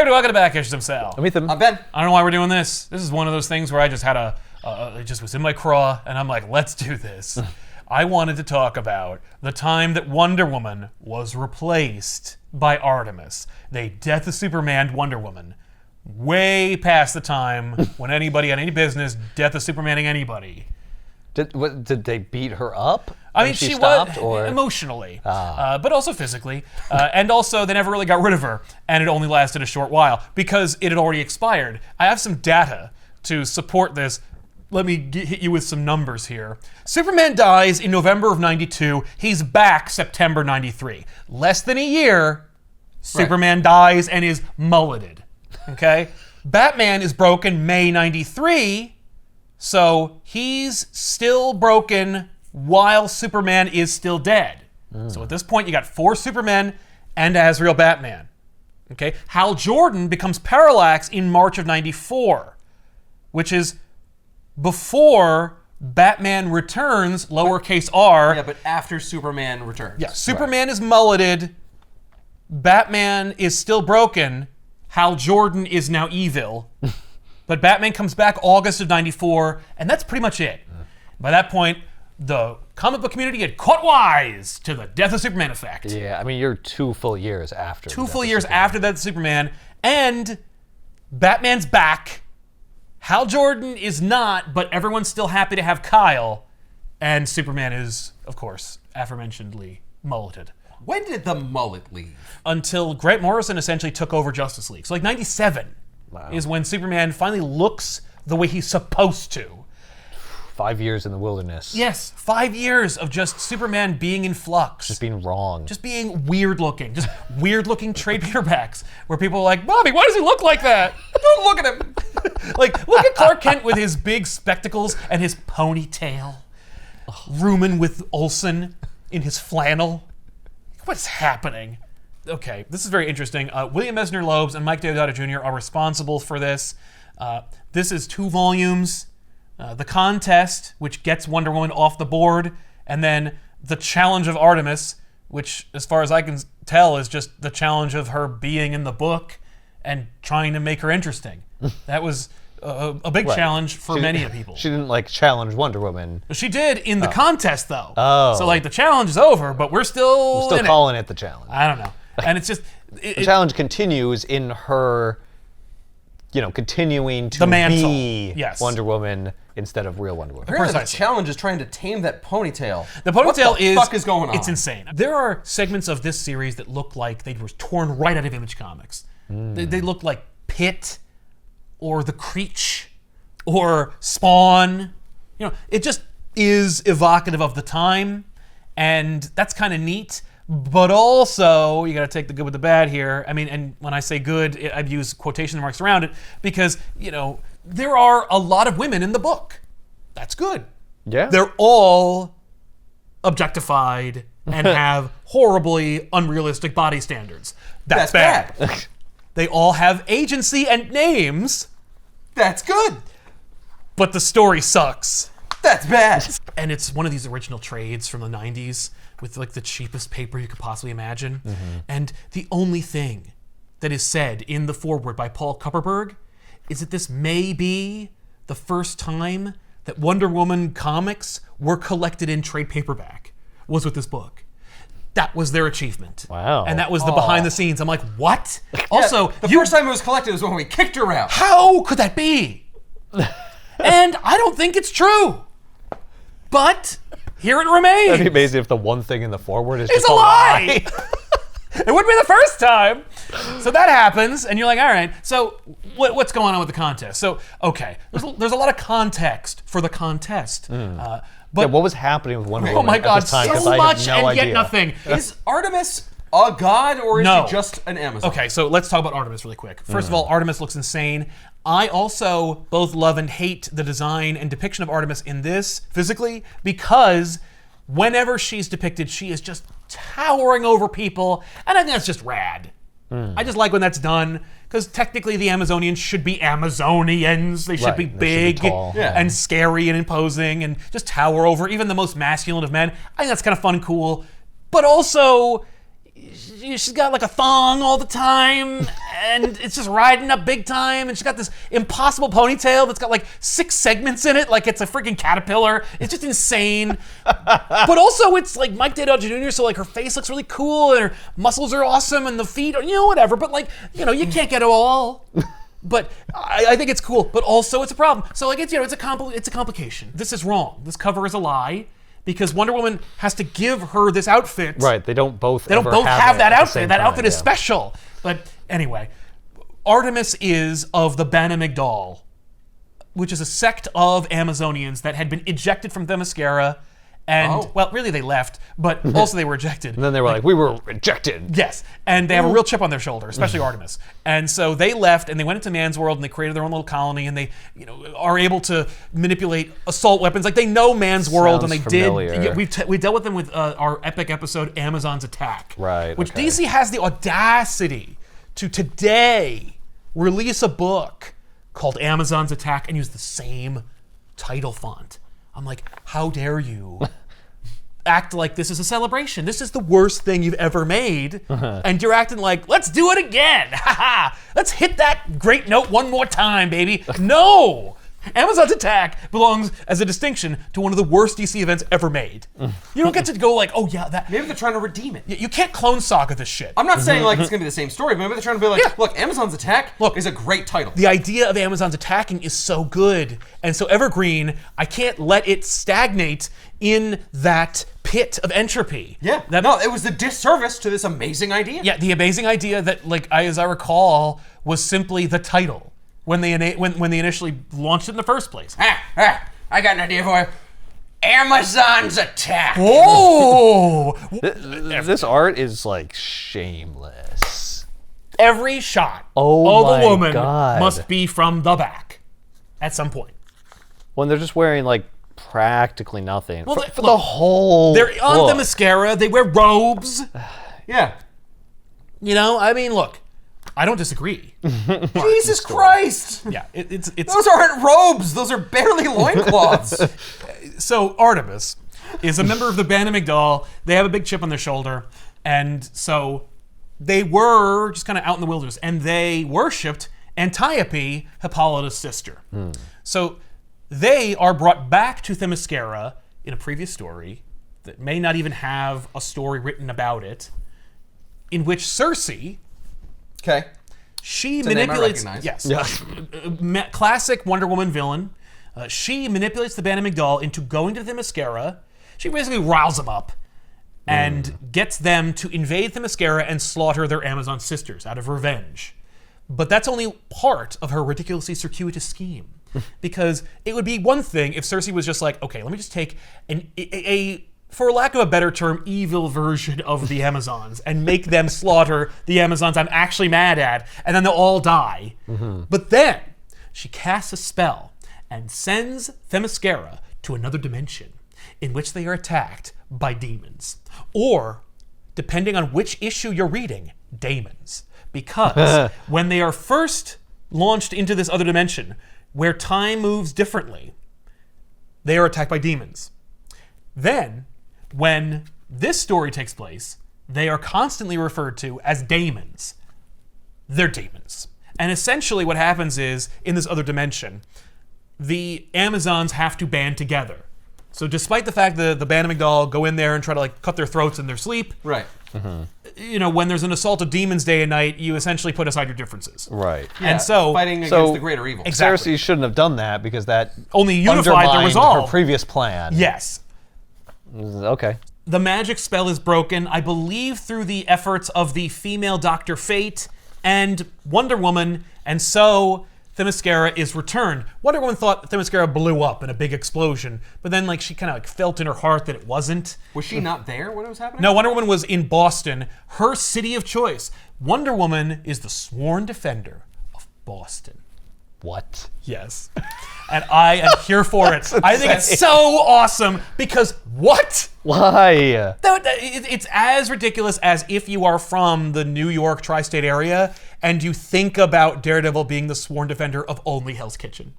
everybody, welcome to Back Issues. I'm Sal. I'm Ethan. I'm Ben. I don't know why we're doing this. This is one of those things where I just had it just was in my craw, and I'm like, let's do this. I wanted to talk about the time that Wonder Woman was replaced by Artemis. They Death of Superman Wonder Woman. Way past the time when anybody had any business Death of Supermaning anybody. Did they beat her up? I mean, she stopped, was or? emotionally, but also physically. And also, they never really got rid of her, and it only lasted a short while because it had already expired. I have some data to support this. Let me hit you with some numbers here. Superman dies in November of 92. He's back September 93. Less than a year, Superman dies and is mulleted. Okay? Batman is broken May 93, so he's still broken while Superman is still dead. So at this point, you got 4 Supermen and Azrael Batman. Okay? Hal Jordan becomes Parallax in March of 94, which is before Batman Returns, lowercase r. Yeah, but after Superman Returns. Yeah, Superman is mulleted. Batman is still broken. Hal Jordan is now evil. But Batman comes back August of 94, and that's pretty much it. By that point, the comic book community had caught wise to the Death of Superman effect. Yeah, I mean, you're 2 full years after. 2 full years after Death of Superman, and Batman's back. Hal Jordan is not, but everyone's still happy to have Kyle, and Superman is, of course, aforementionedly mulleted. When did the mullet leave? Until Grant Morrison essentially took over Justice League. So like 97 is when Superman finally looks the way he's supposed to. 5 years in the wilderness. Yes, 5 years of just Superman being in flux. Just being wrong. Just being weird looking. Just weird looking trade paperbacks where people are like, Bobby, why does he look like that? Don't look at him. Like, look at Clark Kent with his big spectacles and his ponytail. Rooming with Olsen in his flannel. What's happening? Okay, this is very interesting. William Messner Loebs and Mike Deodato Jr. are responsible for this. This is 2 volumes. The Contest, which gets Wonder Woman off the board, and then The Challenge of Artemis, which, as far as I can tell, is just the challenge of her being in the book and trying to make her interesting. That was a big challenge for many people. She didn't, like, challenge Wonder Woman. She did in the contest, though. Oh. So, like, the challenge is over, but we're still in calling it the challenge. I don't know. And it's just... The challenge continues in her, continuing to The mantle. be Yes. Wonder Woman instead of real Wonder Woman. Apparently Precisely. the challenge is trying to tame that ponytail. The ponytail what the fuck is going on? It's insane. There are segments of this series that look like they were torn right out of Image Comics. They look like Pit or The Creech or Spawn. It just is evocative of the time, and that's kind of neat. But also, you got to take the good with the bad here. I mean, and when I say good, I've used quotation marks around it because, there are a lot of women in the book. That's good. Yeah. They're all objectified and have horribly unrealistic body standards. That's bad. They all have agency and names. That's good. But the story sucks. That's bad. And it's one of these original trades from the 90s with like the cheapest paper you could possibly imagine. And the only thing that is said in the foreword by Paul Kupperberg is that this may be the first time that Wonder Woman comics were collected in trade paperback, was with this book. That was their achievement. Wow. And that was the behind the scenes. I'm like, what? Also, the first time it was collected was when we kicked her out. How could that be? And I don't think it's true. But here it remains. That'd be amazing if the one thing in the foreword is It's just a lie. It wouldn't be the first time. So that happens, and you're like, all right, so what's going on with the contest? So, okay, there's a lot of context for the contest. But what was happening with Wonder oh Woman my at God, this time? so 'Cause I much have no and yet idea. nothing. Is Artemis a god, or is No. she just an Amazon? Okay, so let's talk about Artemis really quick. First of all, Artemis looks insane. I also both love and hate the design and depiction of Artemis in this physically because whenever she's depicted, she is just towering over people, and I think that's just rad. I just like when that's done because technically the Amazonians should be Amazonians. They should be big tall. and scary and imposing and just tower over even the most masculine of men. I think that's kind of fun and cool. But also, she's got like a thong all the time, and it's just riding up big time, and she's got this impossible ponytail that's got like 6 segments in it, like it's a freaking caterpillar. It's just insane. But also it's like Mike Dodge Jr., so like her face looks really cool, and her muscles are awesome, and the feet are, whatever, but like, you can't get it all. But I think it's cool, but also it's a problem. So like it's a complication. This is wrong. This cover is a lie because Wonder Woman has to give her this outfit. Right. They don't both have that outfit. That outfit is special. But anyway, Artemis is of the Bana Migdal, which is a sect of Amazonians that had been ejected from Themyscira. And, well, really they left, but also they were ejected. And then they were like, we were ejected. Yes, and they have a real chip on their shoulder, especially Artemis. And so they left, and they went into Man's World, and they created their own little colony, and they, are able to manipulate assault weapons. Like, they know Man's World, and they familiar. did. We dealt with them with our epic episode, Amazon's Attack. Right, Which okay. DC has the audacity to today release a book called Amazon's Attack and use the same title font. I'm like, how dare you act like this is a celebration? This is the worst thing you've ever made. And you're acting like, let's do it again. Let's hit that great note one more time, baby. No! Amazon's Attack belongs as a distinction to one of the worst DC events ever made. You don't get to go like, oh yeah, that. Maybe they're trying to redeem it. You can't Clone Saga this shit. I'm not saying like it's going to be the same story, but maybe they're trying to be like, look, Amazon's Attack is a great title. The idea of Amazon's attacking is so good and so evergreen, I can't let it stagnate in that pit of entropy. Yeah. No, it was a disservice to this amazing idea. Yeah, the amazing idea that, like, as I recall, was simply the title when they initially launched it in the first place. I got an idea for you. Amazon's Attack. Whoa! This art is like shameless. Every shot Oh of my a woman God. must be from the back at some point. When they're just wearing like practically nothing Well, for look, the whole They're on book. the mascara. They wear robes. Yeah. I mean, look, I don't disagree. Jesus Christ. Yeah, it's Those aren't robes. Those are barely loincloths. So Artemis is a member of the Bana Migdal. They have a big chip on their shoulder, and so they were just kind of out in the wilderness, and they worshipped Antiope, Hippolyta's sister. So they are brought back to Themyscira in a previous story that may not even have a story written about it, in which Cersei, Okay. she It's a name I manipulates. recognize. Yes, classic Wonder Woman villain. She manipulates the Bana Migdal into going to Themyscira. She basically riles them up and gets them to invade Themyscira and slaughter their Amazon sisters out of revenge. But that's only part of her ridiculously circuitous scheme. Because it would be one thing if Cersei was just like, okay, let me just take a for lack of a better term, evil version of the Amazons and make them slaughter the Amazons I'm actually mad at, and then they'll all die. But then she casts a spell and sends Themyscira to another dimension in which they are attacked by demons. Or, depending on which issue you're reading, daemons. Because when they are first launched into this other dimension, where time moves differently, they are attacked by demons. Then, when this story takes place, they are constantly referred to as daemons. They're demons. And essentially what happens is, in this other dimension, the Amazons have to band together. So despite the fact that the Bana Migdal go in there and try to like cut their throats in their sleep, Right. When there's an assault of demons day and night, you essentially put aside your differences. Right. Yeah, And so fighting against the greater evil. Exactly. Cersei shouldn't have done that because that Only unified their undermined resolve. her previous plan. Yes. Okay. The magic spell is broken, I believe, through the efforts of the female Dr. Fate and Wonder Woman, and so Themyscira is returned. Wonder Woman thought Themyscira blew up in a big explosion, but then she kind of felt in her heart that it wasn't. Was she not there when it was happening? No, Wonder Woman was in Boston, her city of choice. Wonder Woman is the sworn defender of Boston. What? Yes. And I am here for it. I think it's so awesome because what? Why? It's as ridiculous as if you are from the New York tri-state area and you think about Daredevil being the sworn defender of only Hell's Kitchen.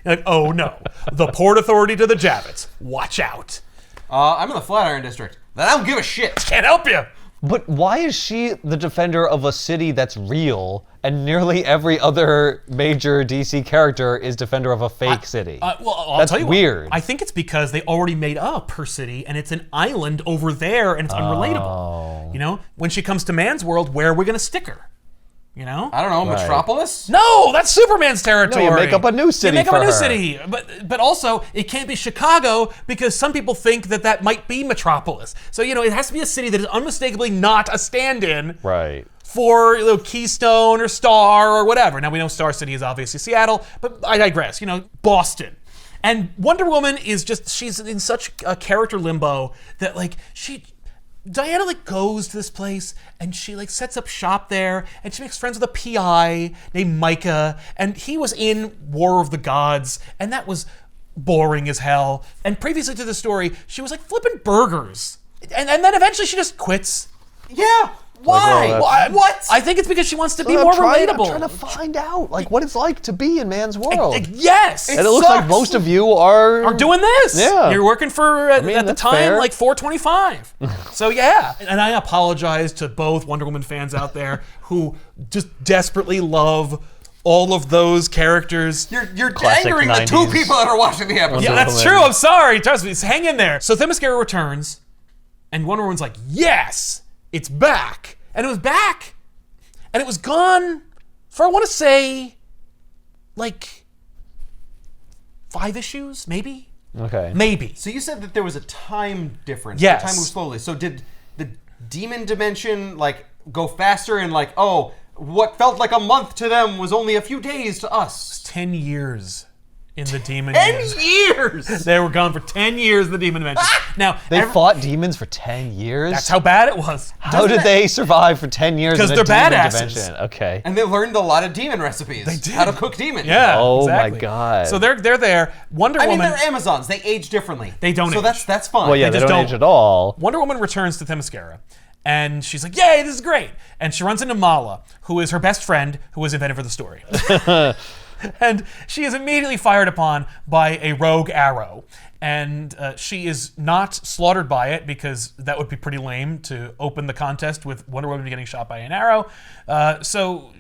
You're like, oh no, the Port Authority to the Javits. Watch out. I'm in the Flatiron District. Then I don't give a shit. Can't help you. But why is she the defender of a city that's real, and nearly every other major DC character is defender of a fake city? Well, I'll That's tell you weird. I think it's because they already made up her city, and it's an island over there, and it's unrelatable. You know, when she comes to Man's World, where are we going to stick her? You know? I don't know, Metropolis? No, that's Superman's territory. No, you make up a new city You make up for a new her. city, but also it can't be Chicago because some people think that might be Metropolis. So you know, it has to be a city that is unmistakably not a stand-in Right. for Keystone or Star or whatever. Now we know Star City is obviously Seattle, but I digress. You know, Boston. And Wonder Woman is she's in such a character limbo that Diana goes to this place and she sets up shop there and she makes friends with a PI named Micah, and he was in War of the Gods and that was boring as hell. And previously to the story, she was flipping burgers. And then eventually she just quits. Yeah. Why? well, What? I think it's because she wants to be I'm more trying- relatable. I'm trying to find out what it's like to be in Man's World. Yes. And it looks like sucks. most of you are doing this. Yeah. You're working for at the that's time fair. $4.25. So yeah. And I apologize to both Wonder Woman fans out there who just desperately love all of those characters. You're Classic angering the 90s. two people that are watching the episode. Yeah, that's true. I'm sorry. Trust me. Hang in there. So Themyscira returns, and Wonder Woman's like, yes, it's back. And it was back. And it was gone for, I want to say, 5 issues, maybe? Okay. Maybe. So you said that there was a time difference. Yes. The time moves slowly. So did the demon dimension go faster and what felt like a month to them was only a few days to us? 10 years in the demon 10 dimension. years! They were gone for 10 years in the demon dimension. Now, They fought demons for 10 years? that's how bad it was. How did they survive for 10 years in 'Cause a they're demon badasses. dimension? Okay. And they learned a lot of demon recipes. They did. How to cook demons. Yeah. Oh my exactly. God. So they're there. Wonder I mean, Woman. they're Amazons. They age differently. They don't So age. that's fine. Well, yeah, they just don't don't. age at all. Wonder Woman returns to Themyscira, and she's like, "Yay, this is great!" And she runs into Mala, who is her best friend, who was invented for the story. And she is immediately fired upon by a rogue arrow. And she is not slaughtered by it because that would be pretty lame to open the contest with Wonder Woman getting shot by an arrow. So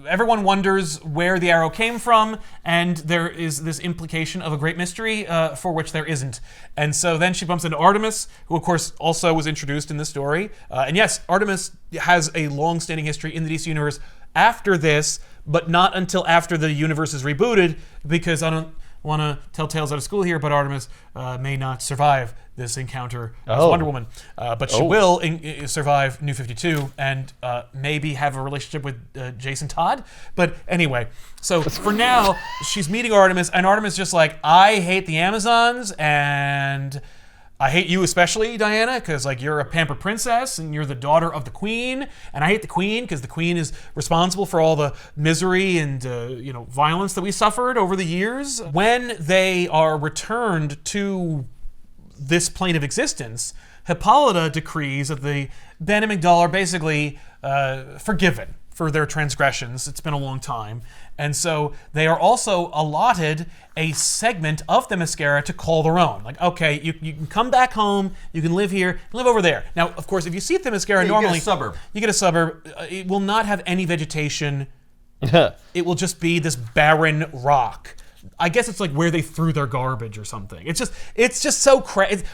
everyone wonders where the arrow came from, and there is this implication of a great mystery for which there isn't. And so then she bumps into Artemis, who of course also was introduced in the story. And yes, Artemis has a long-standing history in the DC Universe after this, but not until after the universe is rebooted, because I don't want to tell tales out of school here, but Artemis may not survive this encounter as Wonder Woman. But she will survive New 52 and maybe have a relationship with Jason Todd. But anyway, so for now, she's meeting Artemis, and Artemis just I hate the Amazons, and I hate you especially, Diana, because you're a pampered princess and you're the daughter of the queen, and I hate the queen because the queen is responsible for all the misery and violence that we suffered over the years. When they are returned to this plane of existence, Hippolyta decrees that the Ben and Migdal are basically forgiven for their transgressions. It's been a long time. And so they are also allotted a segment of Themyscira to call their own. Okay, you can come back home, you can live here, live over there. Now, of course, if you see Themyscira normally... You get a suburb. You get a suburb. It will not have any vegetation. It will just be this barren rock. I guess it's where they threw their garbage or something. It's just so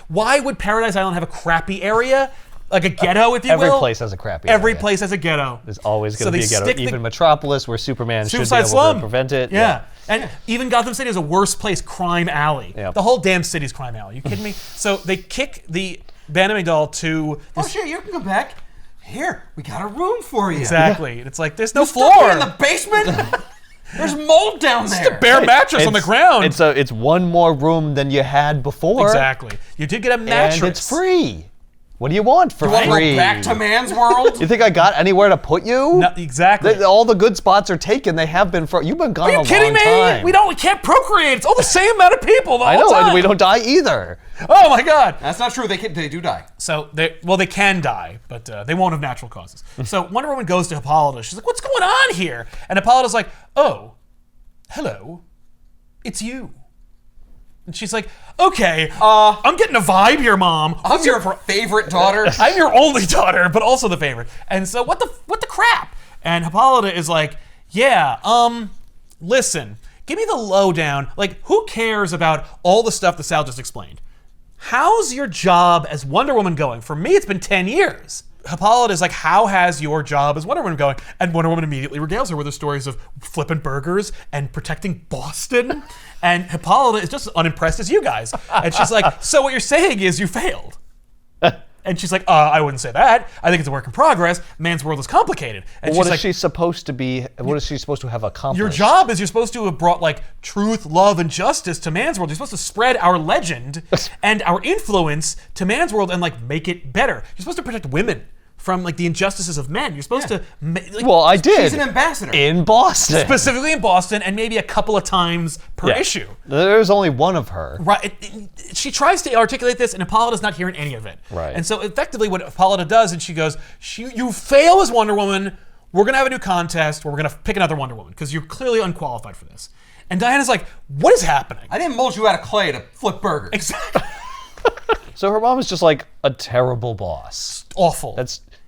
why would Paradise Island have a crappy area? Like a ghetto, if you will. Every place has a crappy Every area. place has a ghetto. There's always going So to be they a ghetto. stick the- Even Metropolis, where Superman should be Suicide able Slum. to prevent it. Yeah. And even Gotham City is a worse place, crime alley. Yeah. The whole damn city's crime alley. You kidding me? So they kick the Ben and Migdal to Oh this, shit, you can come back. Here, we got a room for you. exactly. It's there's no You stuck floor. me in the basement? There's mold down there. Just a bare mattress on the ground. It's one more room than you had before. Exactly. You did get a mattress. And it's free. What do you want for You want to free? go back to Man's World? You think I got anywhere to put you? No, exactly. All the good spots are taken. They have been for. You've been gone Are you a kidding long me? time. We can't procreate. It's all the same amount of people the I whole know, time. and we don't die either. Oh my God. That's not true. They do die. So they can die, but they won't have natural causes. So Wonder Woman goes to Hippolyta. She's like, "What's going on here?" And Hippolyta's like, "Oh, hello, it's you." And she's like, okay, I'm getting a vibe here, Mom. I'm your favorite daughter. I'm your only daughter, but also the favorite. And so what the crap? And Hippolyta is like, yeah, listen, give me the lowdown. Like, who cares about all the stuff that Sal just explained? How's your job as Wonder Woman going? For me, it's been 10 years. Hippolyta is like, how has your job as Wonder Woman going? And Wonder Woman immediately regales her with the stories of flipping burgers and protecting Boston. And Hippolyta is just unimpressed as you guys. And she's like, so what you're saying is you failed. And she's like, I wouldn't say that. I think it's a work in progress. Man's world is complicated. And What she's is like, she supposed to be? What is she supposed to have accomplished? your job is you're supposed to have brought like truth, love, and justice to man's world. You're supposed to spread our legend and our influence to man's world and like make it better. You're supposed to protect women from like the injustices of men. You're supposed to. Well, I did. She's an ambassador. In Boston. Specifically in Boston, and maybe a couple of times per Yeah. issue. There's only one of her. Right. She tries to articulate this, and Hippolyta's not hearing any of it. Right. And so effectively what Hippolyta does, and she goes, you fail as Wonder Woman, we're going to have a new contest where we're going to pick another Wonder Woman, because you're clearly unqualified for this. And Diana's like, what is happening? I didn't mold you out of clay to flip burgers. Exactly. So her mom is just like a terrible boss. Awful.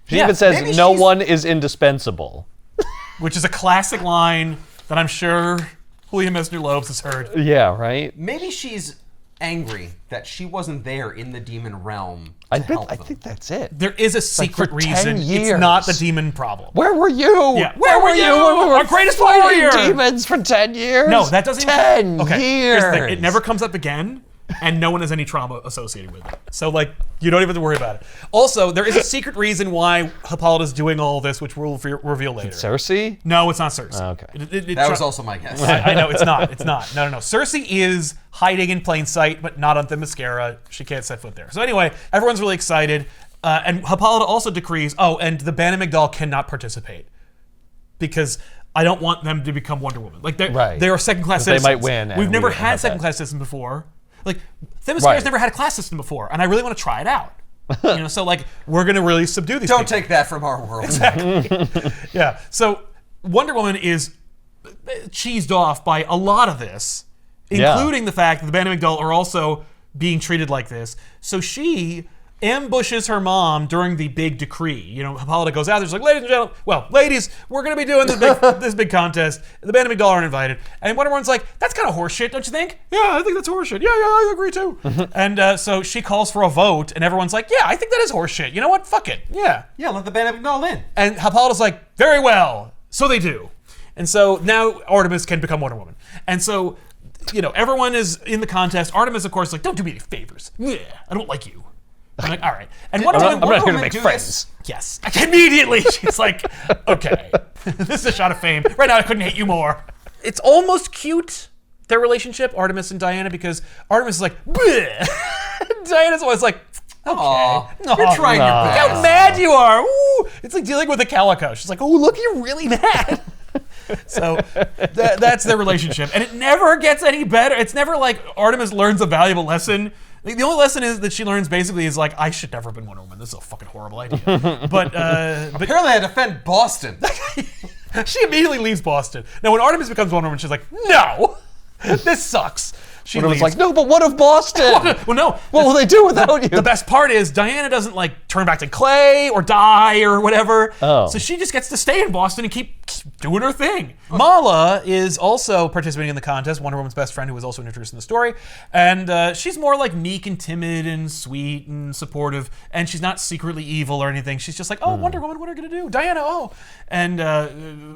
She Yeah, even says maybe no she's- one is indispensable. Which is a classic line that I'm sure Julia Mesner-Lopes has heard. Yeah, right? Maybe she's angry that she wasn't there in the demon realm to I help them. think that's it. There is a secret for 10 reason years. it's not the demon problem. Where were you? Yeah, where were you? when we were Our greatest fighting warrior! demons for 10 years? No, that doesn't 10 okay, years. Here's the thing. It never comes up again, and no one has any trauma associated with it. So, like, you don't even have to worry about it. Also, there is a secret reason why Hippolyta's doing all this, which we'll reveal later. Cersei? No, it's not Cersei. Okay. That was also my guess. I know, it's not. It's not. No. Cersei is hiding in plain sight, but not on Themyscira. She can't set foot there. So anyway, everyone's really excited. And Hippolyta also decrees, and the Bana Migdal cannot participate. Because I don't want them to become Wonder Woman. Like, they're a second-class They citizens. might win, and We've never we don't had have that. second-class citizens before. Like, Themyscira's Right. never had a class system before, and I really want to try it out. So like, we're going to really subdue these Don't people. take that from our world. Yeah. So Wonder Woman is cheesed off by a lot of this, including the fact that the Bana Migdal are also being treated like this. So she ambushes her mom during the big decree. Hippolyta goes out there, she's like, ladies and gentlemen, ladies, we're going to be doing this big contest. The Bana Migdal aren't invited. And Wonder Woman's like, that's kind of horseshit, don't you think? Yeah, I think that's horseshit. Yeah, I agree too. And so she calls for a vote, and everyone's like, yeah, I think that is horseshit. You know what? Fuck it. Yeah. Yeah, let the Bana Migdal in. And Hippolyta's like, very well. So they do. And so now Artemis can become Wonder Woman. And so, everyone is in the contest. Artemis, of course, is like, don't do me any favors. Yeah, I don't like you. I'm like, all right. And Wonder Woman, I'm not here to Woman make do friends. yes. Immediately, she's like, okay, this is a shot of fame. Right now, I couldn't hate you more. It's almost cute, their relationship, Artemis and Diana, because Artemis is like, bleh. Diana's always like, okay. Aw, No. you're trying your Look best. how mad you are. Ooh. It's like dealing with a calico. She's like, oh, look, you're really mad. So that's their relationship. And it never gets any better. It's never like Artemis learns a valuable lesson. Like, the only lesson is that she learns basically is like, I should never have been Wonder Woman. This is a fucking horrible idea. But Apparently I defend Boston. she immediately leaves Boston. Now, when Artemis becomes Wonder Woman, she's like, no, this sucks. She Wonder leaves. Woman's like, no, but what of Boston? well, no. What will they do without you? The best part is Diana doesn't like turn back to clay or die or whatever. Oh. So she just gets to stay in Boston and keep doing her thing. Mala is also participating in the contest, Wonder Woman's best friend who was also introduced in the story. And she's more like meek and timid and sweet and supportive. And she's not secretly evil or anything. She's just like, oh, Wonder Woman, what are you going to do? Diana, oh. And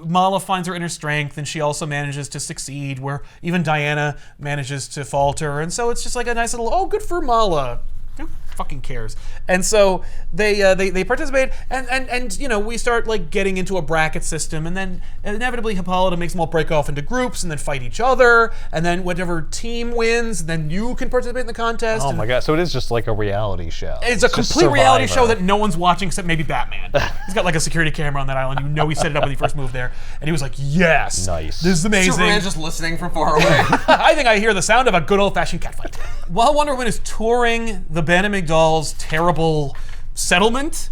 Mala finds her inner strength, and she also manages to succeed where even Diana manages to falter. And so it's just like a nice little, oh, good for Mala. Who fucking cares? And so they participate, and we start like getting into a bracket system, and then inevitably Hippolyta makes them all break off into groups and then fight each other, and then whatever team wins, then you can participate in the contest. Oh my god! So it is just like a reality show. It's a just complete reality show Survivor. that no one's watching except maybe Batman. He's got like a security camera on that island. He set it up when he first moved there, and he was like, "Yes, Nice. this is amazing." Superman just listening from far away. I think I hear the sound of a good old-fashioned catfight. While Wonder Woman is touring the Bana Migdal's terrible settlement,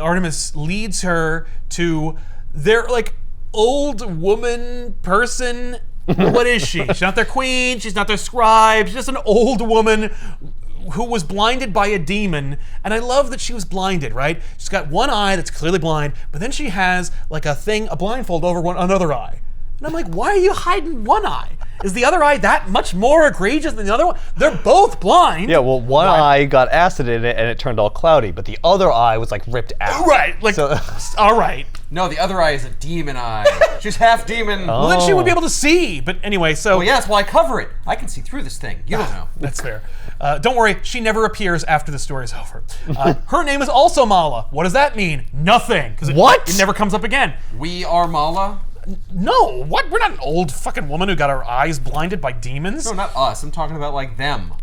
Artemis leads her to their like old woman person What is she? She's not their queen. She's not their scribe. She's just an old woman who was blinded by a demon. And I love that she was blinded, right? She's got one eye that's clearly blind, but then she has like a blindfold over another eye. And I'm like, why are you hiding one eye? Is the other eye that much more egregious than the other one? They're both blind. Yeah, well, one eye got acid in it and it turned all cloudy, but the other eye was like ripped out. Right, like, all right. No, the other eye is a demon eye. She's half demon. Well, then she would be able to see. But anyway, so... Well, yeah, that's why I cover it. I can see through this thing. You don't know. That's fair. Don't worry, she never appears after the story's over. Her name is also Mala. What does that mean? Nothing. What? It never comes up again. We are Mala? No, what? We're not an old fucking woman who got her eyes blinded by demons. No, not us. I'm talking about, like, them.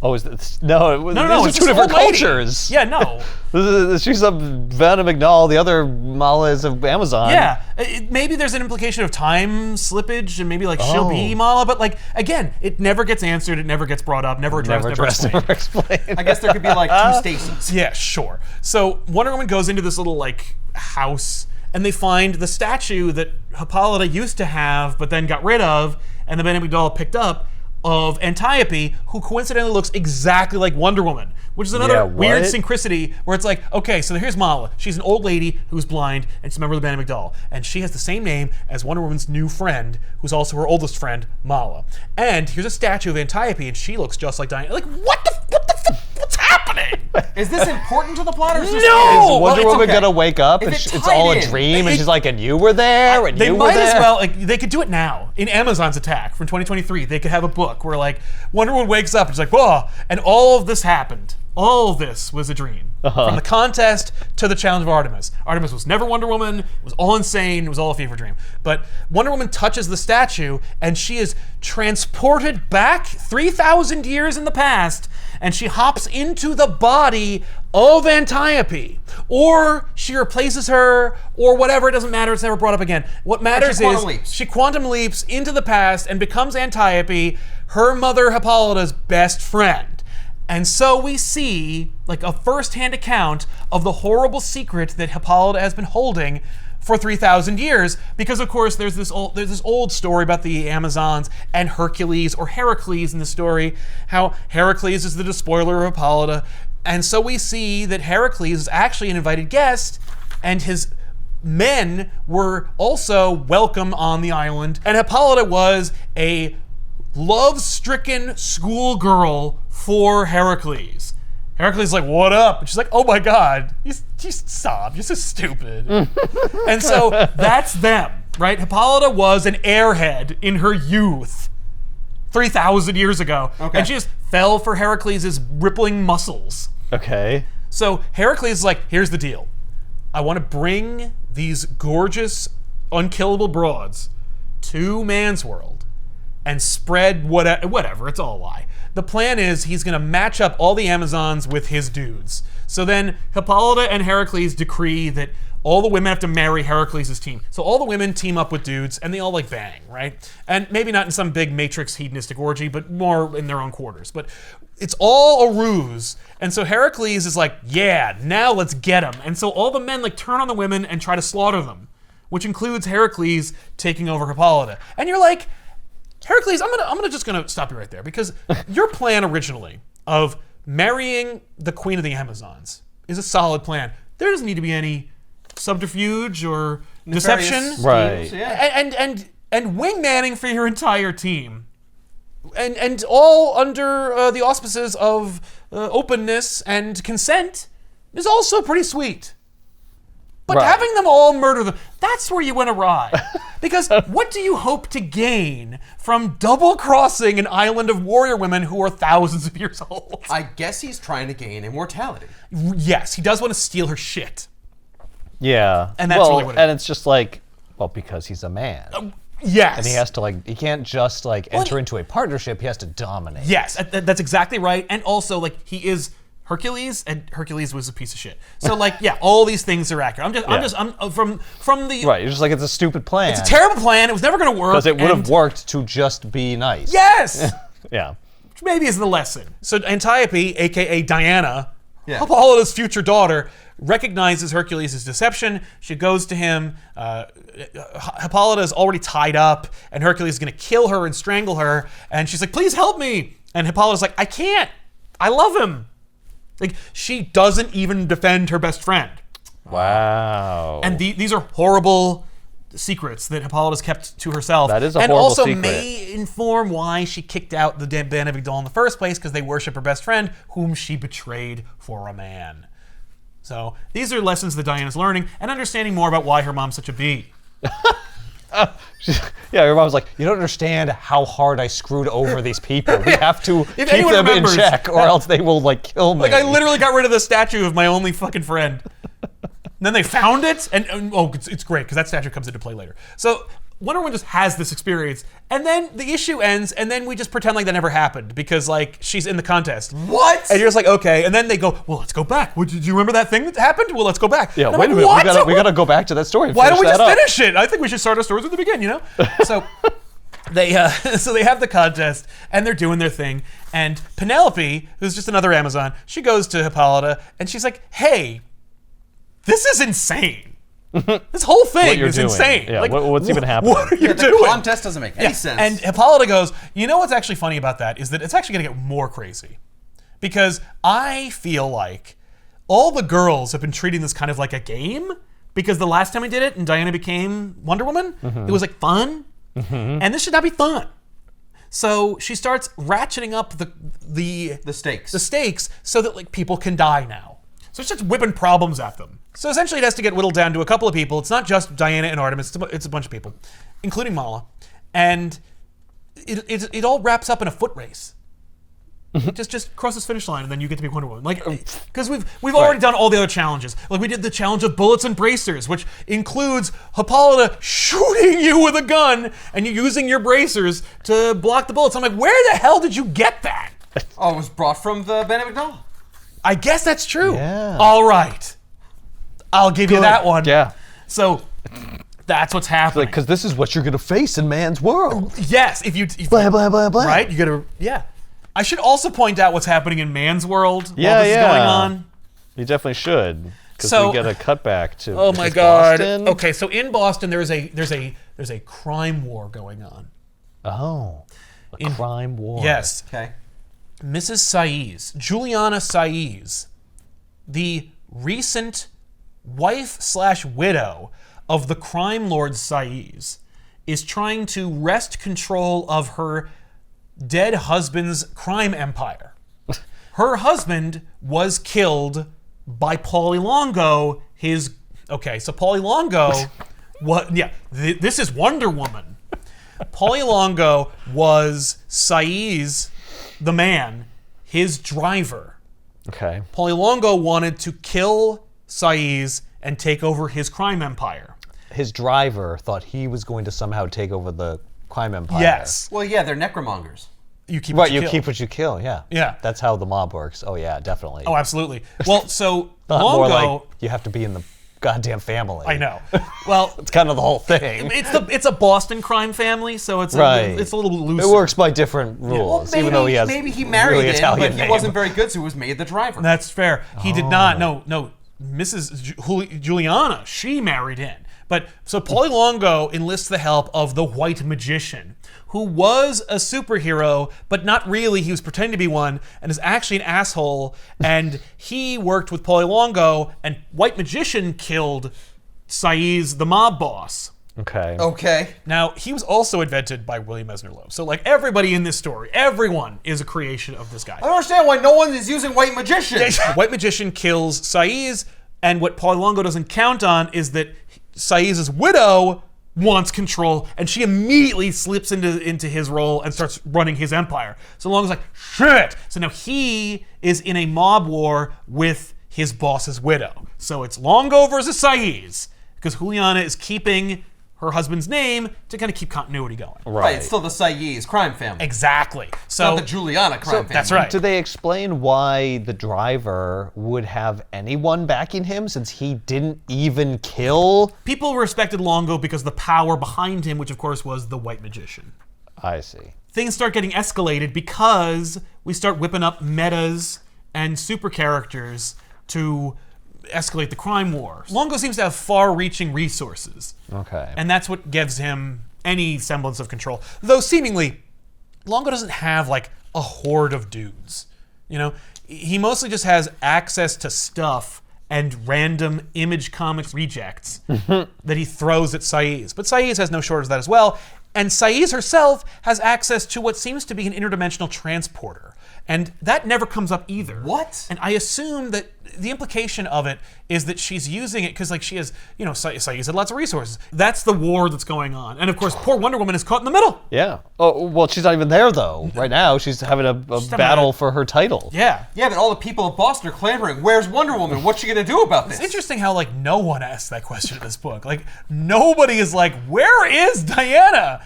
Oh, is this? No, No, these it's are two this different old lady. cultures. Yeah, no. She's a Vanna McNall, the other Mala is of Amazon. Yeah, maybe there's an implication of time slippage, and maybe like she'll be Mala, but like again, it never gets answered, it never gets brought up, never addressed, never explained. I guess there could be, like, two Stacies. Yeah, sure. So Wonder Woman goes into this little like house, and they find the statue that Hippolyta used to have, but then got rid of, and the Benedict doll picked up, of Antiope, who coincidentally looks exactly like Wonder Woman, which is another weird synchronicity where it's like, okay, so here's Mala. She's an old lady who's blind, and she's a member of the Benedict doll, and she has the same name as Wonder Woman's new friend, who's also her oldest friend, Mala. And here's a statue of Antiope, and she looks just like Diana. Like, what's happening? Is this important to the plot, or is this No! Is Wonder Woman okay. gonna wake up and If it it's tied all a in. dream and she's like, and you were there, and They you were might there? as well, like, they could do it now. In Amazon's Attack from 2023, they could have a book where, like, Wonder Woman wakes up and she's like, whoa, and all of this happened. All of this was a dream. From the contest to the challenge of Artemis. Artemis was never Wonder Woman. It was all insane. It was all a fever dream. But Wonder Woman touches the statue, and she is transported back 3,000 years in the past, and she hops into the body of Antiope. Or she replaces her, or whatever. It doesn't matter. It's never brought up again. What matters is she quantum leaps into the past and becomes Antiope, her mother Hippolyta's best friend. And so we see like a first-hand account of the horrible secret that Hippolyta has been holding for 3,000 years, because of course there's this old story about the Amazons and Hercules, or Heracles in the story, how Heracles is the despoiler of Hippolyta. And so we see that Heracles is actually an invited guest, and his men were also welcome on the island, and Hippolyta was a love-stricken schoolgirl for Heracles. Heracles is like, what up? And she's like, oh my god, you stop, you're so stupid. And so that's them, right? Hippolyta was an airhead in her youth 3,000 years ago. Okay. And she just fell for Heracles' rippling muscles. Okay. So Heracles is like, here's the deal. I want to bring these gorgeous, unkillable broads to man's world and spread whatever, it's all a lie. The plan is he's going to match up all the Amazons with his dudes. So then Hippolyta and Heracles decree that all the women have to marry Heracles' team. So all the women team up with dudes, and they all like bang, right? And maybe not in some big Matrix hedonistic orgy, but more in their own quarters. But it's all a ruse. And so Heracles is like, yeah, now let's get them. And so all the men like turn on the women and try to slaughter them, which includes Heracles taking over Hippolyta. And you're like, Heracles, I'm just gonna stop you right there, because your plan originally of marrying the queen of the Amazons is a solid plan. There doesn't need to be any subterfuge or deception, Right. Yeah. and wingmanning for your entire team, and all under the auspices of openness and consent is also pretty sweet. But Right. having them all murder them, that's where you went awry. Because what do you hope to gain from double-crossing an island of warrior women who are thousands of years old? I guess he's trying to gain immortality. Yes, he does want to steal her shit. Yeah. And that's really what it and is. it's just like, well, because he's a man. Yes. And he has to like, he can't just like enter into a partnership, he has to dominate. Yes, that's exactly right. And also, like, he is Hercules, and Hercules was a piece of shit. So, like, yeah, all these things are accurate. I'm from the... Right, you're just like, it's a stupid plan. It's a terrible plan. It was never going to work. Because it would have worked to just be nice. Yes! Yeah. Which maybe is the lesson. So Antiope, a.k.a. Diana, Yeah. Hippolyta's future daughter, recognizes Hercules' deception. She goes to him. Hippolyta is already tied up, and Hercules is going to kill her and strangle her. And she's like, please help me. And Hippolyta's like, I can't. I love him. Like, she doesn't even defend her best friend. Wow. And these are horrible secrets that Hippolyta's kept to herself. That is a and horrible also secret. may inform why she kicked out the Band doll in the first place, because they worship her best friend, whom she betrayed for a man. So these are lessons that Diana's learning and understanding more about why her mom's such a bee. Yeah, your mom's like, you don't understand how hard I screwed over these people. We have to keep anyone them in remembers- check, or else they will like kill me. Like, I literally got rid of the statue of my only fucking friend. And then they found it, and it's great, because that statue comes into play later. So Wonder Woman just has this experience, and then the issue ends, and then we just pretend like that never happened, because, like, she's in the contest. What? And you're just like, okay. And then they go, well, let's go back. Do you remember that thing that happened? Well, let's go back. Yeah, And I'm wait a like, minute. what? We gotta go back to that story. And Why don't we finish just that up. finish it? I think we should start our stories at the beginning, you know? So they have the contest, and they're doing their thing. And Penelope, who's just another Amazon, she goes to Hippolyta, and she's like, hey, this is insane. This whole thing you're is doing. insane. Yeah, Like, what's even happening? What are you The doing? contest doesn't make any Yeah, sense. And Hippolyta goes, you know what's actually funny about that is that it's actually going to get more crazy. Because I feel like all the girls have been treating this kind of like a game. Because the last time we did it and Diana became Wonder Woman, it was like fun. And this should not be fun. So she starts ratcheting up the stakes so that like people can die now. So it's just whipping problems at them. So essentially it has to get whittled down to a couple of people. It's not just Diana and Artemis, it's a bunch of people, including Mala. And it all wraps up in a foot race. Just cross this finish line and then you get to be Wonder Woman. Like, because we've already done all the other challenges. Like we did the challenge of bullets and bracers, which includes Hippolyta shooting you with a gun and you using your bracers to block the bullets. I'm like, where the hell did you get that? Oh, it was brought from the Benedict doll. I guess that's true. Yeah. All right. I'll give you that one. Yeah. So that's what's happening. Because this is what you're gonna face in man's world. Yes, if Blah blah blah blah. right, you gotta, yeah. I should also point out what's happening in Man's World while Yeah, this is yeah. going on. You definitely should. Because So- we get a cutback to. Oh my is God. Boston? Okay, so in Boston there's a crime war going on. Oh. A crime war. Yes. Okay. Mrs. Saiz, Juliana Saiz, the recent wife/widow of the crime lord Saiz, is trying to wrest control of her dead husband's crime empire. Her husband was killed by Paulie Longo, so Paulie Longo, this is Wonder Woman. Paulie Longo was Saiz, the man, his driver. Okay. Paulie Longo wanted to kill Saiz and take over his crime empire. His driver thought he was going to somehow take over the crime empire. Yes. Well, yeah, they're necromongers. You keep Right, what you you kill. keep what you kill, yeah. Yeah. That's how the mob works. Oh, yeah, definitely. Oh, absolutely. Well, so Not more Longo, like you have to be in the goddamn family. I know. Well, It's kind of the whole thing. it's a Boston crime family, so it's Right. it's a little loose. It works by different rules, Maybe, even though he has maybe he married really in, Italian but he name. wasn't very good, so he was made the driver. That's fair. He did not. No. Mrs. Juliana, she married in. But so Paulie Longo enlists the help of the White Magician, who was a superhero, but not really. He was pretending to be one, and is actually an asshole. And he worked with Paulie Longo, and White Magician killed Saiz, the mob boss. Okay. Okay. Now, he was also invented by William Esner Lowe. So, like, everybody in this story, everyone is a creation of this guy. I don't understand why no one is using White Magician. White Magician kills Saiz, and what Paulie Longo doesn't count on is that Saiz's widow wants control, and she immediately slips into his role and starts running his empire. So Longo's like, shit! So now he is in a mob war with his boss's widow. So it's Longo versus Saiz, because Juliana is keeping her husband's name to kind of keep continuity going. Right, it's still the Saiz crime family. Exactly. So Not the Juliana crime family. that's right. Do they explain why the driver would have anyone backing him since he didn't even kill? People respected Longo because of the power behind him, which of course was the White Magician. I see. Things start getting escalated because we start whipping up metas and super characters to escalate the crime wars. Longo seems to have far-reaching resources. Okay. And that's what gives him any semblance of control. Though seemingly, Longo doesn't have like a horde of dudes. You know, he mostly just has access to stuff and random Image Comics rejects that he throws at Saiz. But Saiz has no shortage of that as well. And Saiz herself has access to what seems to be an interdimensional transporter. And that never comes up either. What? And I assume that the implication of it is that she's using it because, like, she has, you know, Saiz had lots of resources. That's the war that's going on. And of course, poor Wonder Woman is caught in the middle. Yeah. Oh, well, she's not even there, though. Right now, she's having a battle for her title. Yeah. Yeah, but all the people of Boston are clamoring, where's Wonder Woman? What's she going to do about this? It's interesting how, like, no one asks that question in this book. Like, nobody is like, where is Diana?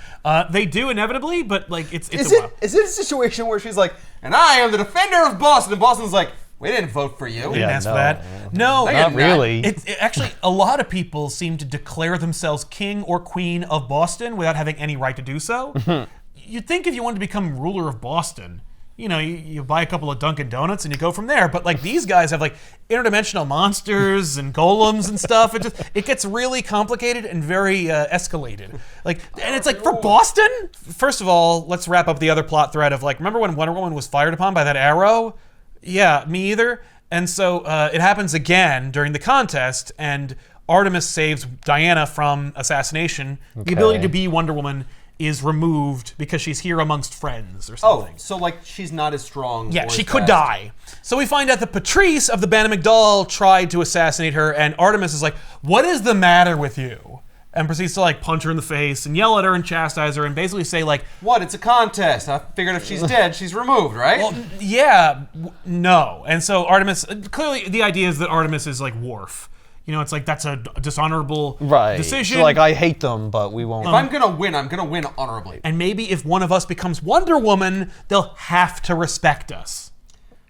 They do inevitably, but, like, it's Is a while. it a situation where she's like, and I am the defender of Boston, and Boston's like, we didn't vote for you. Didn't Yeah, ask no. for that. No, Not really. Actually, a lot of people seem to declare themselves king or queen of Boston without having any right to do so. You'd think if you wanted to become ruler of Boston, you know, you buy a couple of Dunkin' Donuts and you go from there. But like these guys have like interdimensional monsters and golems and stuff. It gets really complicated and very escalated. Like, and it's like for Boston. First of all, let's wrap up the other plot thread of like, remember when Wonder Woman was fired upon by that arrow? Yeah, me either. And so it happens again during the contest, and Artemis saves Diana from assassination. The ability to be Wonder Woman is removed because she's here amongst friends or something. Oh, so like she's not as strong. Yeah, or she as could fast. die. So we find out that Patrice of the Band of McDowell tried to assassinate her, and Artemis is like, what is the matter with you? And proceeds to like punch her in the face and yell at her and chastise her and basically say like, What? It's a contest. I figured if she's dead, she's removed, right? well, yeah, no. And so Artemis, clearly the idea is that Artemis is like Worf. You know, it's like that's a dishonorable decision. So like, I hate them, but we won't. if I'm gonna win, I'm gonna win honorably. And maybe if one of us becomes Wonder Woman, they'll have to respect us.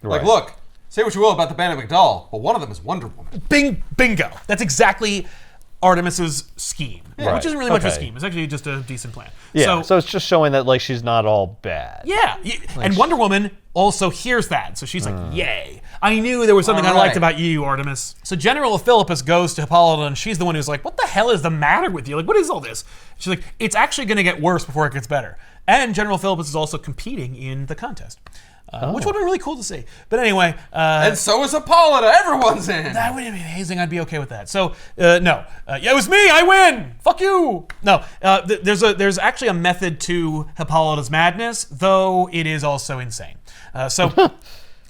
Like, look, say what you will about the Band of McDowell, but one of them is Wonder Woman. Bingo. That's exactly Artemis's scheme, which isn't really much of a Okay. scheme. It's actually just a decent plan. Yeah. So it's just showing that like she's not all bad. Yeah, and Wonder Woman also hears that, so she's like, yay. I knew there was something I liked about you, Artemis. So General Philippus goes to Hippolyta, and she's the one who's like, what the hell is the matter with you? Like, what is all this? She's like, it's actually going to get worse before it gets better. And General Philippus is also competing in the contest, which would have been really cool to see. But anyway... And so is Hippolyta. Everyone's in. that would be amazing. I'd be okay with that. So, no. Yeah, it was me. I win. Fuck you. No. There's actually a method to Hippolyta's madness, though it is also insane. So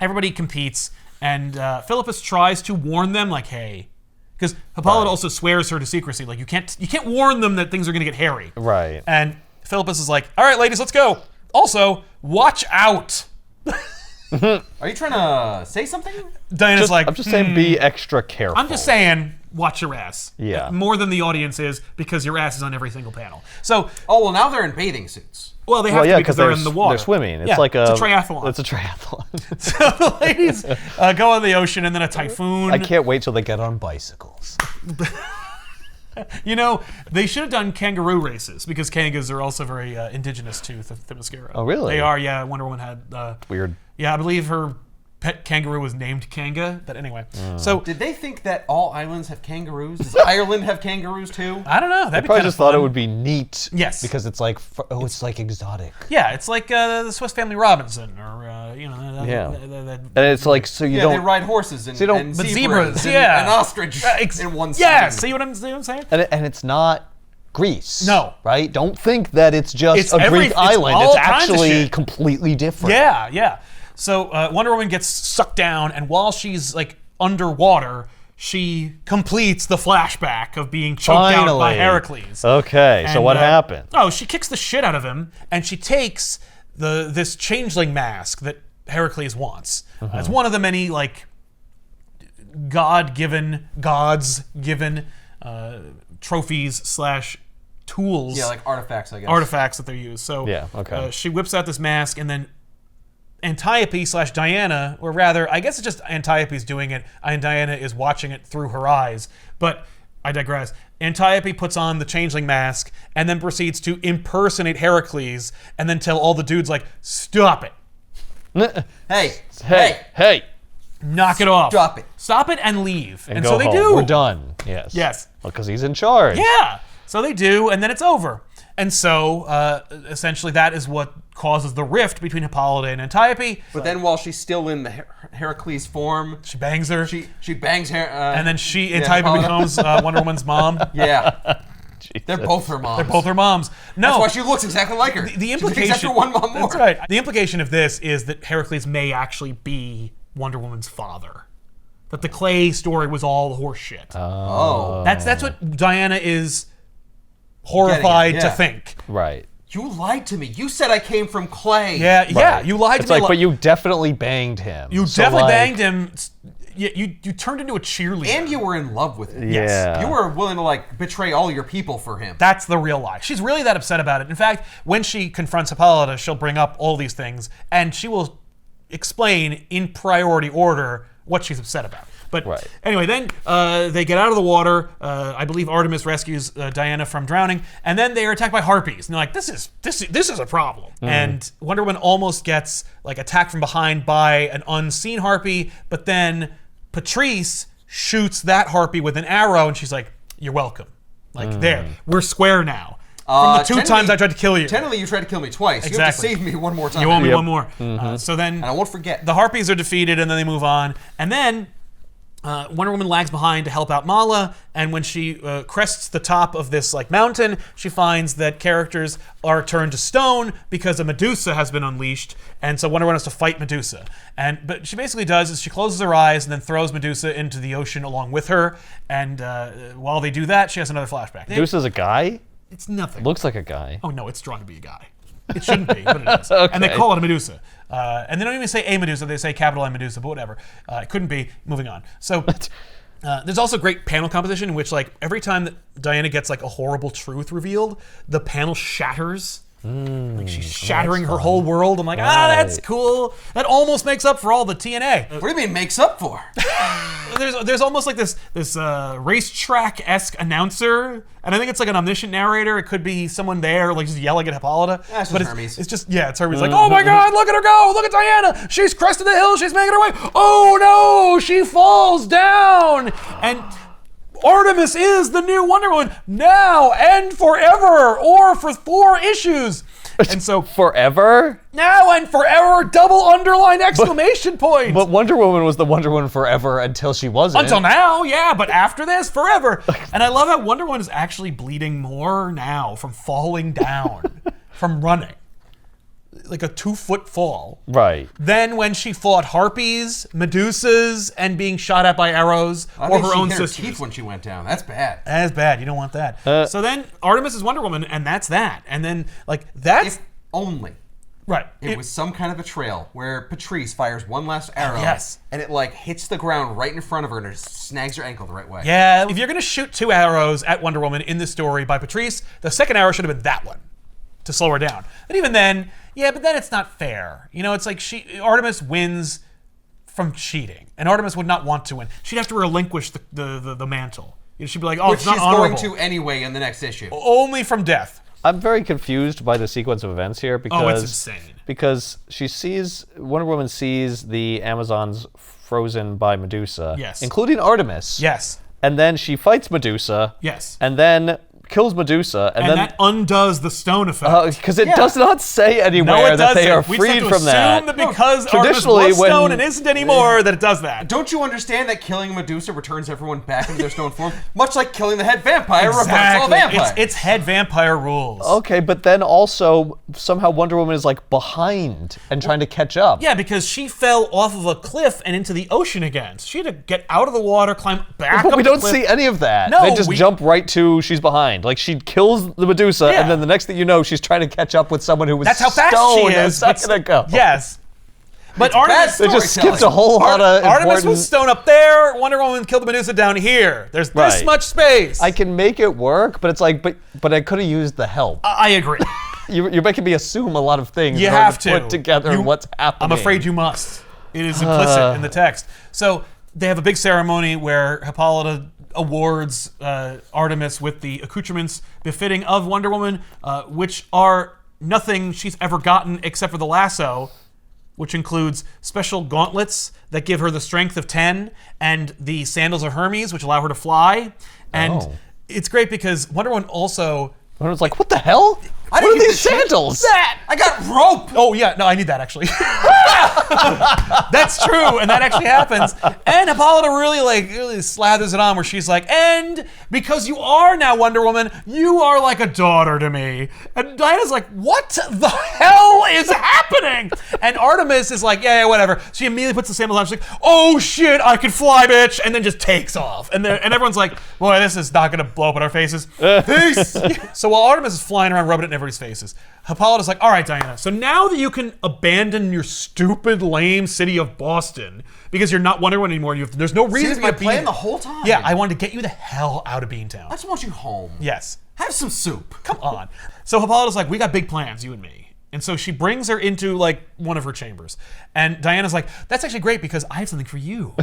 everybody competes, and Philippus tries to warn them, like, hey, because Hippolyta also swears her to secrecy. Like, you can't warn them that things are going to get hairy. Right. And Philippus is like, all right, ladies, let's go. Also, watch out. Are you trying to say something? Diana's like, I'm just saying, be extra careful. I'm just saying, watch your ass. Yeah. More than the audience is, because your ass is on every single panel. So, Oh, well, now they're in bathing suits. well, they have to be because they're in the water. They're swimming. It's Yeah, like it's a triathlon. It's a triathlon. So the ladies go on the ocean, and then a typhoon. I can't wait till they get on bicycles. You know, they should have done kangaroo races, because kangas are also very indigenous to Themyscira. Oh, really? They are, yeah. Wonder Woman had... Weird. Yeah, I believe her pet kangaroo was named Kanga, but anyway. So, Did they think that all islands have kangaroos? Does Ireland have kangaroos too? I don't know. That'd be Probably kind of just thought it fun. would be neat. Yes. Because it's like, it's like exotic. Yeah, it's like the Swiss Family Robinson, or, you know... Yeah. And it's like, so you Yeah, don't... they ride horses and, you don't- and But zebras, and, yeah. and ostrich in one Yeah, scene. see what I'm saying? And it's not Greece. No. Right? Don't think that it's just It's a every- Greek it's island. all It's kinds of actually shit. completely different. Yeah, yeah. So Wonder Woman gets sucked down, and while she's like underwater, she completes the flashback of being choked out by Finally. Heracles. Okay, so And, what happened? Oh, she kicks the shit out of him, and she takes this changeling mask that Heracles wants. It's one of the many like gods given trophies / tools. Yeah, like artifacts, I guess. Artifacts that they use. So Yeah, okay. she whips out this mask, and then Antiope / Diana, or rather, I guess it's just Antiope's doing it, and Diana is watching it through her eyes. But I digress. Antiope puts on the changeling mask and then proceeds to impersonate Heracles, and then tell all the dudes like, "Stop it! Hey, Hey, knock it off. Stop it. Stop it and leave. And go so they home. do. We're done. Yes. Yes. Because he's in charge. Yeah. So they do, and then it's over. And so, essentially, that is what causes the rift between Hippolyta and Antiope. But then while she's still in the Heracles form, She bangs her, she bangs her. and then Antiope Hippolyta. becomes Wonder Woman's mom. Yeah. They're both her moms. They're both her moms. No. That's why she looks exactly like her. The She implication. takes after one mom more. That's right. The implication of this is that Heracles may actually be Wonder Woman's father. That the Clay story was all horseshit. Oh. That's what Diana is horrified yeah. to think. Right. You lied to me. You said I came from clay. Yeah, you lied It's to me. like, but you definitely banged him. You So, definitely like, banged him. You turned into a cheerleader. And you were in love with him. Yeah. You were willing to like betray all your people for him. That's the real lie. She's really that upset about it. In fact, when she confronts Hippolyta, she'll bring up all these things, and she will explain in priority order what she's upset about. But Right. anyway, then they get out of the water. I believe Artemis rescues Diana from drowning, and then they are attacked by harpies. And they're like, "This is a problem." And Wonder Woman almost gets like attacked from behind by an unseen harpy, but then Patrice shoots that harpy with an arrow, and she's like, "You're welcome." Like there, we're square now. From the two times I tried to kill you. Technically, you tried to kill me twice. Exactly. You have to save me one more time. You owe me one more. So then And I won't forget. the harpies are defeated, and then they move on. And then Wonder Woman lags behind to help out Mala, and when she crests the top of this like mountain, she finds that characters are turned to stone because a Medusa has been unleashed, and so Wonder Woman has to fight Medusa. But she basically does is she closes her eyes and then throws Medusa into the ocean along with her, and while they do that, she has another flashback. Medusa's a guy? It's nothing. Looks like a guy. Oh no, it's drawn to be a guy. It shouldn't be, but it is. And they call it a Medusa. And they don't even say a Medusa, they say capital M Medusa, but whatever. It couldn't be. Moving on. So there's also great panel composition in which like every time that Diana gets like a horrible truth revealed, the panel shatters. Like she's shattering her whole world. I'm like, that's cool. That almost makes up for all the TNA. What do you mean makes up for? There's almost like this racetrack-esque announcer, and I think it's like an omniscient narrator. It could be someone there, like just yelling at Hippolyta. That's but just Hermes. It's just it's Hermes. Like, oh my God, look at her go! Look at Diana! She's crested the hill. She's making her way. Oh no, she falls down, and Artemis is the new Wonder Woman now and forever, or for 4 issues. And so Forever? now and forever, double underline exclamation point. But Wonder Woman was the Wonder Woman forever until she wasn't. Until now, yeah, but after this, forever. And I love how Wonder Woman is actually bleeding more now from falling down, from running. Like a 2-foot fall. Right. Then when she fought harpies, Medusas, and being shot at by arrows, or her own hit her sisters. teeth when she went down. That's bad. That's bad. You don't want that. So then Artemis is Wonder Woman, and that's that. And then, like, that's... If only right. it was some kind of a trail where Patrice fires one last arrow, yes. and it like hits the ground right in front of her and it snags her ankle the right way. Yeah, if you're going to shoot 2 arrows at Wonder Woman in this story by Patrice, the second arrow should have been that one to slow her down. And even then, yeah, but then it's not fair. You know, it's like Artemis wins from cheating, and Artemis would not want to win. She'd have to relinquish the mantle. She'd be like, oh, Which it's not she's honorable. going to anyway in the next issue. Only from death. I'm very confused by the sequence of events here because it's insane. Because Wonder Woman sees the Amazons frozen by Medusa, Yes. including Artemis. Yes. And then she fights Medusa. Yes. And then kills Medusa, and then that undoes the stone effect. because it does not say anywhere that they are freed from that. We just have to assume that because Traditionally, Artemis was stone when- and isn't anymore, that it does that. Don't you understand that killing Medusa returns everyone back into their stone form? Much like killing the head vampire reverts all vampires. It's head vampire rules. Okay, but then also somehow Wonder Woman is like behind and trying to catch up. Yeah, because she fell off of a cliff and into the ocean again. So she had to get out of the water, climb back But up we the don't cliff. see any of that. No, they just we- jump right to she's behind. Like she kills the Medusa, Yeah. and then the next thing you know, she's trying to catch up with someone who was That's how fast stoned she is. a second ago. Yes. But bad Artemis, They just storytelling. skipped a whole lot of Artemis important... was stone up there. Wonder Woman killed the Medusa down here. There's this Right. much space. I can make it work, but it's like, but I could have used the help. I agree. You're making me assume a lot of things. You in order have to put together what's happening. I'm afraid you must. It is implicit in the text. So they have a big ceremony where Hippolyta awards Artemis with the accoutrements befitting of Wonder Woman, which are nothing she's ever gotten except for the lasso, which includes special gauntlets that give her the strength of 10, and the sandals of Hermes, which allow her to fly. And it's great because Wonder Woman also... Wonder Woman's like, what the hell? I What didn't are get these the shit. sandals? I got rope. Oh yeah, no, I need that actually. That's true, and that actually happens. And Hippolyta really slathers it on, where she's like, "And because you are now Wonder Woman, you are like a daughter to me." And Diana's like, "What the hell is happening?" And Artemis is like, "Yeah, whatever." She immediately puts the sandals on. She's like, "Oh shit, I can fly, bitch!" And then just takes off. And everyone's like, "Boy, this is not gonna blow up in our faces." Peace. So while Artemis is flying around, rubbing it in everybody's faces, Hippolyta's like, all right, Diana, so now that you can abandon your stupid, lame city of Boston, because you're not Wonder Woman anymore, there's no reason Seriously, for you my to be plan the whole time. Yeah, I wanted to get you the hell out of Beantown. I just want you home. Yes. Have some soup. Come on. So Hippolyta's like, we got big plans, you and me. And so she brings her into like one of her chambers. And Diana's like, that's actually great because I have something for you.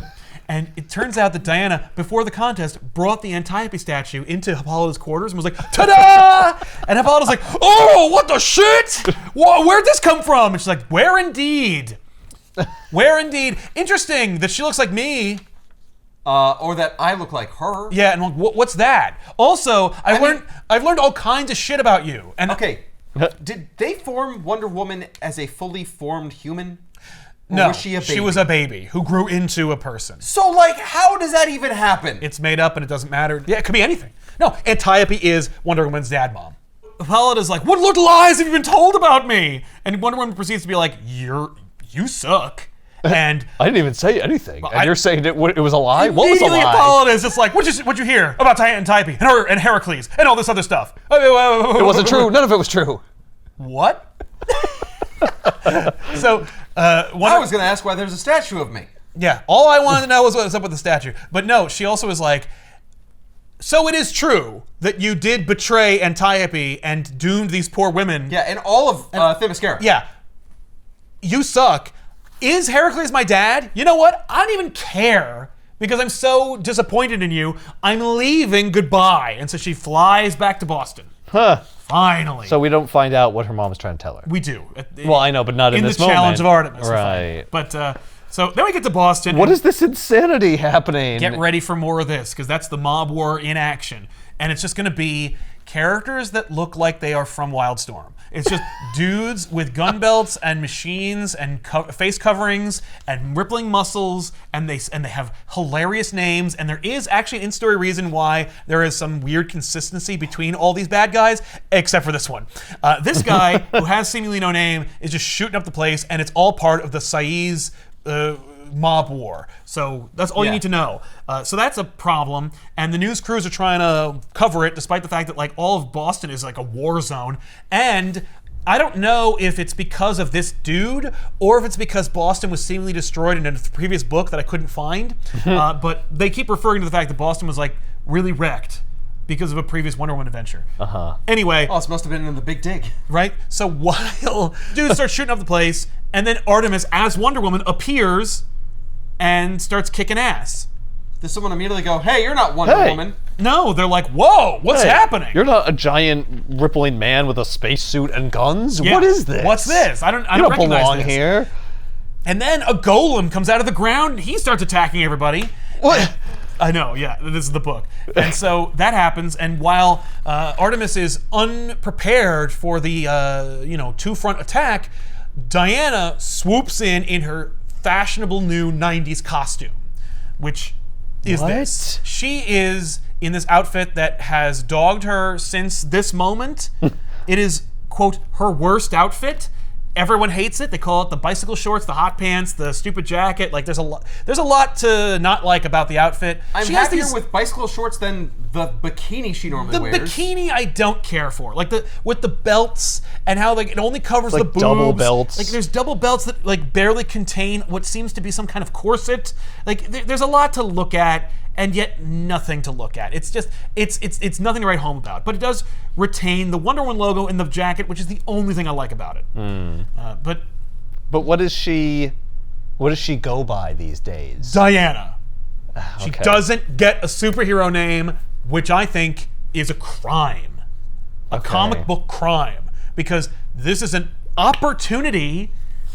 And it turns out that Diana, before the contest, brought the Antiope statue into Hippolyta's quarters and was like, ta-da! And Hippolyta's like, oh, what the shit? Where'd this come from? And she's like, where indeed? Where indeed? Interesting that she looks like me. Or that I look like her. Yeah, and I'm like, what's that? Also, I've learned all kinds of shit about you. And Okay. Did they form Wonder Woman as a fully formed human? Or no, was she a baby? she was a baby who grew into a person. So, like, how does that even happen? It's made up and it doesn't matter. Yeah, it could be anything. No, Antiope is Wonder Woman's dad mom. Hippolyta's like, what little lies have you been told about me? And Wonder Woman proceeds to be like, you suck. And I didn't even say anything. And you're saying it was a lie? What was a immediately lie? Hippolyta is just like, what'd you hear about Antiope and Heracles and all this other stuff? It wasn't true. None of it was true. What? So, I was going to ask why there's a statue of me. yeah, all I wanted to know was what's up with the statue. But no, she also was like, so it is true that you did betray Antiope and doomed these poor women. Yeah, and all of Themyscira. Yeah. You suck. Is Heracles my dad? You know what? I don't even care because I'm so disappointed in you. I'm leaving. Goodbye. And so she flies back to Boston. Huh. Finally. So we don't find out what her mom is trying to tell her. We do. Well, I know, but not in this the challenge moment. of Artemis. Right. But so then we get to Boston. What is this insanity happening? Get ready for more of this because that's the mob war in action. And it's just going to be characters that look like they are from Wildstorm. It's just dudes with gun belts and machines and face coverings and rippling muscles, and they have hilarious names. And there is actually an in-story reason why there is some weird consistency between all these bad guys, except for this one. This guy, who has seemingly no name, is just shooting up the place, and it's all part of the Saiz mob war. So that's all you need to know. So that's a problem, and the news crews are trying to cover it, despite the fact that like all of Boston is like a war zone. And I don't know if it's because of this dude or if it's because Boston was seemingly destroyed in a previous book that I couldn't find. But they keep referring to the fact that Boston was like really wrecked because of a previous Wonder Woman adventure. Anyway. Oh, this must have been in the Big Dig. Right? So while dudes start shooting up the place, and then Artemis, as Wonder Woman, appears and starts kicking ass. Does someone immediately go, hey, you're not Wonder Woman? No, they're like, whoa, what's happening? You're not a giant rippling man with a spacesuit and guns? Yeah. What is this? What's this? I don't You don't recognize belong this. here. And then a golem comes out of the ground and he starts attacking everybody. What? I know, yeah, this is the book. And so that happens, and while Artemis is unprepared for the two-front attack, Diana swoops in her fashionable new 90s costume, which is this. She is in this outfit that has dogged her since this moment. It is, quote, her worst outfit. Everyone hates it. They call it the bicycle shorts, the hot pants, the stupid jacket. Like there's a lot to not like about the outfit. I'm happier with bicycle shorts than the bikini she normally wears. The bikini I don't care for. Like with the belts and how like it only covers the boobs. Double belts. Like there's double belts that like barely contain what seems to be some kind of corset. Like there's a lot to look at and yet nothing to look at. It's just it's nothing to write home about. But it does retain the Wonder Woman logo in the jacket, which is the only thing I like about it. But what does she go by these days? Diana. She Okay. doesn't get a superhero name, which I think is a crime. A comic book crime. Because this is an opportunity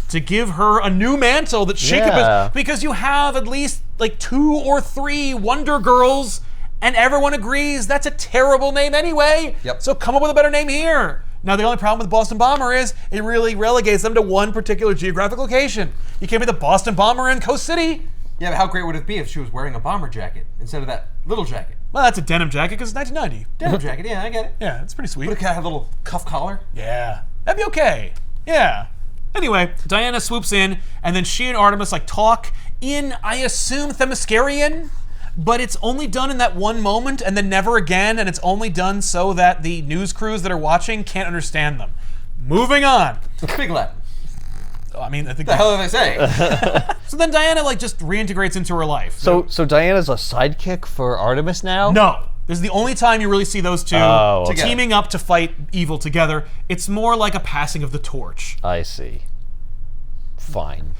to give her a new mantle that she could, because you have at least like 2 or 3 Wonder Girls, and everyone agrees that's a terrible name anyway. Yep. So come up with a better name here. Now the only problem with Boston Bomber is it really relegates them to one particular geographic location. You can't be the Boston Bomber in Coast City. Yeah, but how great would it be if she was wearing a bomber jacket instead of that little jacket? Well, that's a denim jacket because it's 1990. Denim jacket, yeah, I get it. Yeah, it's pretty sweet. Would it have a little cuff collar? Yeah, that'd be okay. Yeah. Anyway, Diana swoops in, and then she and Artemis like talk in, I assume, Themyscirian, but it's only done in that one moment and then never again, and it's only done so that the news crews that are watching can't understand them. Moving on. Big Latin. I mean, I think What the hell are they saying? So then Diana like just reintegrates into her life. So Diana's a sidekick for Artemis now? No. This is the only time you really see those two okay. teaming up to fight evil together. It's more like a passing of the torch. I see. Fine.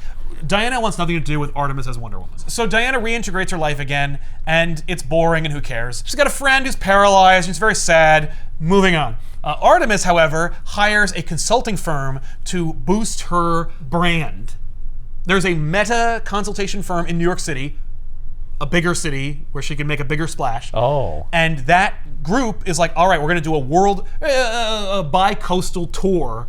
Diana wants nothing to do with Artemis as Wonder Woman. So Diana reintegrates her life again, and it's boring, and who cares? She's got a friend who's paralyzed, and she's very sad. Moving on. Artemis, however, hires a consulting firm to boost her brand. There's a meta consultation firm in New York City, a bigger city where she can make a bigger splash. Oh. And that group is like, all right, we're going to do a bi-coastal tour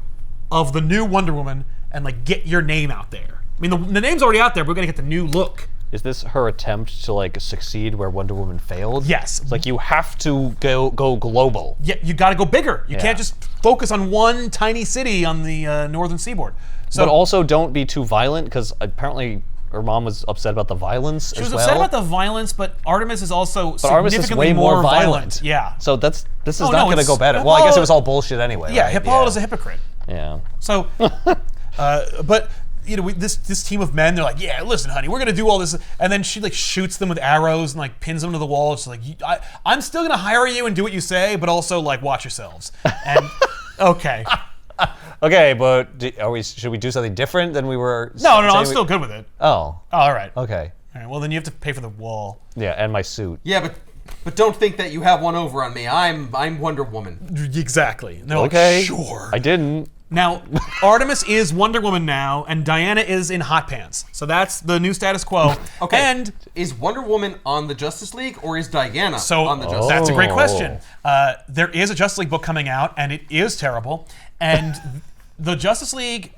of the new Wonder Woman and like get your name out there. I mean, the name's already out there, but we're going to get the new look. Is this her attempt to like succeed where Wonder Woman failed? Yes. It's like you have to go global. Yeah, you got to go bigger. You can't just focus on one tiny city on the northern seaboard. So, But also don't be too violent, because apparently her mom was upset about the violence she was upset about the violence, but Artemis is also Artemis is significantly way more violent. Yeah. So this is Oh, not no, going to it's- go better. Well, I guess it was all bullshit anyway. Yeah, right? Hippolyta's a hypocrite. Yeah. So, but you know, this team of men, they're like, yeah, listen, honey, we're gonna do all this, and then she like shoots them with arrows and like pins them to the wall. She's like, I'm still gonna hire you and do what you say, but also like watch yourselves. And okay, Okay, but should we do something different than we were? no, I'm saying still good with it. Oh. All right, Okay. all right. Well, then you have to pay for the wall. Yeah, and my suit. Yeah, but don't think that you have one over on me. I'm Wonder Woman. Exactly. And they're Okay. like, sure. I didn't. Now, Artemis is Wonder Woman now, and Diana is in hot pants. So that's the new status quo. Okay. And Is Wonder Woman on the Justice League or is Diana on the Justice League? that's a great Oh. question. There is a Justice League book coming out, and it is terrible. And the Justice League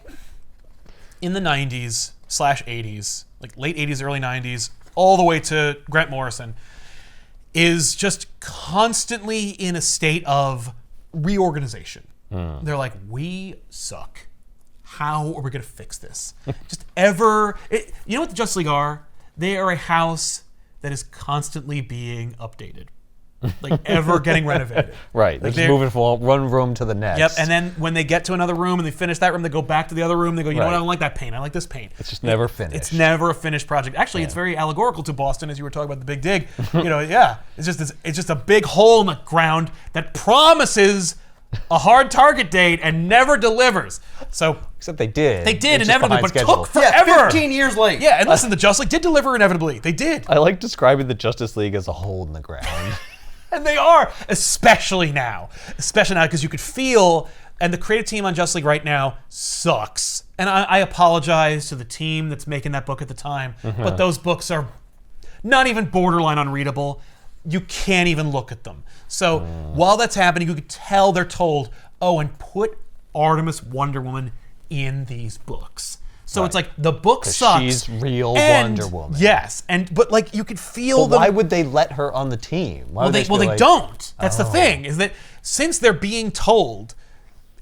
in the 90s/80s, like late 80s, early 90s, all the way to Grant Morrison, is just constantly in a state of reorganization. They're like, we suck. How are we going to fix this? You know what the Justice League are? They are a house that is constantly being updated. Like ever getting renovated. Right. They're just moving from one room to the next. Yep, and then when they get to another room and they finish that room, they go back to the other room. They go, you know what? Right. I don't like that paint. I like this paint. It's just never finished. It's never a finished project. Actually, it's very allegorical to Boston, as you were talking about the Big Dig. You know, yeah, it's just a big hole in the ground that promises a hard target date and never delivers. So Except they did. they did It's just inevitably, behind but schedule. took forever. Yeah, 15 years late. Yeah, and listen, the Justice League did deliver inevitably. They did. I like describing the Justice League as a hole in the ground. And they are, especially now. Especially now, because you could feel, and the creative team on Justice League right now sucks. And I apologize to the team that's making that book at the time, but those books are not even borderline unreadable. You can't even look at them. So while that's happening, you could tell they're told, oh, and put Artemis Wonder Woman in these books. So it's like the book sucks. She's real and- Wonder Woman. Yes, but like you could feel But them. why would they let her on the team? Why would They just be like, don't. That's the thing, is that since they're being told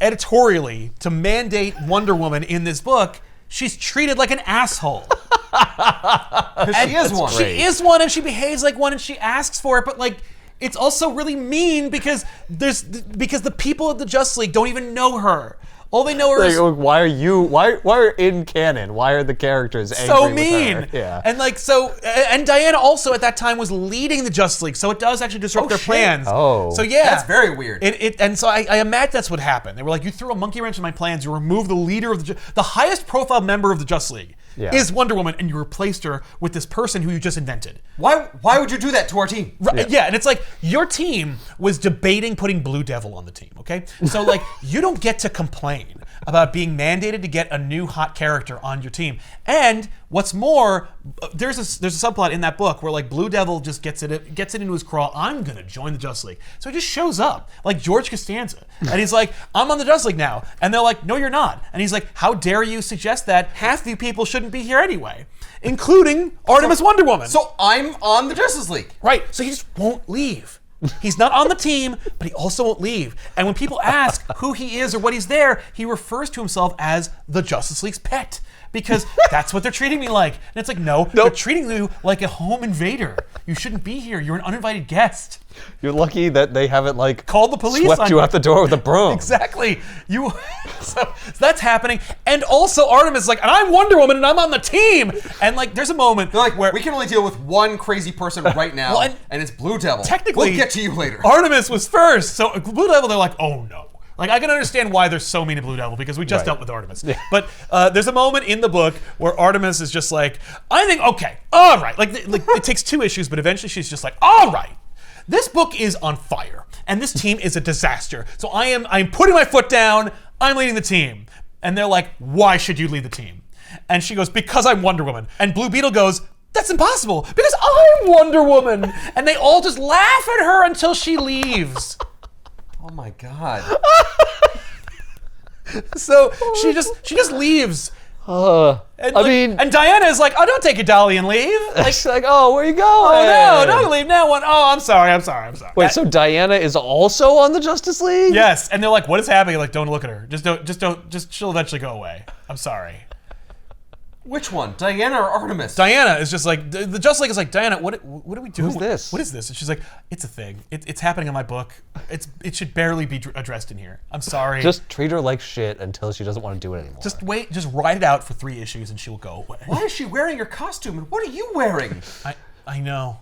editorially to mandate Wonder Woman in this book, she's treated like an asshole. She is one. She is one, and she behaves like one, and she asks for it, but like it's also really mean because the people of the Justice League don't even know her. All they know her is Like, why are in canon? Why are the characters angry so with mean. her? Yeah. And like and Diana also at that time was leading the Justice League, so it does actually disrupt their shit. plans. Oh. So yeah. That's very weird. And so I imagine that's what happened. They were like, you threw a monkey wrench in my plans. You removed the leader of the highest profile member of the Justice League is Wonder Woman, and you replaced her with this person who you just invented. Why would you do that to our team? Right, yeah, and it's like your team was debating putting Blue Devil on the team, okay? So like you don't get to complain about being mandated to get a new hot character on your team. And what's more, there's a subplot in that book where like Blue Devil just gets it into his crawl. I'm gonna join the Justice League. So he just shows up like George Costanza, and he's like, I'm on the Justice League now. And they're like, no, you're not. And he's like, how dare you suggest that? Half of you people shouldn't be here anyway, including Artemis Wonder Woman. So I'm on the Justice League. Right. So he just won't leave. He's not on the team, but he also won't leave. And when people ask who he is or what he's there, he refers to himself as the Justice League's pet. Because that's what they're treating me like. And it's like, no, they're treating you like a home invader. You shouldn't be here. You're an uninvited guest. You're lucky that they haven't like called the police swept on you out the door with a broom. Exactly. So that's happening. And also Artemis is like, and I'm Wonder Woman and I'm on the team. And like there's a moment They're like, where we can only deal with one crazy person right now, Well, and it's Blue Devil. technically we'll get to you later. Artemis was first. So Blue Devil, they're like, oh no. Like, I can understand why there's so mean to Blue Devil, because we just dealt with Artemis. Yeah. But there's a moment in the book where Artemis is just like, I think, okay, all right. Like it takes 2 issues, but eventually she's just like, all right. This book is on fire, and this team is a disaster. So I'm putting my foot down. I'm leading the team. And they're like, why should you lead the team? And she goes, because I'm Wonder Woman. And Blue Beetle goes, that's impossible, because I'm Wonder Woman. And they all just laugh at her until she leaves. Oh my god. So she just leaves. And Diana is like, oh, don't take your dolly and leave. Like, She's like, oh, where you going? oh no, don't leave now. Oh, I'm sorry. Wait, so Diana is also on the Justice League? Yes, and they're like, what is happening? Like, don't look at her. Just she'll eventually go away. I'm sorry. Which one, Diana or Artemis? Diana is just like, the Justice League is like, Diana, what do we do? Who's this? What is this? And she's like, it's a thing. It's happening in my book. It should barely be addressed in here. I'm sorry. Just treat her like shit until she doesn't want to do it anymore. Just wait, just write it out for 3 issues and she'll go away. Why is she wearing your costume, and what are you wearing? I know.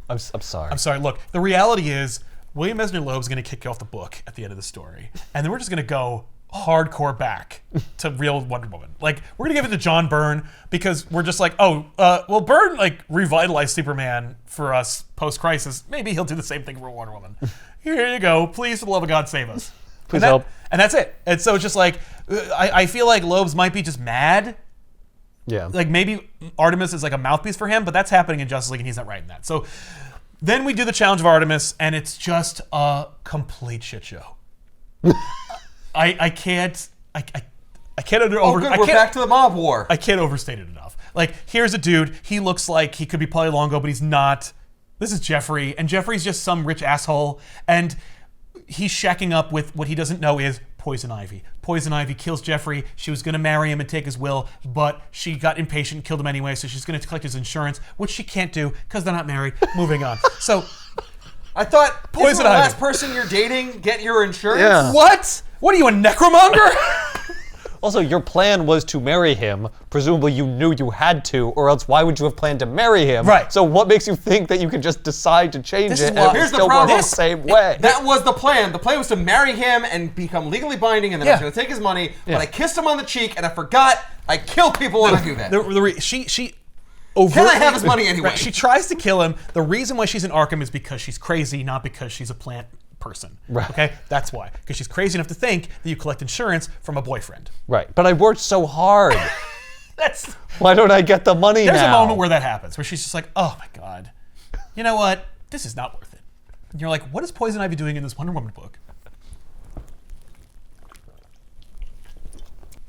I'm sorry. I'm sorry. Look, the reality is, William Eisner Loeb's going to kick off the book at the end of the story, and then we're just going to go hardcore back to real Wonder Woman. Like, we're going to give it to John Byrne because we're just like, well, Byrne like revitalized Superman for us post-crisis. Maybe he'll do the same thing for Wonder Woman. Here you go. Please, for the love of God, save us. Please help. And that's it. And so it's just like, I feel like Loeb's might be just mad. Yeah. Like maybe Artemis is like a mouthpiece for him, but that's happening in Justice League and he's not writing that. So then we do the challenge of Artemis and it's just a complete shit show. I can't We're back to the mob war. I can't overstate it enough. Like, here's a dude, he looks like he could be Pauly Longo, but he's not. This is Jeffrey, and Jeffrey's just some rich asshole, and he's shacking up with what he doesn't know is Poison Ivy. Poison Ivy kills Jeffrey. She was gonna marry him and take his will, but she got impatient and killed him anyway, so she's gonna collect his insurance, which she can't do because they're not married. Moving on. So I thought, Poison isn't the Ivy. last person you're dating get your insurance? Yeah. What? What are you, a necromonger? Also, your plan was to marry him. Presumably you knew you had to, or else why would you have planned to marry him? Right. So what makes you think that you can just decide to change This it is and why- it will Here's the still work problem. the same way? That was the plan. The plan was to marry him and become legally binding, and then I was Yeah. going to take his money, Yeah. but I kissed him on the cheek, and I forgot I kill people when I do that. She Can I have his money anyway? Right, she tries to kill him. The reason why she's in Arkham is because she's crazy, not because she's a plant person. Right. Okay? That's why. Because she's crazy enough to think that you collect insurance from a boyfriend. Right. But I worked so hard. That's Why don't I get the money There's now? a moment where that happens, where she's just like, oh my God. You know what? This is not worth it. And you're like, what is Poison Ivy doing in this Wonder Woman book?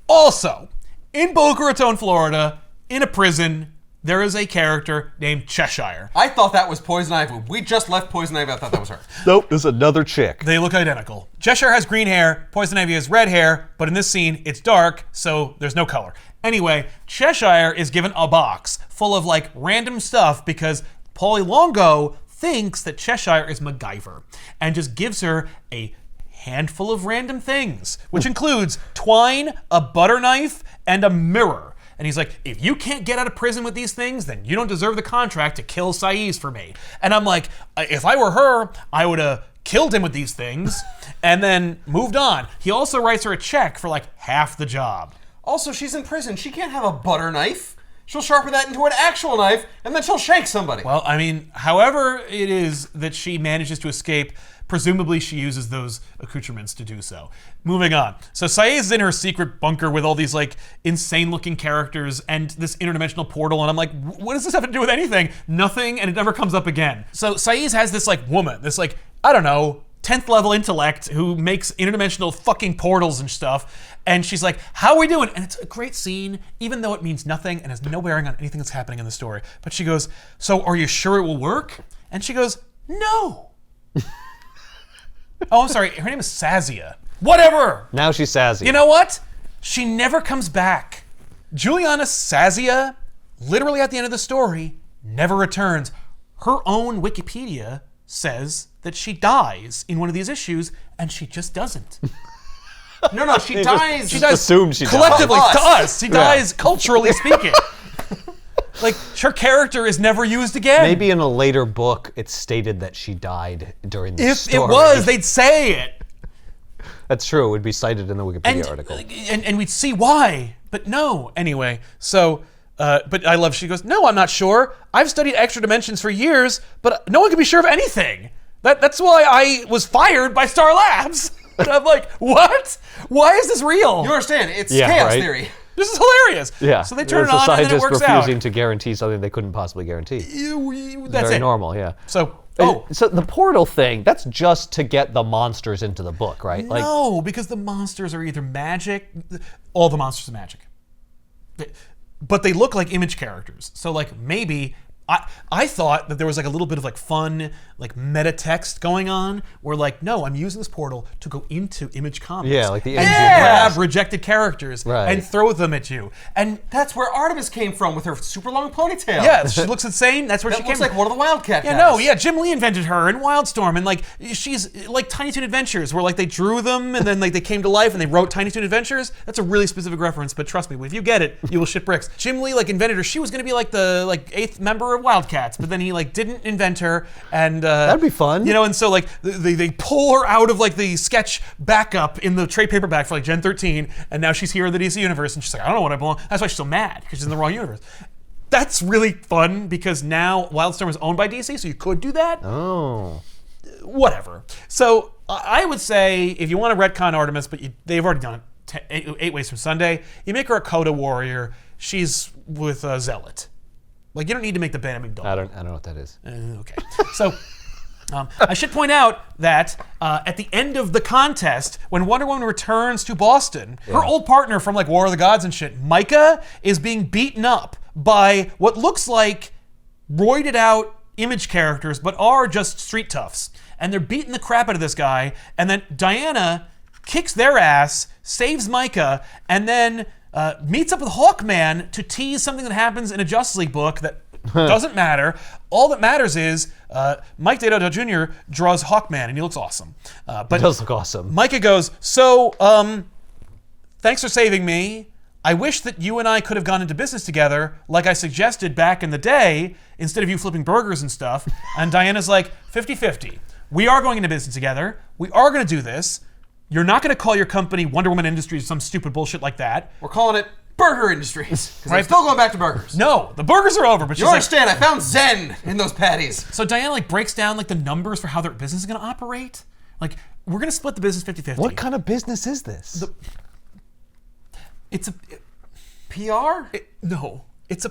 Also, in Boca Raton, Florida, in a prison, there is a character named Cheshire. I thought that was Poison Ivy. We just left Poison Ivy. I thought that was her. Nope, there's another chick. They look identical. Cheshire has green hair, Poison Ivy has red hair, but in this scene, it's dark, so there's no color. Anyway, Cheshire is given a box full of like random stuff because Pauly Longo thinks that Cheshire is MacGyver and just gives her a handful of random things, which includes twine, a butter knife, and a mirror. And he's like, if you can't get out of prison with these things, then you don't deserve the contract to kill Saiz for me. And I'm like, if I were her, I would have killed him with these things and then moved on. He also writes her a check for like half the job. Also, she's in prison. She can't have a butter knife. She'll sharpen that into an actual knife, and then she'll shank somebody. Well, I mean, however it is that she manages to escape, presumably she uses those accoutrements to do so. Moving on. So Saeed is in her secret bunker with all these like insane-looking characters and this interdimensional portal, and I'm like, what does this have to do with anything? Nothing, and it never comes up again. So Saeed has this like woman, this like, I don't know, 10th level intellect who makes interdimensional fucking portals and stuff. And she's like, how are we doing? And it's a great scene, even though it means nothing and has no bearing on anything that's happening in the story. But she goes, so are you sure it will work? And she goes, no. Oh, I'm sorry. Her name is Sazia. Whatever. Now she's Sazia. You know what? She never comes back. Juliana Sazia, literally at the end of the story, never returns. Her own Wikipedia says that she dies in one of these issues, and she just doesn't. No, she dies. She dies assumed she collectively dies. to us. She dies culturally speaking. Like, her character is never used again. Maybe in a later book, it's stated that she died during the if story. it was, they'd say it. That's true. It would be cited in the Wikipedia article. And we'd see why. But no. Anyway, so, but I love, she goes, no, I'm not sure. I've studied extra dimensions for years, but no one can be sure of anything. That's why I was fired by Star Labs. And I'm like, what? Why is this real? You understand? It's chaos theory. This is hilarious. Yeah. So they turn it It's a on and then it scientist works out. refusing to guarantee something they couldn't possibly guarantee. That's Very it. normal, yeah. So, So the portal thing, that's just to get the monsters into the book, right? Like, no, because the monsters are either magic. All the monsters are magic. But they look like image characters. So like maybe I thought that there was like a little bit of like fun, like meta text going on where like, no, I'm using this portal to go into Image Comics. Yeah, like the and engine. grab rejected characters Right. and throw them at you. And That's where Artemis came from with her super long ponytail. yeah, she looks insane. That's where That she looks came like from. one of the Wildcat guys. Yeah, no, yeah, Jim Lee invented her in Wildstorm, and like she's like Tiny Toon Adventures, where like they drew them and then like they came to life and they wrote Tiny Toon Adventures. That's a really specific reference, but trust me, if you get it, you will shit bricks. Jim Lee like invented her. She was gonna be like the like 8th member of Wildcats, but then he like didn't invent her, and That'd be fun. You know, and so like they pull her out of like the sketch backup in the trade paperback for like Gen 13, and now she's here in the DC universe, and she's like, I don't know what I belong. That's why she's so mad because she's in the wrong universe. That's really fun because now Wildstorm is owned by DC, so you could do that. oh. Whatever. So I would say if you want to retcon Artemis, but they've already done it 8 ways from Sunday, you make her a Coda warrior. She's with a Zealot. Like, you don't need to make the Banning Dog. I don't know what that is. Okay. So, I should point out that at the end of the contest, when Wonder Woman returns to Boston, her old partner from like War of the Gods and shit, Micah, is being beaten up by what looks like roided out image characters, but are just street toughs. And they're beating the crap out of this guy, and then Diana kicks their ass, saves Micah, and then meets up with Hawkman to tease something that happens in a Justice League book that doesn't matter. All that matters is Mike Deodato Jr. draws Hawkman, and he looks awesome. But It does look awesome. Micah goes, so, thanks for saving me. I wish that you and I could have gone into business together, like I suggested back in the day, instead of you flipping burgers and stuff. And Diana's like, 50-50. We are going into business together. We are going to do this. You're not going to call your company Wonder Woman Industries, some stupid bullshit like that. We're calling it Burger Industries. Because Right. I'm still going back to burgers. No, the burgers are over. But she's You like, understand, I found Zen in those patties. so Diana like breaks down like the numbers for how their business is going to operate. Like, we're going to split the business 50-50. What kind of business is this? It's a PR? no. It's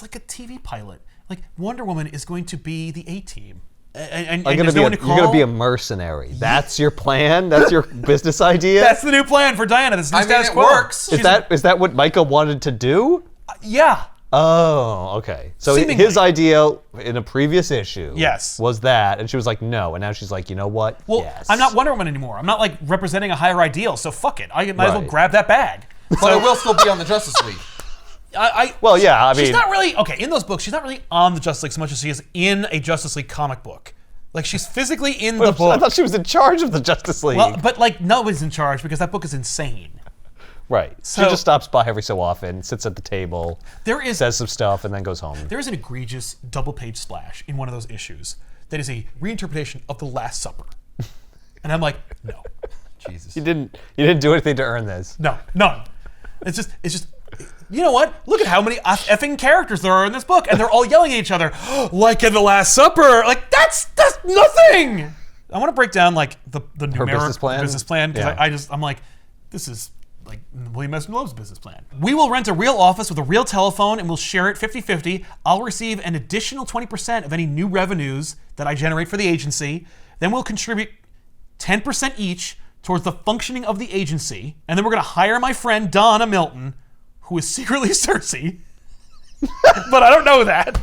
like a TV pilot. Like, Wonder Woman is going to be the A-team. And you're there's no one to going to call. be a mercenary. That's your plan? That's your business idea? That's the new plan for Diana. That's the new status it quo. works. is that what Micah wanted to do? Yeah. Oh, okay. So Seemingly. his idea in a previous issue Yes. was that, and she was like, no. And now she's like, you know what? Well, yes. I'm not Wonder Woman anymore. I'm not like representing a higher ideal. So fuck it. I might as well Right. grab that bag. But I will still be on the Justice League. Well, yeah, I mean, She's not really okay in those books. She's not really on the Justice League so much as she is in a Justice League comic book. Like, she's physically in the book. I thought she was in charge of the Justice League. Well, but like nobody's in charge because that book is insane. right. so- she just stops by every so often, sits at the table, There is says some stuff, and then goes home. There is an egregious double-page splash in one of those issues that is a reinterpretation of The Last Supper, and I'm like, no, Jesus. You didn't do anything to earn this. no, none. It's just. You know what? Look at how many effing characters there are in this book, and they're all yelling at each other, like in The Last Supper. Like that's nothing. I want to break down like the numeric business plan because I'm like, this is like William S. Loeb's business plan. We will rent a real office with a real telephone, and we'll share it 50-50. I'll receive an additional 20% of any new revenues that I generate for the agency. Then we'll contribute 10% each towards the functioning of the agency, and then we're going to hire my friend Donna Milton, who is secretly Cersei, but I don't know that.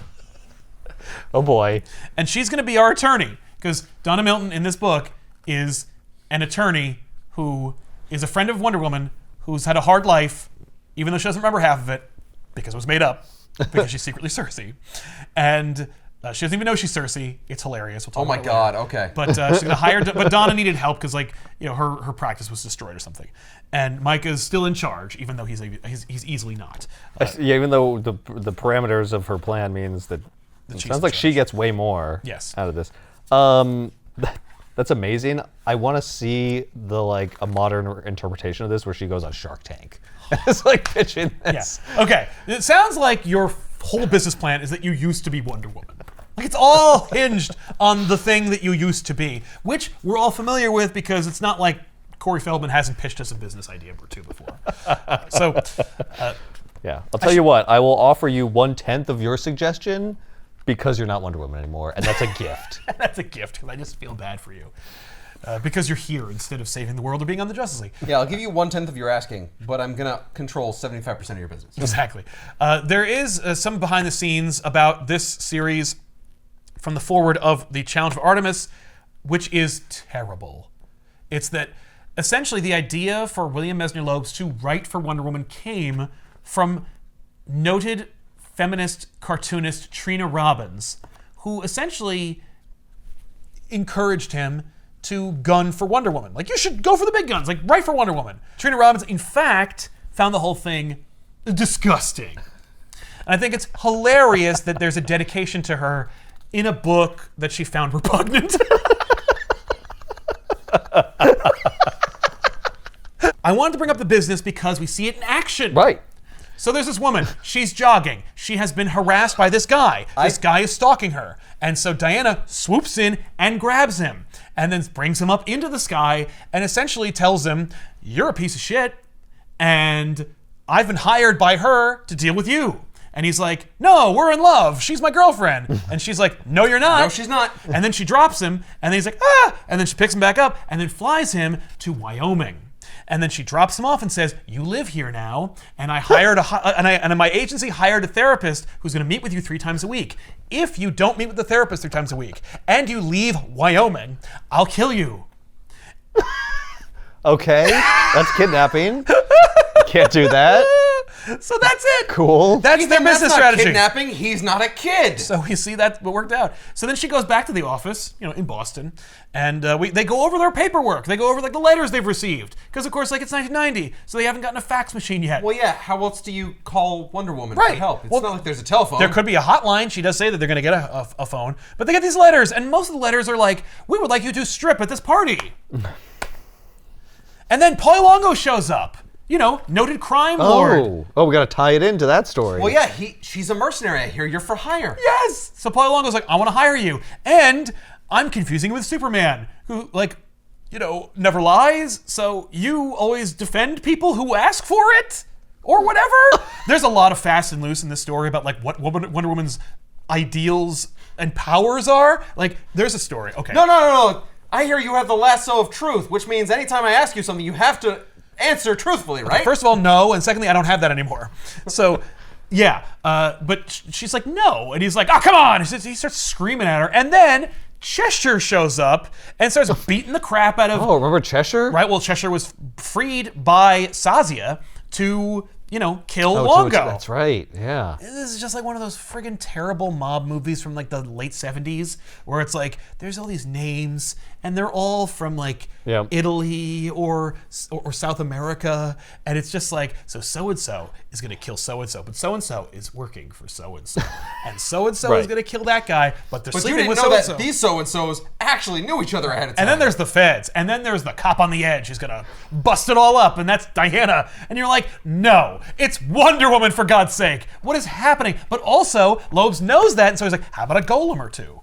Oh boy. And she's going to be our attorney, because Donna Milton in this book is an attorney who is a friend of Wonder Woman, who's had a hard life, even though she doesn't remember half of it, because it was made up, because she's secretly Cersei. And she doesn't even know she's Cersei. It's hilarious. We'll talk about it later. Okay. But she's going to hire, but Donna needed help because, like, you know, her practice was destroyed or something. And Micah's still in charge, even though he's easily not. Yeah, even though the parameters of her plan means that it sounds like she gets way more out of this. That's amazing. I want to see a modern interpretation of this where she goes on Shark Tank. It's like pitching this. Yeah. Okay. It sounds like your whole business plan is that you used to be Wonder Woman. Like it's all hinged on the thing that you used to be, which we're all familiar with because it's not like Corey Feldman hasn't pitched us a business idea or two before. Yeah, I'll tell you what. I will offer you 1/10 of your suggestion because you're not Wonder Woman anymore, and that's a gift. That's a gift because I just feel bad for you because you're here instead of saving the world or being on the Justice League. Yeah, I'll give you 1/10 of your asking, but I'm gonna control 75% of your business. Exactly. There is some behind the scenes about this series from the forward of the Challenge of Artemis, which is terrible. It's that essentially the idea for William Mesner Loebs to write for Wonder Woman came from noted feminist cartoonist Trina Robbins, who essentially encouraged him to gun for Wonder Woman. Like, you should go for the big guns, like write for Wonder Woman. Trina Robbins, in fact, found the whole thing disgusting. And I think it's hilarious that there's a dedication to her in a book that she found repugnant. I wanted to bring up the business because we see it in action. Right. So there's this woman. She's jogging. She has been harassed by this guy. This guy is stalking her. And so Diana swoops in and grabs him and then brings him up into the sky and essentially tells him, you're a piece of shit and I've been hired by her to deal with you. And he's like, no, we're in love. She's my girlfriend. And she's like, no, you're not. No, she's not. And then she drops him and then he's like, ah! And then she picks him back up and then flies him to Wyoming. And then she drops him off and says, you live here now, and I hired and my agency hired a therapist who's going to meet with you 3 times a week. If you don't meet with the therapist 3 times a week and you leave Wyoming, I'll kill you. Okay, that's kidnapping. Can't do that. So that's it. Cool. That's their business strategy. Kidnapping. He's not a kid. So we see that worked out. So then she goes back to the office, in Boston, and they go over their paperwork. They go over the letters they've received, because of course, it's 1990, so they haven't gotten a fax machine yet. Well, yeah. How else do you call Wonder Woman for help? It's not like there's a telephone. There could be a hotline. She does say that they're going to get a phone, but they get these letters, and most of the letters are like, "We would like you to strip at this party." And then Paul Longo shows up. Noted crime lord. Oh, we got to tie it into that story. Well, yeah, she's a mercenary. I hear you're for hire. Yes. So Paul Longo's like, I want to hire you, and I'm confusing with Superman, who never lies. So you always defend people who ask for it, or whatever. There's a lot of fast and loose in this story about what Wonder Woman's ideals and powers are. There's a story. Okay. No. I hear you have the lasso of truth, which means anytime I ask you something, you have to answer truthfully, right? First of all, no, and secondly, I don't have that anymore. So, yeah, but she's like, no, and he's like, oh, come on! He starts screaming at her, and then Cheshire shows up and starts beating the crap out of... Oh, remember Cheshire? Right, well, Cheshire was freed by Sazia to kill Longo. That's right. Yeah. This is just like one of those friggin' terrible mob movies from like the late 70s where it's like there's all these names and they're all from like Italy or South America, and it's just like so and so is gonna kill so and so, but so and so is working for so and so, and so is gonna kill that guy, but they're sleeping with so and so. But you didn't know that these so and so's actually knew each other ahead of time. And then there's the feds, and then there's the cop on the edge who's gonna bust it all up, and that's Diana, and you're like, no, it's Wonder Woman, for God's sake. What is happening? But also, Loebs knows that, and so he's like, how about a golem or two?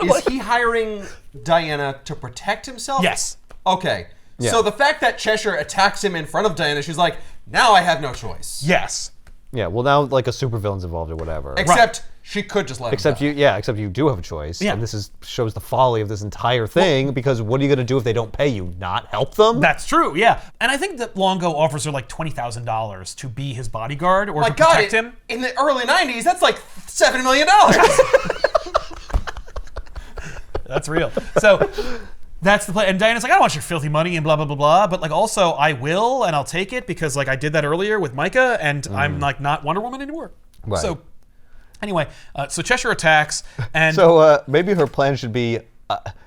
Is he hiring Diana to protect himself? Yes. Okay. Yeah. So the fact that Cheshire attacks him in front of Diana, she's like, now I have no choice. Yes. Yeah, well now like a supervillain's involved or whatever. Except she could just let him Except go. except you do have a choice. Yeah. And this shows the folly of this entire thing, because what are you going to do if they don't pay you? Not help them? That's true, yeah. And I think that Longo offers her like $20,000 to be his bodyguard or My to God, protect him. in the early 90s, that's like $7 million. That's real. So that's the play. And Diana's like, I don't want your filthy money and blah, blah, blah, blah. But like also I will, and I'll take it because like I did that earlier with Micah, and I'm like not Wonder Woman anymore. Right. So anyway, so Cheshire attacks, and So maybe her plan should be,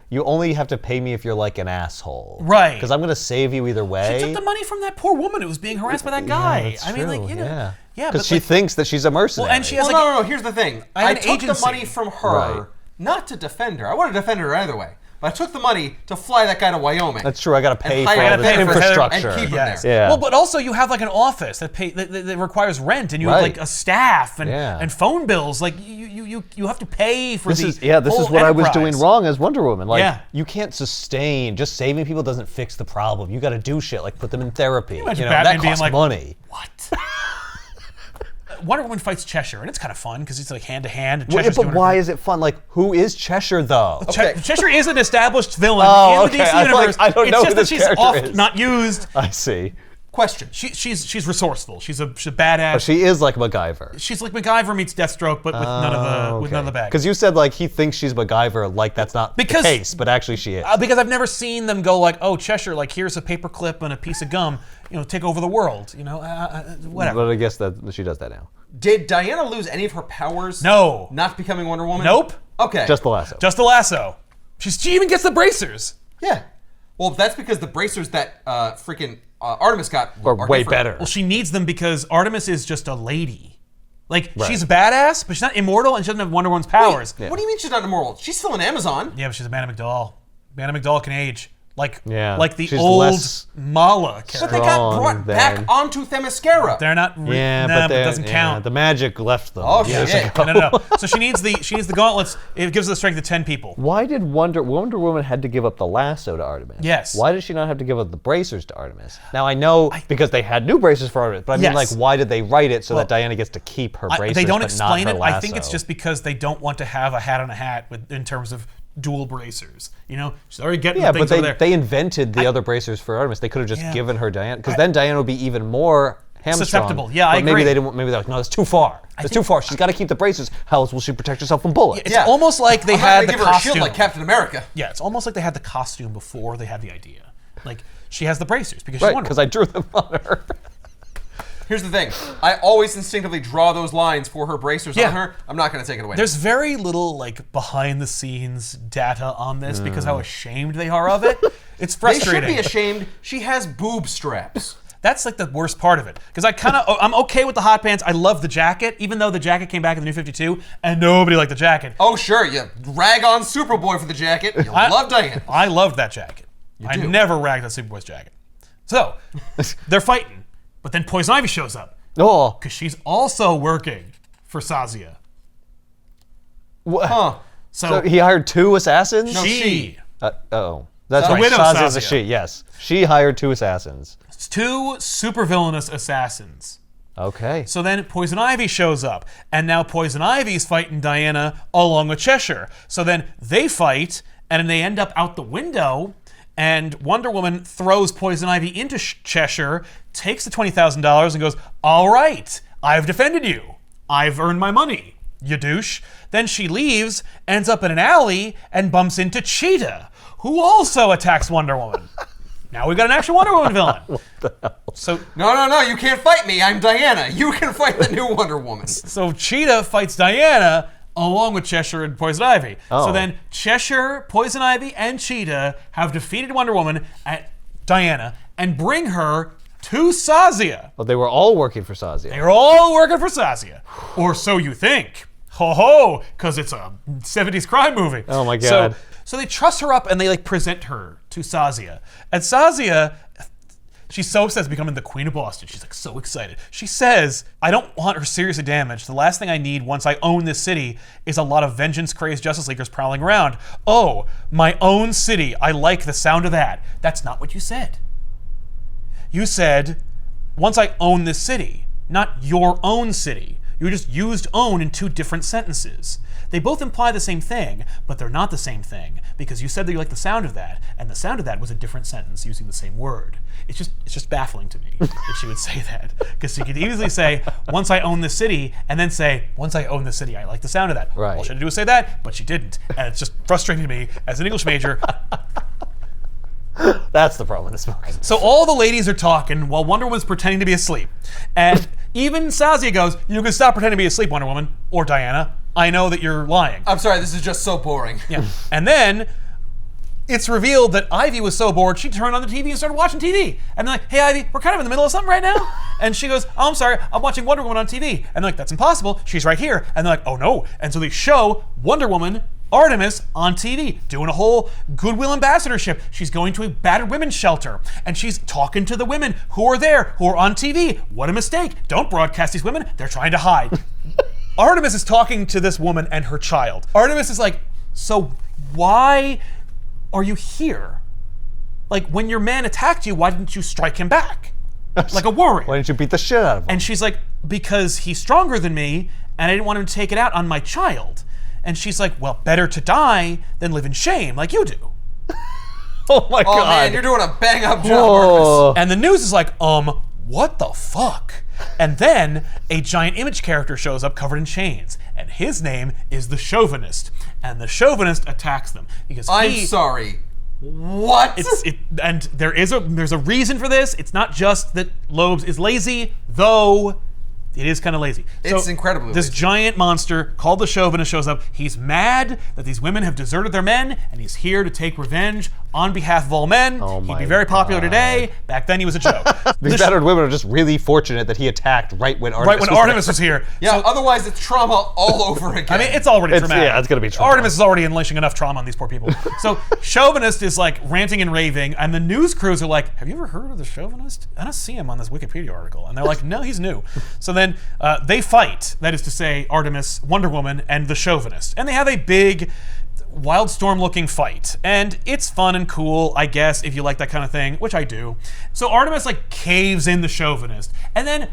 you only have to pay me if you're like an asshole. Right. Because I'm going to save you either way. she took the money from that poor woman who was being harassed by that guy. Yeah, that's I mean, like, true, you know. yeah. Yeah, Because but she like, thinks that she's a mercenary. Well, and she has Well, no. Here's the thing. I have I an took the agency. money from her, Right. not to defend her. I want to defend her either way. But I took the money to fly that guy to Wyoming. That's true. I got to pay for hire all him this for his infrastructure. and keep him Yes. there. Yeah. Well, but also you have like an office that requires rent, and you have Right. like a staff and, Yeah. and phone bills. Like you have to pay for This the is this whole is what I was enterprise. doing wrong as Wonder Woman. Like, Yeah. you can't sustain, just saving people doesn't fix the problem. You got to do shit like put them in therapy. You imagine know, Batman that being costs like, money. What? Wonder Woman fights Cheshire, and it's kind of fun because it's like hand to hand. And Well, Cheshire's but doing why her- is it fun? Like, who is Cheshire though? Okay. Cheshire is an established villain Oh, in the okay. DC I was like, universe. I don't know it's who just that this she's character oft is. not used. I see. Question. She's resourceful. She's a badass. But she is like MacGyver. She's like MacGyver meets Deathstroke, but with none of the bad. Because you said like he thinks she's MacGyver, like that's not the case, but actually she is. Because I've never seen them go like, oh, Cheshire, like here's a paperclip and a piece of gum, take over the world, whatever. But I guess that she does that now. Did Diana lose any of her powers? No. Not becoming Wonder Woman? Nope. Okay. Just the lasso. Just the lasso. She even gets the bracers. Yeah. Well, that's because the bracers that freaking Artemis got Or are way different. better. Well, she needs them because Artemis is just a lady. Like, she's badass, but she's not immortal and she doesn't have Wonder Woman's powers. Wait, what do you mean she's not immortal? She's still an Amazon. Yeah, but she's a Madame McDowell. Madame McDowell can age. Like the she's old less Mala But character. they got brought back then. onto Themyscira. They're not. but it doesn't count. The magic left them. Oh, years shit. ago. No. So she needs the gauntlets. It gives her the strength of 10 people. Why did Wonder Woman had to give up the lasso to Artemis? Yes. Why did she not have to give up the bracers to Artemis? Now I know because they had new bracers for Artemis, but I mean, like, why did they write it so that Diana gets to keep her bracers? They don't but explain not it. her I think it's lasso? just because they don't want to have a hat on a hat in terms of dual bracers. She's already getting the things over there. They invented the other bracers for Artemis. They could have just given her Diana, because then Diana would be even more hamstrung. Susceptible. Yeah, I but maybe agree. they didn't. Maybe they're like, no, it's too far. It's too far. She's got to keep the braces. How else will she protect herself from bullets? It's almost like they I'm not had gonna the give her a shield costume. like Captain America. Yeah, it's almost like they had the costume before they had the idea. Like, she has the bracers because she's Right, Wonder because Woman. I drew them on her. Here's the thing. I always instinctively draw those lines for her bracers on her. I'm not going to take it away. There's very little like behind the scenes data on this because how ashamed they are of it. It's they frustrating. should be ashamed. She has boob straps. That's like the worst part of it. Because I'm okay with the hot pants. I love the jacket, even though the jacket came back in the New 52 and nobody liked the jacket. Oh, sure. You rag on Superboy for the jacket. You love Diana. I loved that jacket. I do. never ragged on Superboy's jacket. So, they're fighting. But then Poison Ivy shows up. Oh, Because she's also working for Sazia. Huh. So he hired 2 assassins. No, she. Oh, that's The right. widow Sazia's a Sazia. she. Yes, she hired 2 assassins. 2 supervillainous assassins. Okay. So then Poison Ivy shows up, and now Poison Ivy's fighting Diana along with Cheshire. So then they fight, and then they end up out the window, and Wonder Woman throws Poison Ivy into Cheshire, takes the $20,000 and goes, all right, I've defended you. I've earned my money, you douche. Then she leaves, ends up in an alley, and bumps into Cheetah, who also attacks Wonder Woman. Now we've got an actual Wonder Woman villain. What the hell? So No, you can't fight me. I'm Diana. You can fight the new Wonder Woman. So Cheetah fights Diana along with Cheshire and Poison Ivy. Oh. So then Cheshire, Poison Ivy, and Cheetah have defeated Wonder Woman at Diana and bring her to Sazia. Well, they were all working for Sazia. They're all working for Sazia. Or so you think. Ho ho, because it's a 70s crime movie. Oh my God. So they truss her up and they like present her to Sazia. And Sazia, she's so obsessed with becoming the Queen of Boston. She's like so excited. She says, I don't want her seriously damaged. The last thing I need once I own this city is a lot of vengeance-crazed Justice Leaguers prowling around. Oh, my own city. I like the sound of that. That's not what you said. You said, once I own this city, not your own city. You just used own in two different sentences. They both imply the same thing, but they're not the same thing because you said that you like the sound of that, and the sound of that was a different sentence using the same word. It's just baffling to me that she would say that because she could easily say, once I own this city, and then say, once I own this city, I like the sound of that. Right. All she had to do was say that, but she didn't, and it's just frustrating to me as an English major. That's the problem with this movie. So all the ladies are talking while Wonder Woman's pretending to be asleep. And even Sazia goes, you can stop pretending to be asleep, Wonder Woman, or Diana. I know that you're lying. I'm sorry, this is just so boring. Yeah. And then it's revealed that Ivy was so bored, she turned on the TV and started watching TV. And they're like, hey, Ivy, we're kind of in the middle of something right now. And she goes, oh, I'm sorry, I'm watching Wonder Woman on TV. And they're like, that's impossible. She's right here. And they're like, oh, no. And so they show Wonder Woman, Artemis, on TV, doing a whole goodwill ambassadorship. She's going to a battered women's shelter, and she's talking to the women who are there, who are on TV. What a mistake. Don't broadcast these women. They're trying to hide. Artemis is talking to this woman and her child. Artemis is like, so why are you here? Like, when your man attacked you, why didn't you strike him back? Like a warrior. Why didn't you beat the shit out of him? And she's like, because he's stronger than me, and I didn't want him to take it out on my child. And she's like, well, better to die than live in shame like you do. Oh my God. Oh man, you're doing a bang up job, Whoa. Marcus. And the news is like, what the fuck? And then a giant image character shows up covered in chains, and his name is the Chauvinist. And the Chauvinist attacks them because I'm sorry. What? And there's a reason for this. It's not just that Loebs is lazy, though. It is kind of lazy. It's incredibly This lazy. giant monster called the Chauvinist shows up. He's mad that these women have deserted their men, and he's here to take revenge on behalf of all men. Oh He'd my be very popular God. today. Back then, he was a joke. These battered women are just really fortunate that he attacked right when Artemis was here. Yeah, otherwise it's trauma all over again. I mean, it's already traumatic. Yeah, it's gonna be traumatic. Artemis is already unleashing enough trauma on these poor people. So Chauvinist is like ranting and raving, and the news crews are like, have you ever heard of the Chauvinist? I don't see him on this Wikipedia article. And they're like, no, he's new. So then they fight, that is to say, Artemis, Wonder Woman, and the Chauvinist. And they have a big Wildstorm-looking fight. And it's fun and cool, I guess, if you like that kind of thing, which I do. So Artemis like caves in the Chauvinist. And then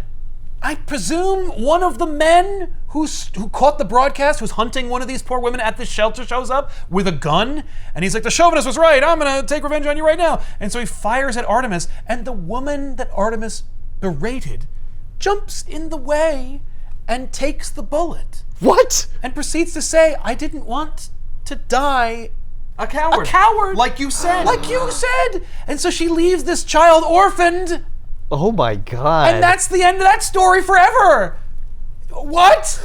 I presume one of the men who caught the broadcast, who's hunting one of these poor women at the shelter, shows up with a gun. And he's like, the Chauvinist was right. I'm going to take revenge on you right now. And so he fires at Artemis. And the woman that Artemis berated jumps in the way and takes the bullet. What? And proceeds to say, I didn't want to die. A coward. A coward. Like you said. Like you said. And so she leaves this child orphaned. Oh my God. And that's the end of that story forever. What?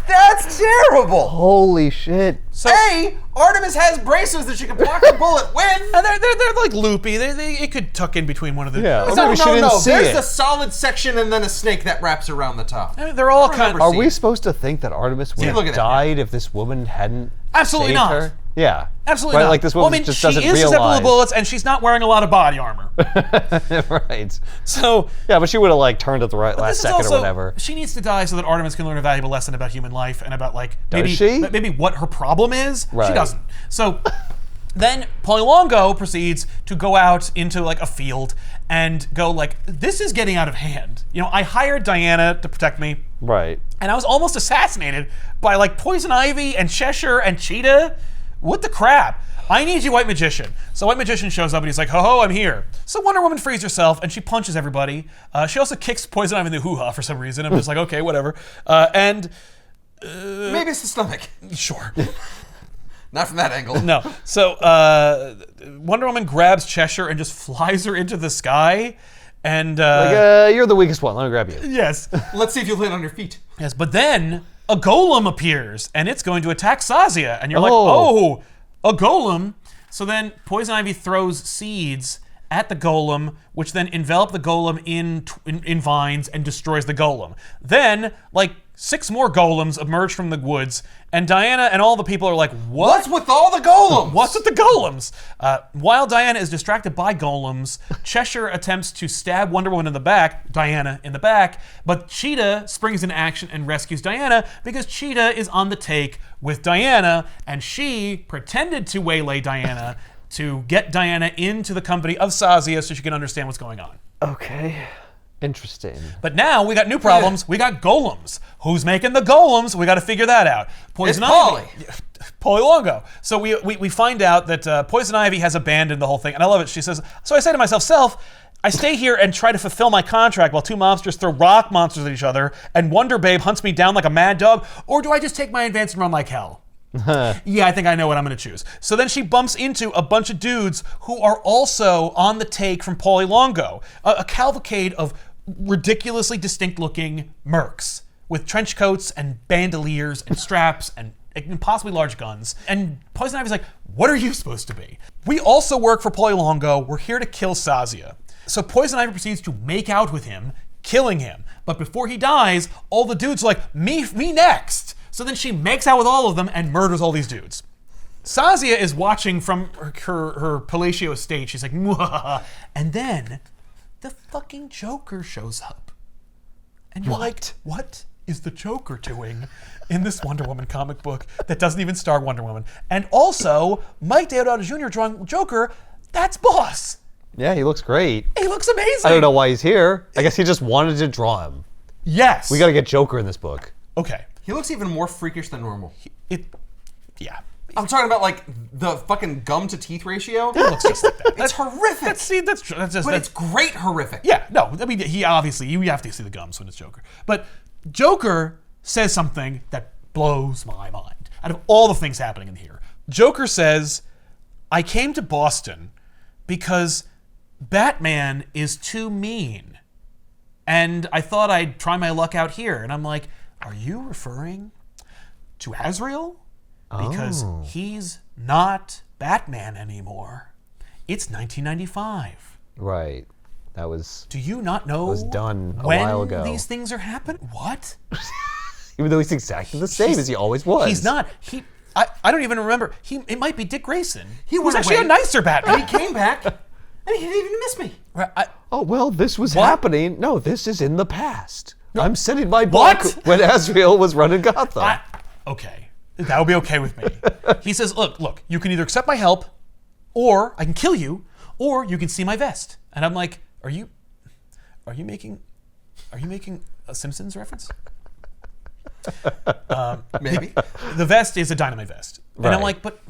That's terrible. Holy shit. So, Hey, Artemis has braces that she can block a bullet with. and they're like loopy. It could tuck in between one of the. Yeah. It's Maybe not- she didn't see There's it. the solid section and then a snake that wraps around the top. I mean, they're all kind remember of. Are we supposed to think that Artemis would look have at that. died if this woman hadn't Absolutely saved not. her? Yeah. Absolutely Right, not. like this Well, woman I mean, just she doesn't is susceptible realize. to bullets, and she's not wearing a lot of body armor. Right. So Yeah, but she would have like turned at the right this last is second also, or whatever. She needs to die so that Artemis can learn a valuable lesson about human life and about like Does maybe what her problem is. She Right. doesn't. So then Polylongo proceeds to go out into like a field and go like, this is getting out of hand. You know, I hired Diana to protect me, Right. and I was almost assassinated by like Poison Ivy and Cheshire and Cheetah. What the crap? I need you, White Magician. So White Magician shows up and he's like, ho ho, I'm here. So Wonder Woman frees herself and she punches everybody. She also kicks Poison Ivy in the hoo-ha for some reason. I'm just like, okay, whatever. Maybe it's the stomach. Sure. Not from that angle. No. So Wonder Woman grabs Cheshire and just flies her into the sky. And you're the weakest one. Let me grab you. yes. Let's see if you land on your feet. Yes, but then a golem appears and it's going to attack Sazia. And you're like, Oh. oh, a golem. So then Poison Ivy throws seeds at the golem, which then envelop the golem in vines and destroys the golem. Then, like, 6 more golems emerge from the woods, and Diana and all the people are like, what? What's with all the golems? What's with the golems? While Diana is distracted by golems, Cheshire attempts to stab Wonder Woman in the back, Diana in the back, but Cheetah springs into action and rescues Diana because Cheetah is on the take with Diana, and she pretended to waylay Diana to get Diana into the company of Sazia so she can understand what's going on. Okay. Interesting. But now we got new problems. We got golems. Who's making the golems? We got to figure that out. Poison Ivy. Polly Longo. So we find out that Poison Ivy has abandoned the whole thing, and I love it. She says, so I say to myself, I stay here and try to fulfill my contract while 2 monsters throw rock monsters at each other, and Wonder Babe hunts me down like a mad dog, or do I just take my advance and run like hell? Yeah, I think I know what I'm going to choose. So then she bumps into a bunch of dudes who are also on the take from Polly Longo, a cavalcade of ridiculously distinct-looking mercs with trench coats and bandoliers and straps and impossibly large guns. And Poison Ivy's like, what are you supposed to be? We also work for Polly Longo. We're here to kill Sazia. So Poison Ivy proceeds to make out with him, killing him. But before he dies, all the dudes are like, me next. So then she makes out with all of them and murders all these dudes. Sazia is watching from her palatial estate. She's like, mwah. And then the fucking Joker shows up. And you're like, what is the Joker doing in this Wonder Woman comic book that doesn't even star Wonder Woman? And also, Mike Deodato Jr. drawing Joker, that's Boss. Yeah, he looks great. He looks amazing. I don't know why he's here. I guess he just wanted to draw him. Yes. We got to get Joker in this book. Okay. He looks even more freakish than normal. Yeah. I'm talking about like the fucking gum to teeth ratio. It looks just like that. It's horrific. That's true. But it's great horrific. Yeah, no, I mean, he obviously, you have to see the gums when it's Joker. But Joker says something that blows my mind. Out of all the things happening in here, Joker says, I came to Boston because Batman is too mean. And I thought I'd try my luck out here. And I'm like, are you referring to Azrael? Because he's not Batman anymore. It's 1995. Right. That was... Do you not know was done a while ago. When these things are happening? What? Even though he's exactly the same as he always was. He's not. I don't even remember. It might be Dick Grayson. He was went actually away. a nicer Batman. And he came back, and he didn't even miss me. Oh, well, this was happening. No, this is in the past. I'm setting my book when Azrael was running Gotham. Okay. That would be okay with me. He says, look, you can either accept my help, or I can kill you, or you can see my vest. And I'm like, are you making a Simpsons reference? Maybe. The vest is a dynamite vest. And Right. I'm like, but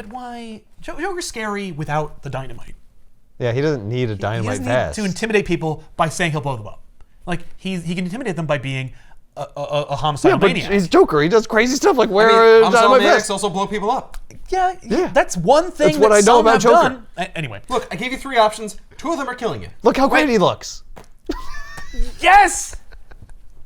why? Joker's scary without the dynamite. Yeah, he doesn't need a He dynamite doesn't vest. need to intimidate people by saying he'll blow them up. Like, he can intimidate them by being a homicidal but maniac. he's Joker. He does crazy stuff like wear a dynamite vest. also blow people up. Yeah, that's one thing That's what I know about some have Joker. done. Anyway. Look, I gave you 3 options. 2 of them are killing you. Look how great he looks. Yes!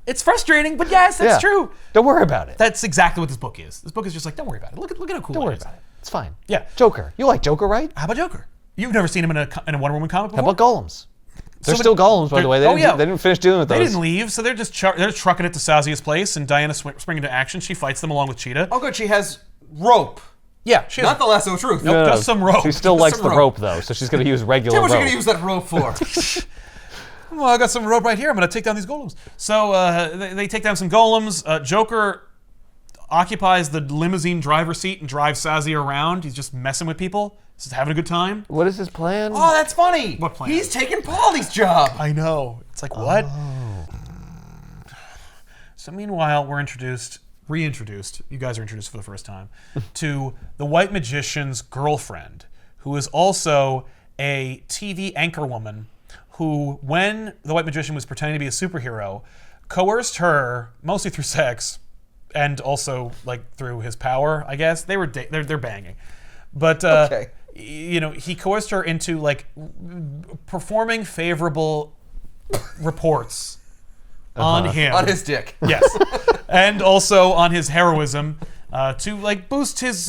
It's frustrating, but yes, that's true. Don't worry about it. That's exactly what this book is. This book is just like, don't worry about it. Look at how cool Don't it worry is. about it. It's fine. Yeah. Joker. You like Joker, right? How about Joker? You've never seen him in a Wonder Woman comic before? How about golems? They're So still golems, by the way. They didn't finish dealing with those. They didn't leave, so they're just they're trucking it to Sazia's place, and Diana spring into action. She fights them along with Cheetah. Oh, good. She has rope. Yeah, she has Not the lasso of truth. Nope, just some rope. She still Just likes some the rope, though, so she's going to use regular Tell me rope. what you're going to use that rope for. Well, I got some rope right here. I'm going to take down these golems. So they take down some golems. Joker occupies the limousine driver's seat and drives Sazia around. He's just messing with people. He's just having a good time. What is his plan? Oh, that's funny. What plan? He's taking Paulie's job. I know. It's like, what? So meanwhile, we're reintroduced, you guys are introduced for the first time, to the White Magician's girlfriend, who is also a TV anchor woman who, when the White Magician was pretending to be a superhero, coerced her, mostly through sex, and also like through his power, I guess. They're banging. But Okay. you know, he coerced her into like performing favorable reports on him. On his dick. Yes. And also on his heroism to like boost his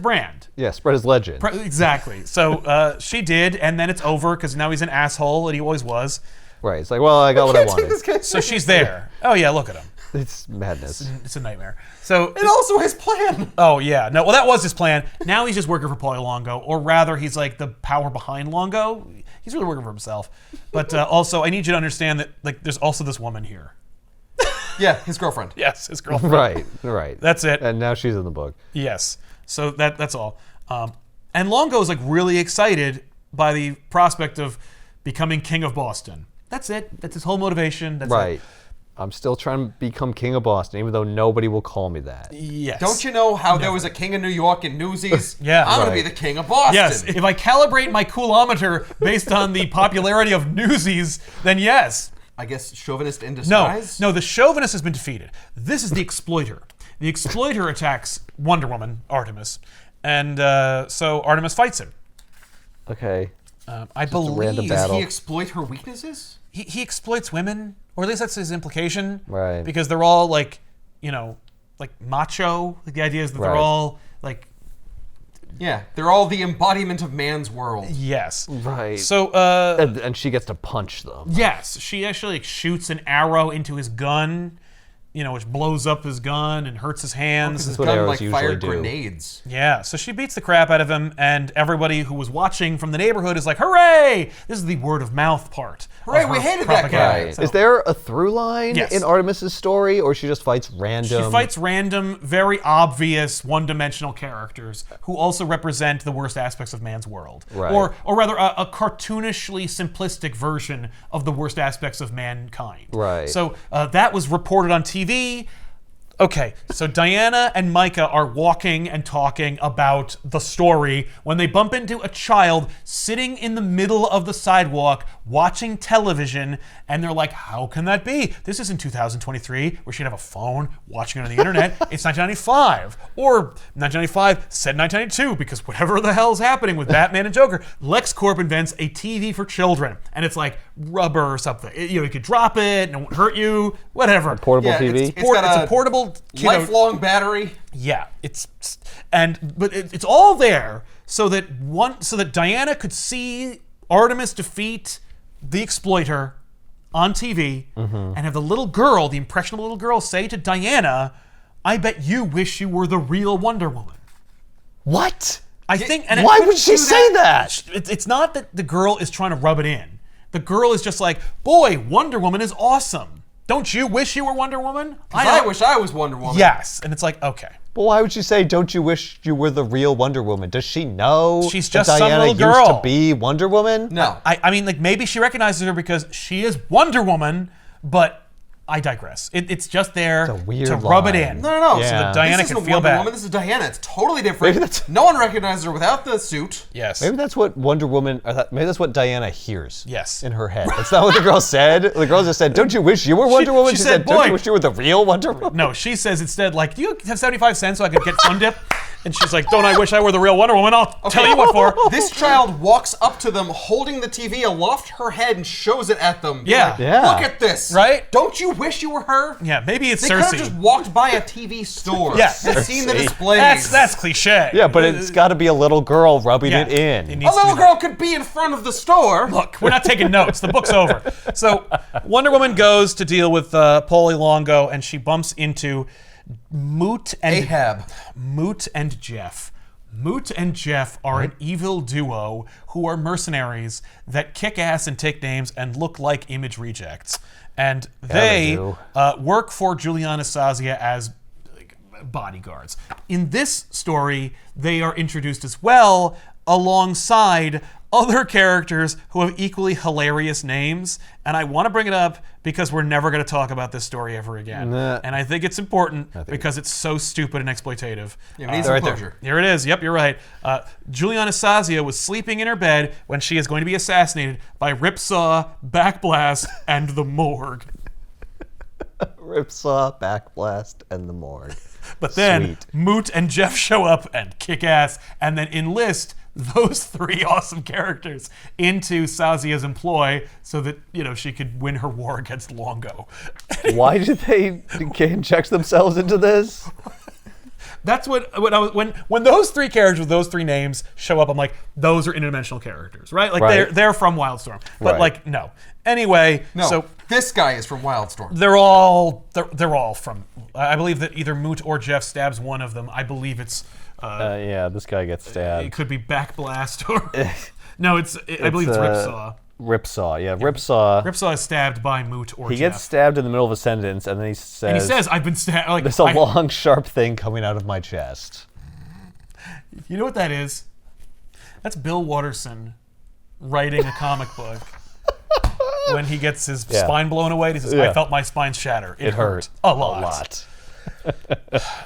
brand. Yeah, spread his legend. Exactly. So she did, and then it's over because now he's an asshole, and he always was. Right. It's like, well, I got what I wanted. So she's there. Oh yeah, look at him. It's madness. It's a nightmare. So And also his plan. oh yeah, no. Well, that was his plan. Now he's just working for Paulie Longo, or rather, he's like the power behind Longo. He's really working for himself. But also, I need you to understand that like there's also this woman here. Yeah, his girlfriend. Yes, his girlfriend. Right. That's it. And now she's in the book. Yes. So that's all. And Longo is like really excited by the prospect of becoming king of Boston. That's it. That's his whole motivation. That's Right. It. I'm still trying to become king of Boston, even though nobody will call me that. Yes. Don't you know how there was a king of New York in Newsies? Yeah. I'm going Right. to be the king of Boston. Yes. If I calibrate my coolometer based on the popularity of Newsies, then yes. I guess chauvinist in No, disguise? no, the chauvinist has been defeated. This is the exploiter. The exploiter attacks Wonder Woman, Artemis, and so Artemis fights him. Okay. I believe random Does battle. he exploit her weaknesses? he exploits women, or at least that's his implication. Right. Because they're all like, you know, like macho. Like the idea is that they're Right. all like, Yeah, they're all the embodiment of man's world. yes. Right. So, And she gets to punch them. yes, she actually like, shoots an arrow into his gun, you know, which blows up his gun and hurts his hands. His what gun arrows like usually fired do. grenades. Yeah, so she beats the crap out of him, and everybody who was watching from the neighborhood is like, hooray! This is the word of mouth part. Hooray, of we her hated that guy. propaganda. Right. So Is there a through line Yes. in Artemis's story, or she just fights random? She fights random, very obvious, one-dimensional characters who also represent the worst aspects of man's world. Right. Or rather, a cartoonishly simplistic version of the worst aspects of mankind. Right. So that was reported on TV. Okay, so Diana and Micah are walking and talking about the story when they bump into a child sitting in the middle of the sidewalk watching television, and they're like, how can that be? This isn't 2023 where she'd have a phone watching it on the internet. It's 1995. Or 1995 said 1992 because whatever the hell's happening with Batman and Joker, LexCorp invents a TV for children, and it's like rubber or something. You could drop it and it won't hurt you, whatever. Portable Yeah, TV? it's got It's a portable lifelong battery. Yeah, but it's all there so that Diana could see Artemis defeat the exploiter on TV and have the little girl, the impressionable little girl, say to Diana, "I bet you wish you were the real Wonder Woman." What? I think. And Why would she say that? It's not that the girl is trying to rub it in. The girl is just like, "Boy, Wonder Woman is awesome. Don't you wish you were Wonder Woman?" I wish I was Wonder Woman. Yes, and it's like, okay. But why would she say, don't you wish you were the real Wonder Woman? Does she know She's that just some Diana little used girl. to be Wonder Woman? No. I mean, like, maybe she recognizes her because she is Wonder Woman, but I digress. It's just there It's a weird to rub it line. in. No. Yeah. So that Diana This can isn't feel Wonder bad. Woman. This is Diana. It's totally different. Maybe that's- No one recognizes her without the suit. Yes. Maybe that's what Wonder Woman, maybe that's what Diana hears. Yes. In her head. That's not what the girl said. The girl just said, don't you wish you were Wonder Woman? she She said, said, don't "Boy." you wish you were the real Wonder Woman? No, she says instead, like, do you have 75 cents so I could get Fun Dip? And she's like, don't I wish I were the real Wonder Woman? I'll tell you what for. This child walks up to them holding the TV aloft her head and shows it at them. Being Yeah. like, Yeah. Look at this. Right? Don't you wish you were her? Yeah, maybe it's They could have Cersei. just walked by a TV store Yeah. and seen the Cersei. displays. That's cliche. Yeah, but it's got to be a little girl rubbing Yeah, it in. it A needs to little be girl could be in front of the store. Look, we're not taking notes. The book's over. So Wonder Woman goes to deal with Paulie Longo, and she bumps into Moot and Ahab. Moot and Jeff. Moot and Jeff are an evil duo who are mercenaries that kick ass and take names and look like Image rejects. And they they do. work for Juliana Sazia as like, bodyguards. In this story, they are introduced as well alongside other characters who have equally hilarious names. And I want to bring it up because we're never going to talk about this story ever again. Nah. And I think it's important because it's so stupid and exploitative. Yeah, we need some right there. closure. Here it is. Yep, you're right. Juliana Sazia was sleeping in her bed when she is going to be assassinated by Ripsaw, Backblast, and the Morgue. Ripsaw, Backblast, and the Morgue. But then Sweet. Moot and Jeff show up and kick ass and then enlist those 3 awesome characters into Sazia's employ so that, she could win her war against Longo. Why did they inject themselves into this? That's when those 3 characters with those 3 names show up, I'm like, those are interdimensional characters, right? Like Right. they're from Wildstorm. But Right. no. Anyway, No, so this guy is from Wildstorm. they're all from, I believe that either Moot or Jeff stabs one of them. I believe it's This guy gets it stabbed. could be Backblast or no, I believe it's Ripsaw. Ripsaw, yeah. Ripsaw. Ripsaw is stabbed by Moot or He Jeff. gets stabbed in the middle of a sentence, and then he says, I've been stabbed. Like, there's a long, sharp thing coming out of my chest. You know what that is? That's Bill Watterson writing a comic book when he gets his spine blown away. He says, I felt my spine shatter. It hurt. A lot.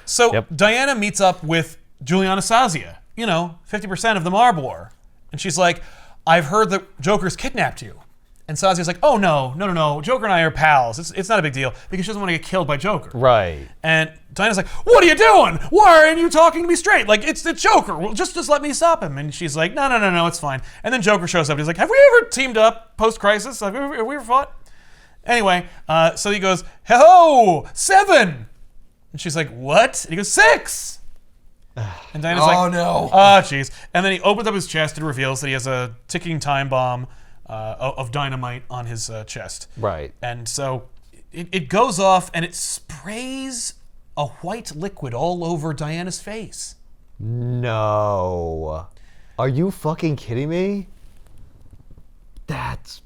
So Diana meets up with Juliana Sazia, 50% of the Marbor. And she's like, I've heard that Joker's kidnapped you. And Sazia's like, oh, no. Joker and I are pals. It's not a big deal because she doesn't want to get killed by Joker. Right. And Diana's like, what are you doing? Why aren't you talking to me straight? Like, it's the Joker. Well, just let me stop him. And she's like, no, it's fine. And then Joker shows up. And he's like, have we ever teamed up post-crisis? Have we ever fought? Anyway, so he goes, ho, 7. And she's like, what? And he goes, 6. And Diana's like, oh, no. Oh, jeez. And then he opens up his chest and reveals that he has a ticking time bomb of dynamite on his chest. Right. And so it goes off and it sprays a white liquid all over Diana's face. No. Are you fucking kidding me? That's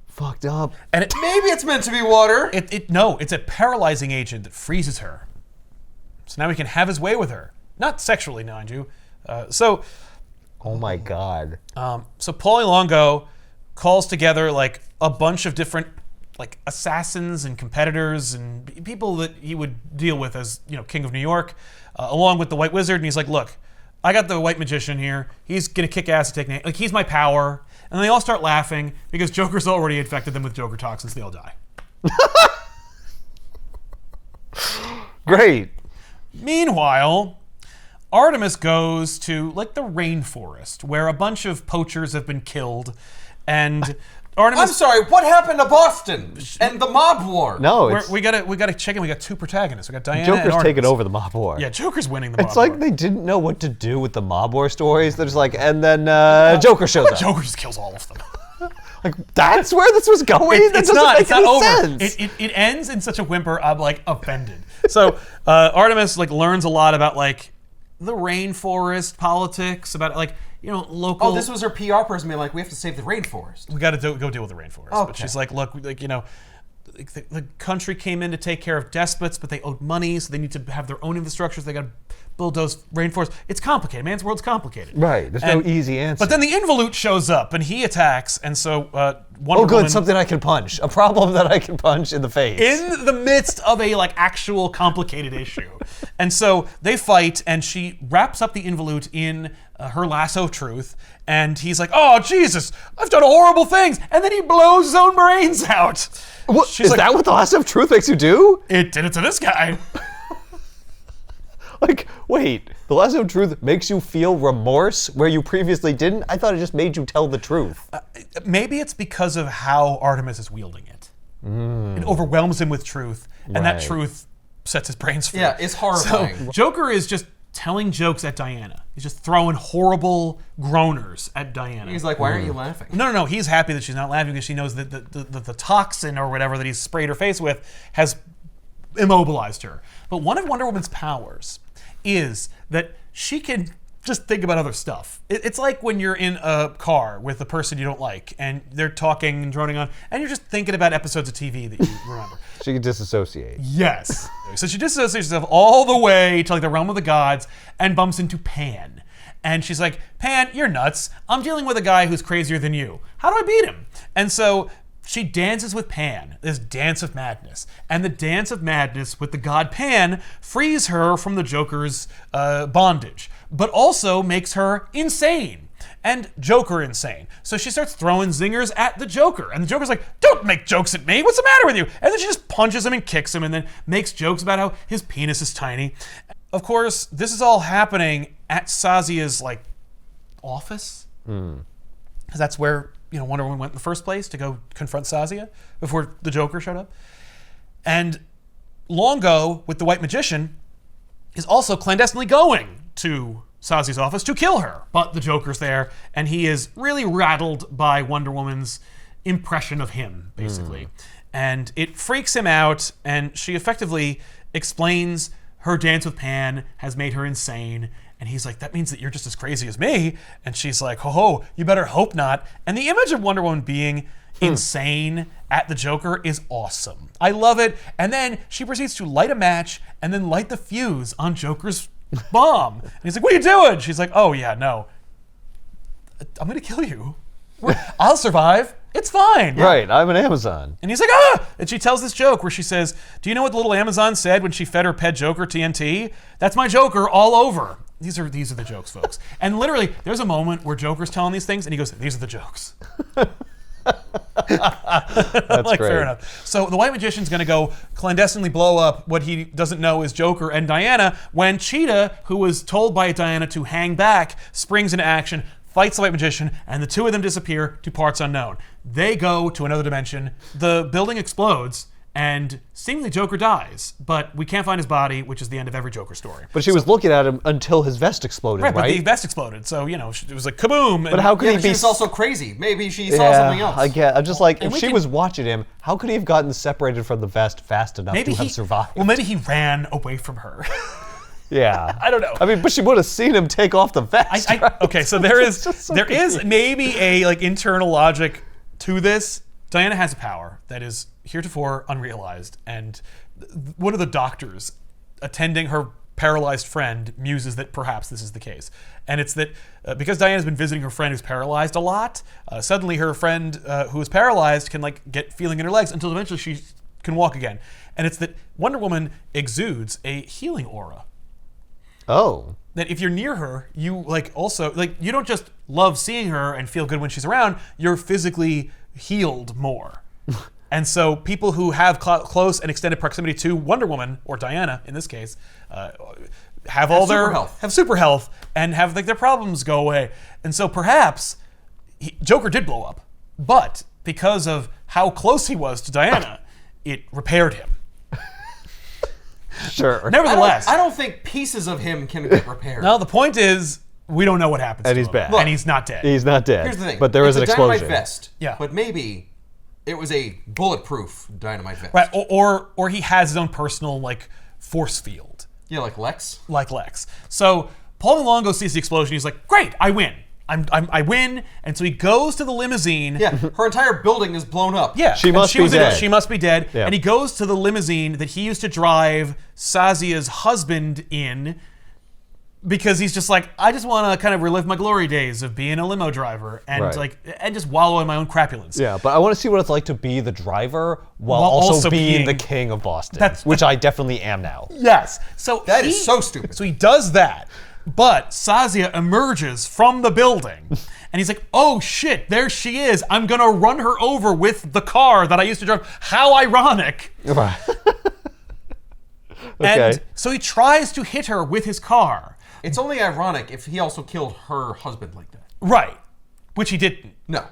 fucked up. And Maybe it's meant to be water. No, it's a paralyzing agent that freezes her. So now he can have his way with her. Not sexually, mind you. Oh my god. So Paulie Longo calls together like a bunch of different like assassins and competitors and people that he would deal with as King of New York, along with the White Wizard. And he's like, look, I got the White Magician here. He's gonna kick ass and take names. Like he's my power. And then they all start laughing because Joker's already infected them with Joker toxins. They all die. Great. Meanwhile, Artemis goes to like the rainforest where a bunch of poachers have been killed, and Artemis. I'm sorry. What happened to Boston and the mob war? No, we gotta check in. We got 2 protagonists. We got Diana Joker's and Artemis. taking over the mob war. Yeah, Joker's winning the mob It's like war. they didn't know what to do with the mob war stories. They're just like, and then Joker shows up. Joker just kills all of them. Like that's where this was going. That It's doesn't not. make It's not any over. sense. It ends in such a whimper. I'm like offended. So Artemis like learns a lot about like the rainforest politics, about like local. Oh, this was her PR person being like, we have to save the rainforest. We got to go deal with the rainforest. Okay. But she's like, look, like the country came in to take care of despots, but they owed money, so they need to have their own infrastructures. They got to bulldoze rainforests. It's complicated. Man's world's complicated. Right. There's no easy answer. But then the Involute shows up and he attacks, and so Wonder oh, good, Woman, something I can punch. A problem that I can punch in the face. in the midst of a like actual complicated issue. And so they fight, and she wraps up the Involute in her lasso of truth, and he's like, oh, Jesus, I've done horrible things. And then he blows his own brains out. What, She's is like, that what the lasso of truth makes you do? It did it to this guy. Like, wait, the lasso of truth makes you feel remorse where you previously didn't? I thought it just made you tell the truth. Maybe it's because of how Artemis is wielding it. It overwhelms him with truth, and that Right. truth sets his brains free. Yeah, it's horrifying. So Joker is just telling jokes at Diana. He's just throwing horrible groaners at Diana. He's like, why aren't you laughing? No. He's happy that she's not laughing because she knows that the toxin or whatever that he's sprayed her face with has immobilized her. But one of Wonder Woman's powers is that she can just think about other stuff. It's like when you're in a car with a person you don't like and they're talking and droning on and you're just thinking about episodes of TV that you remember. She can disassociate. Yes. So she disassociates herself all the way to like the realm of the gods and bumps into Pan. And she's like, Pan, you're nuts. I'm dealing with a guy who's crazier than you. How do I beat him? And so she dances with Pan, this dance of madness. And the dance of madness with the god Pan frees her from the Joker's bondage, but also makes her insane. and Joker insane. So she starts throwing zingers at the Joker, and the Joker's like, don't make jokes at me, what's the matter with you? And then she just punches him and kicks him and then makes jokes about how his penis is tiny. Of course, this is all happening at Sazia's like office, because that's where Wonder Woman went in the first place, to go confront Sazia before the Joker showed up. And Longo, with the White Magician, is also clandestinely going to Sazia's office to kill her. But the Joker's there, and he is really rattled by Wonder Woman's impression of him, basically. And it freaks him out, and she effectively explains her dance with Pan has made her insane. And he's like, that means that you're just as crazy as me. And she's like, ho, you better hope not. And the image of Wonder Woman being insane at the Joker is awesome. I love it. And then she proceeds to light a match and then light the fuse on Joker's bomb. And he's like, what are you doing? She's like, oh yeah, no. I'm gonna kill you. I'll survive. It's fine. Right, I'm an Amazon. And he's like, ah! And she tells this joke where she says, do you know what the little Amazon said when she fed her pet Joker TNT? That's my Joker all over. These are the jokes, folks. And literally, there's a moment where Joker's telling these things, and he goes, these are the jokes. That's like, great. fair enough. So the White Magician's going to go clandestinely blow up what he doesn't know is Joker and Diana, when Cheetah, who was told by Diana to hang back, springs into action, fights the White Magician, and the two of them disappear to parts unknown. They go to another dimension. The building explodes, and seemingly Joker dies, but we can't find his body, which is the end of every Joker story. But she was looking at him until his vest exploded, right? But the vest exploded, so, it was like kaboom. But how could he be... She's also crazy. Maybe she saw something else. I'm just like, if she was watching him, how could he have gotten separated from the vest fast enough to have survived? Well, maybe he ran away from her. Yeah. I don't know. I mean, but she would have seen him take off the vest, right? Okay, so there is maybe a internal logic to this. Diana has a power that is heretofore unrealized, and one of the doctors attending her paralyzed friend muses that perhaps this is the case. And it's that because Diana's been visiting her friend who's paralyzed a lot, suddenly her friend who is paralyzed can get feeling in her legs until eventually she can walk again. And it's that Wonder Woman exudes a healing aura. Oh. That if you're near her, you also you don't just love seeing her and feel good when she's around, you're physically healed more. And so people who have close and extended proximity to Wonder Woman, or Diana in this case, have super health and have their problems go away. And so perhaps Joker did blow up, but because of how close he was to Diana, it repaired him. Sure. Nevertheless, I don't think pieces of him can get repaired. No, the point is, we don't know what happens to him. And he's bad. And he's not dead. He's not dead. Here's the thing. But there is an explosion. It's a dynamite vest. Yeah. But maybe it was a bulletproof dynamite vest. Right, or he has his own personal, force field. Yeah, like Lex? Like Lex. So Paul Longo sees the explosion. He's like, great, I win. I win. And so he goes to the limousine. Yeah, her entire building is blown up. Yeah. She must be dead. She must be dead. Yeah. And he goes to the limousine that he used to drive Sazia's husband in, because he's just like, I just want to kind of relive my glory days of being a limo driver and and just wallow in my own crapulence. Yeah, but I want to see what it's like to be the driver while also being the king of Boston, which I definitely am now. Yes. So that is so stupid. So he does that, but Sazia emerges from the building, and he's like, oh shit, there she is. I'm going to run her over with the car that I used to drive. How ironic. Right. And so he tries to hit her with his car. It's only ironic if he also killed her husband like that. Right. Which he didn't. No.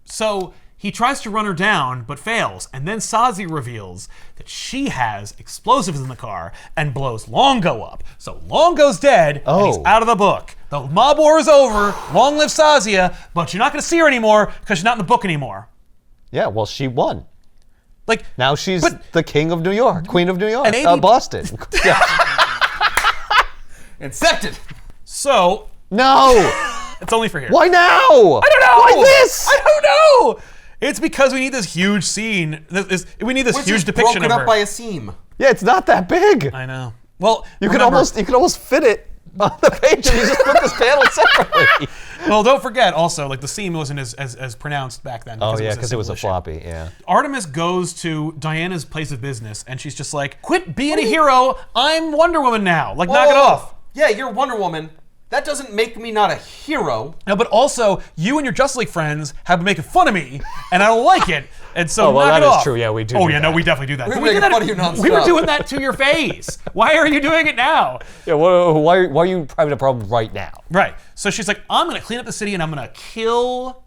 So he tries to run her down, but fails. And then Sazi reveals that she has explosives in the car and blows Longo up. So Longo's dead, and he's out of the book. The mob war is over. Long live Sazia, but you're not going to see her anymore because she's not in the book anymore. Yeah, well, she won. Now she's the king of New York, queen of New York, Boston. Infected. So no, it's only for here. Why now? I don't know. Why this? I don't know. It's because we need this huge scene. We need this huge depiction of her. Broken up by a seam. Yeah, it's not that big. I know. Well, you could almost fit it on the page and you just put this panel separately. Well, don't forget also, the seam wasn't as pronounced back then. Because it was a floppy, yeah. Artemis goes to Diana's place of business, and she's just like, quit being a hero, I'm Wonder Woman now. Knock it off. Yeah, you're Wonder Woman, that doesn't make me not a hero. No, but also, you and your Justice League friends have been making fun of me, and I don't like it. And so knock it off. That is true. Yeah, we do. Oh, yeah, no, we definitely do that. We make fun of you nonstop. We were doing that to your face. Why are you doing it now? Yeah, why are you having a problem right now? Right. So she's like, I'm going to clean up the city, and I'm going to kill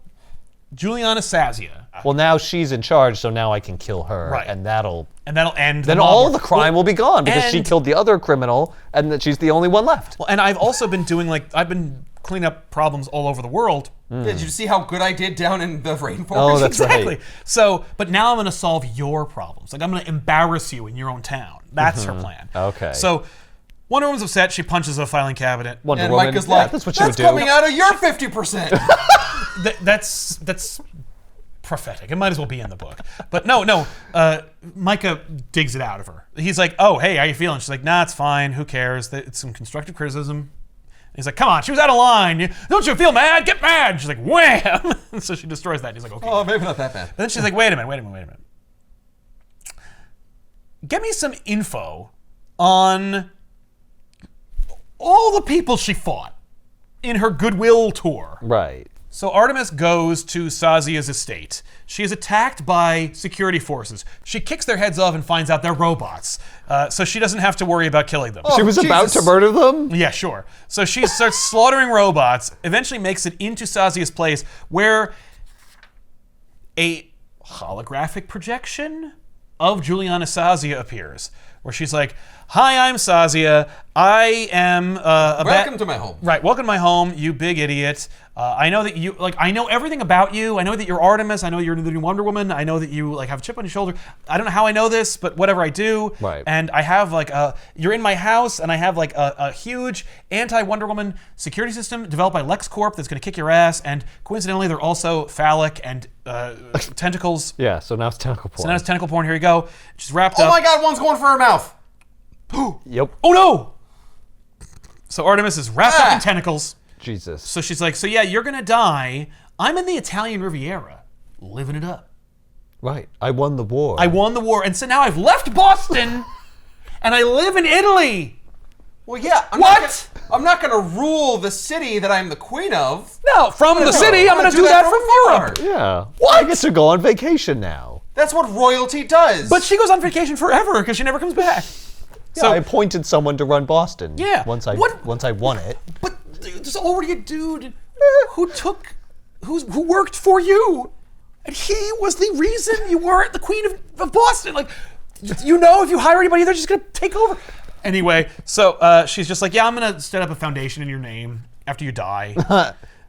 Juliana Sazia. Well, now she's in charge, so now I can kill her, Right. and that'll end. Then all the crime will be gone because she killed the other criminal, and that she's the only one left. Well, and I've also been doing I've been cleaning up problems all over the world. Did you see how good I did down in the rainforest? Oh, that's Exactly. right. So, but now I'm going to solve your problems. Like I'm going to embarrass you in your own town. That's her plan. Okay. So Wonder Woman's upset. She punches a filing cabinet. Wonder And Woman, Mike is like, that's what she would do. coming out of your 50%. That's prophetic. It might as well be in the book. But no. Micah digs it out of her. He's like, "Oh, hey, how you feeling?" She's like, "Nah, it's fine. Who cares? It's some constructive criticism." He's like, "Come on, she was out of line. Don't you feel mad? Get mad!" She's like, "Wham!" And so she destroys that. And he's like, "Okay." Oh, maybe not that bad. But then she's like, wait a minute. Get me some info on all the people she fought in her goodwill tour. Right. So Artemis goes to Sazia's estate. She is attacked by security forces. She kicks their heads off and finds out they're robots. So she doesn't have to worry about killing them. She was about to murder them? Yeah, sure. So she starts slaughtering robots, eventually makes it into Sazia's place where a holographic projection of Juliana Sazia appears, where she's like, "Hi, I'm Sazia. I am Welcome to my home." Right, welcome to my home, you big idiot. I know that you, I know everything about you. I know that you're Artemis. I know you're the new Wonder Woman. I know that you, have a chip on your shoulder. I don't know how I know this, but whatever I do. Right. And I have, you're in my house, and I have, a huge anti-Wonder Woman security system developed by LexCorp that's going to kick your ass, and coincidentally, they're also phallic and tentacles. Yeah, so now it's tentacle porn. So now it's tentacle porn. Here you go. She's wrapped up. Oh my God, one's going for her mouth. Yep. Oh, no! So Artemis is wrapped up in tentacles. Jesus. So she's like, so yeah, you're gonna die. I'm in the Italian Riviera, living it up. Right. I won the war. I won the war, and so now I've left Boston, and I live in Italy. Well, yeah. I'm not gonna rule the city that I'm the queen of. No, from the city, I'm gonna do that from Europe. Yeah. What? I get to go on vacation now. That's what royalty does. But she goes on vacation forever because she never comes back. Yeah, I appointed someone to run Boston. Yeah. Once I won it. But there's already a dude who worked for you, and he was the reason you weren't the queen of Boston. If you hire anybody, they're just gonna take over. Anyway, so she's just like, yeah, I'm gonna set up a foundation in your name after you die.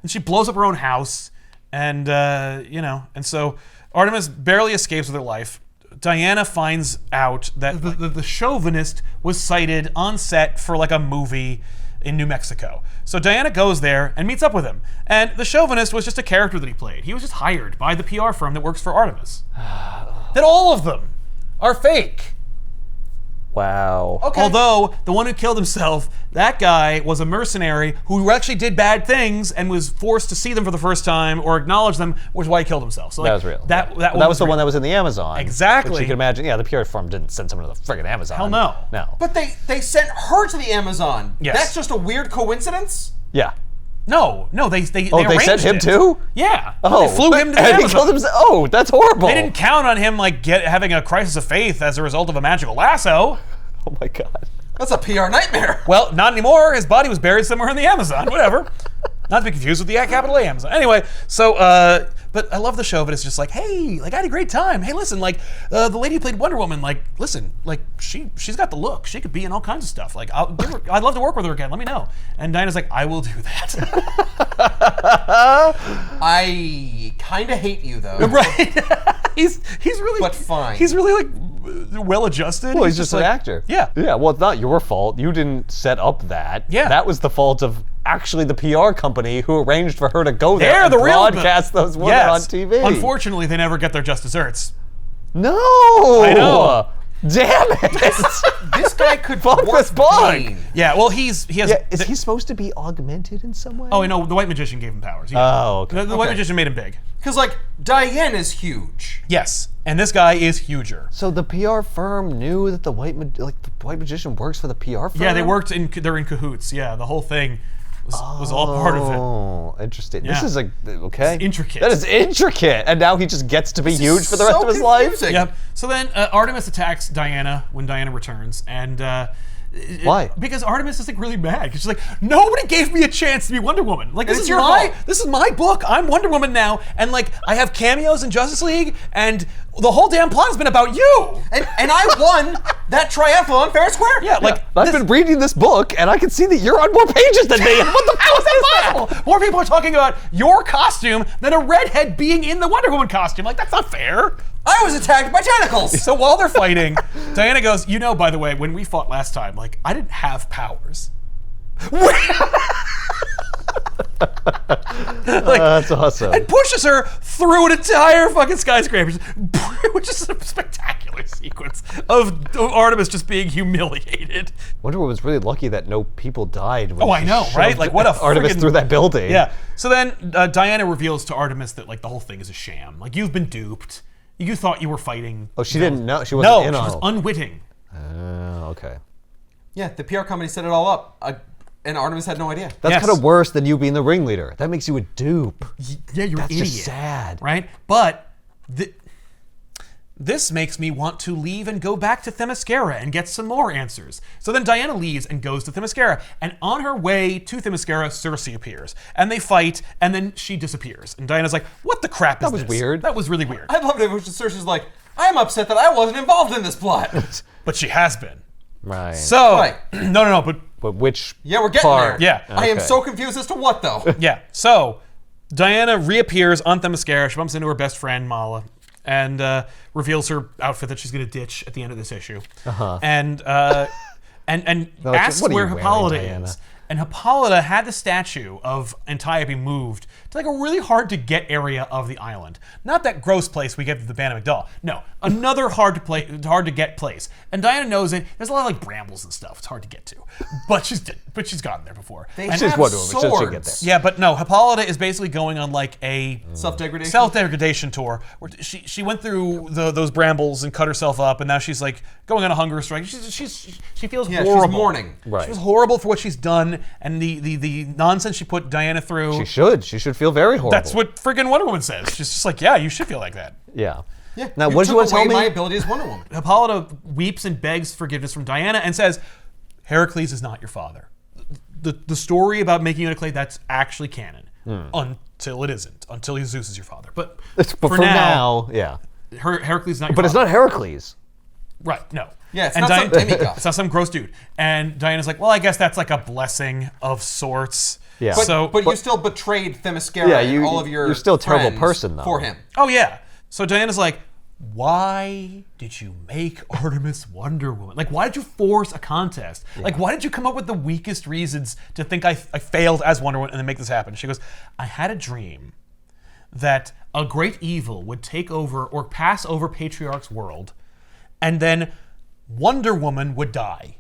And she blows up her own house, and and so Artemis barely escapes with her life. Diana finds out that the chauvinist was sighted on set for a movie in New Mexico. So Diana goes there and meets up with him. And the chauvinist was just a character that he played. He was just hired by the PR firm that works for Artemis. That all of them are fake. Wow. Okay. Although the one who killed himself, that guy was a mercenary who actually did bad things and was forced to see them for the first time or acknowledge them, which is why he killed himself. So that was real. That was the one that was in the Amazon. Exactly. Which you can imagine. Yeah, the PR firm didn't send someone to the friggin' Amazon. Hell no. No. But they sent her to the Amazon. Yes. That's just a weird coincidence. Yeah. No, they they arranged sent him it. too? Yeah. Oh. They flew him to the and Amazon. he killed himself. Oh, that's horrible. They didn't count on him having a crisis of faith as a result of a magical lasso. Oh my God. That's a PR nightmare. Well, not anymore. His body was buried somewhere in the Amazon. Whatever. Not to be confused with the capital A Amazon. Anyway, so, but I love the show, but it's just like, hey, I had a great time. Hey, listen, the lady who played Wonder Woman, listen, she's got the look. She could be in all kinds of stuff. I'd love to work with her again. Let me know. And Diana's like, I will do that. I kind of hate you, though. Right. He's really. But fine. He's really well adjusted. Well, he's just an actor. Yeah. Yeah, well, it's not your fault. You didn't set up that. Yeah. That was the fault of actually the PR company who arranged for her to go there They're and the real broadcast those women on TV. Unfortunately, they never get their just desserts. No! I know. Damn it! This guy could Fuck warp this bug. pain. Yeah, well, he has. Yeah, is he supposed to be augmented in some way? Oh, no, the White Magician gave him powers. Oh, okay. The White Magician made him big. Because, Diane is huge. Yes, and this guy is huger. So the PR firm knew that the White Magician works for the PR firm? Yeah, they're in cahoots. Yeah, the whole thing. was all part of it. Oh, interesting. Yeah. This is okay. It's intricate. That is intricate, and now he just gets to be huge for the rest of his life. Yep. So then Artemis attacks Diana when Diana returns, and why? Because Artemis is really mad because she's like, nobody gave me a chance to be Wonder Woman. Like, this is my book. I'm Wonder Woman now, and I have cameos in Justice League, and the whole damn plot has been about you. And I won that triathlon fair and square. Yeah, I've been reading this book, and I can see that you're on more pages than me. What the hell is that possible? More people are talking about your costume than a redhead being in the Wonder Woman costume. That's not fair. I was attacked by tentacles. So while they're fighting, Diana goes, by the way, when we fought last time, I didn't have powers. That's awesome. And pushes her through an entire fucking skyscraper, which is a spectacular sequence of Artemis just being humiliated. Wonder Woman's really lucky that no people died. When I know, right? What a Artemis through that building. Yeah. So then Diana reveals to Artemis that the whole thing is a sham. You've been duped. You thought you were fighting. Oh, she didn't know. She wasn't in on it. She was unwitting. Okay. Yeah, the PR company set it all up, and Artemis had no idea. That's kind of worse than you being the ringleader. That makes you a dupe. Yeah, you're an idiot. That's just sad. Right? But this makes me want to leave and go back to Themyscira and get some more answers. So then Diana leaves and goes to Themyscira. And on her way to Themyscira, Circe appears. And they fight, and then she disappears. And Diana's like, what the crap is this? That was weird. That was really weird. I loved it when Circe's like, I'm upset that I wasn't involved in this plot. But she has been. Right. So, Right. no, But which Yeah, we're getting part? there. Yeah. I am Okay. so confused as to what, though. Yeah, so Diana reappears on Themyscira. She bumps into her best friend, Mala, and reveals her outfit that she's going to ditch at the end of this issue. And asks what are where you wearing, Hippolyta Diana? is. And Hippolyta had the statue of Antiope moved to a really hard to get area of the island. Not that gross place we get to the Band of McDowell. No, another hard to get place. And Diana knows it. There's a lot of brammels and stuff. It's hard to get to. But she's gotten there before. They And- have Wonder Woman. She should get swords. there. yeah, but no, Hippolyta is basically going on a Self-degradation tour where she went through those brambles and cut herself up, and now she's going on a hunger strike. She feels horrible. she's mourning. Right. She feels horrible for what she's done and the nonsense she put Diana through. She should feel very horrible. That's what friggin' Wonder Woman says. She's just yeah, you should feel like that. Yeah. Yeah. Now, what do you want to tell me? My ability as Wonder Woman. Hippolyta weeps and begs forgiveness from Diana and says, Heracles is not your father. The story about making you out of clay, that's actually canon. Until it isn't. Until Zeus is your father. But for now, yeah. Heracles is not your But father. it's not Heracles. Right, no. Yeah, it's not some demigod. It's not some gross dude. And Diana's like, well, I guess that's a blessing of sorts. Yeah. But you still betrayed Themyscira and all of your you're still a terrible friends person, though. for him. Oh, yeah. So Diana's like, why did you make Artemis Wonder Woman? Why did you force a contest? Why did you come up with the weakest reasons to think I failed as Wonder Woman and then make this happen? She goes, I had a dream that a great evil would take over or pass over Patriarch's world, and then Wonder Woman would die.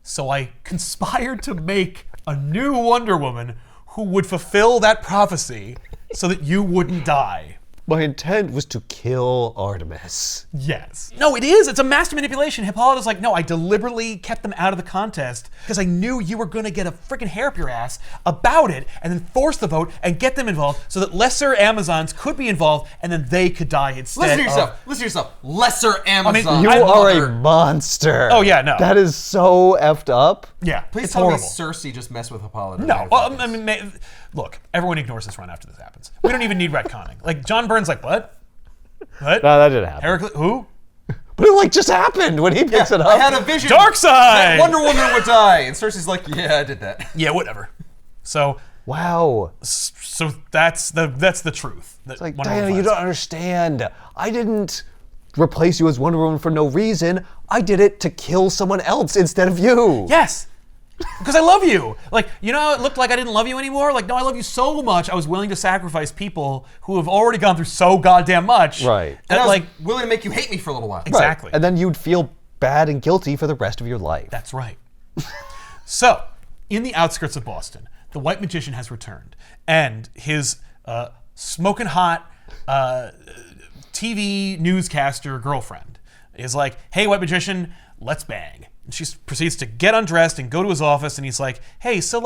So I conspired to make a new Wonder Woman who would fulfill that prophecy so that you wouldn't die. My intent was to kill Artemis. Yes. No, it is. It's a master manipulation. Hippolyta's like, no, I deliberately kept them out of the contest because I knew you were going to get a freaking hair up your ass about it and then force the vote and get them involved so that lesser Amazons could be involved and then they could die instead. Listen to yourself. Lesser Amazon. You are a monster. Oh, yeah, no. That is so effed up. Yeah, Please it's tell horrible. me Circe just messed with Hippolyta. No, well, I mean, look, everyone ignores this run after this happens. We don't even need retconning. John Byrne's like, what? What? No, that didn't happen. Heracles, who? But it just happened when he picks it up. I had a vision. Darkseid! That Wonder Woman would die. And Circe's like, yeah, I did that. Yeah, whatever. So Wow. So that's the truth. It's like, Diana, you don't understand. I didn't replace you as Wonder Woman for no reason. I did it to kill someone else instead of you. Yes. Because I love you. How it looked like I didn't love you anymore? No, I love you so much, I was willing to sacrifice people who have already gone through so goddamn much. Right. And That, I was willing to make you hate me for a little while. Exactly. And then you'd feel bad and guilty for the rest of your life. That's right. So, in the outskirts of Boston, the White Magician has returned, and his smoking hot TV newscaster girlfriend is like, hey, White Magician, let's bang. And she proceeds to get undressed and go to his office, and he's like, hey, so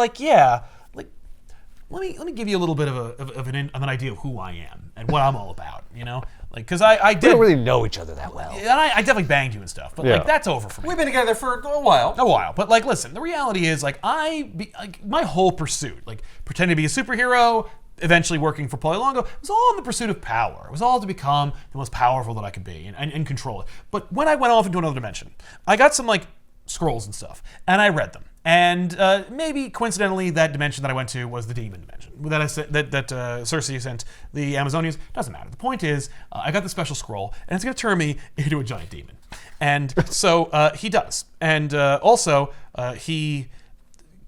let me give you a little bit of an idea of who I am and what I'm all about, you know? Like, because I did... We don't really know each other that well. And I definitely banged you and stuff, but like that's over for me. We've been together for a while. But like, listen, the reality is like my whole pursuit, like pretending to be a superhero, eventually working for Polyalongo, it was all in the pursuit of power. It was all to become the most powerful that I could be and control it. But when I went off into another dimension, I got some like scrolls and stuff, and I read them. And maybe coincidentally, that dimension that I went to was the demon dimension that Cersei sent the Amazonians. Doesn't matter. The point is, I got the special scroll, and it's going to turn me into a giant demon. And so he does. And also, he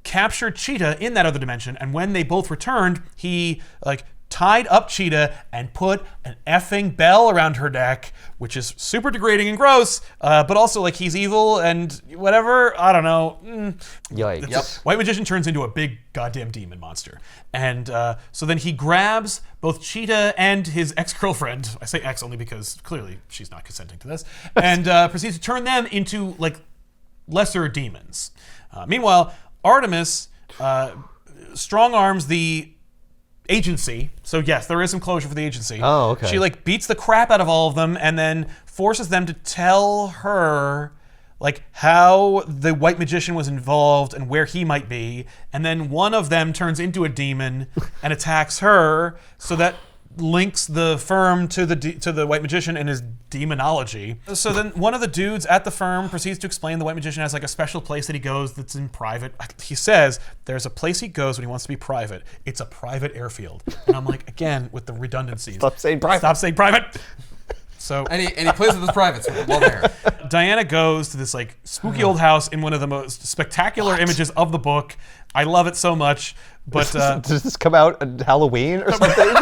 captured Cheetah in that other dimension, and when they both returned, he like tied up Cheetah and put an effing bell around her neck, which is super degrading and gross, but also like he's evil and whatever, I don't know. Yikes. Yep. White Magician turns into a big goddamn demon monster. And so then he grabs both Cheetah and his ex-girlfriend, I say ex only because clearly she's not consenting to this, and proceeds to turn them into like lesser demons. Meanwhile, Artemis strong arms the agency. So yes, there is some closure for the agency. Oh, okay. She like beats the crap out of all of them and then forces them to tell her like how the White Magician was involved and where he might be. And then one of them turns into a demon and attacks her. So that links the firm to the White Magician and his demonology. So then one of the dudes at the firm proceeds to explain the White Magician has like a special place that he goes that's in private. He says there's a place he goes when he wants to be private. It's a private airfield. And I'm like, again, with the redundancies. Stop saying private. Stop saying private. So and he plays with his privates while there. Diana goes to this like spooky old house in one of the most spectacular images of the book. I love it so much. But does this come out at Halloween or something?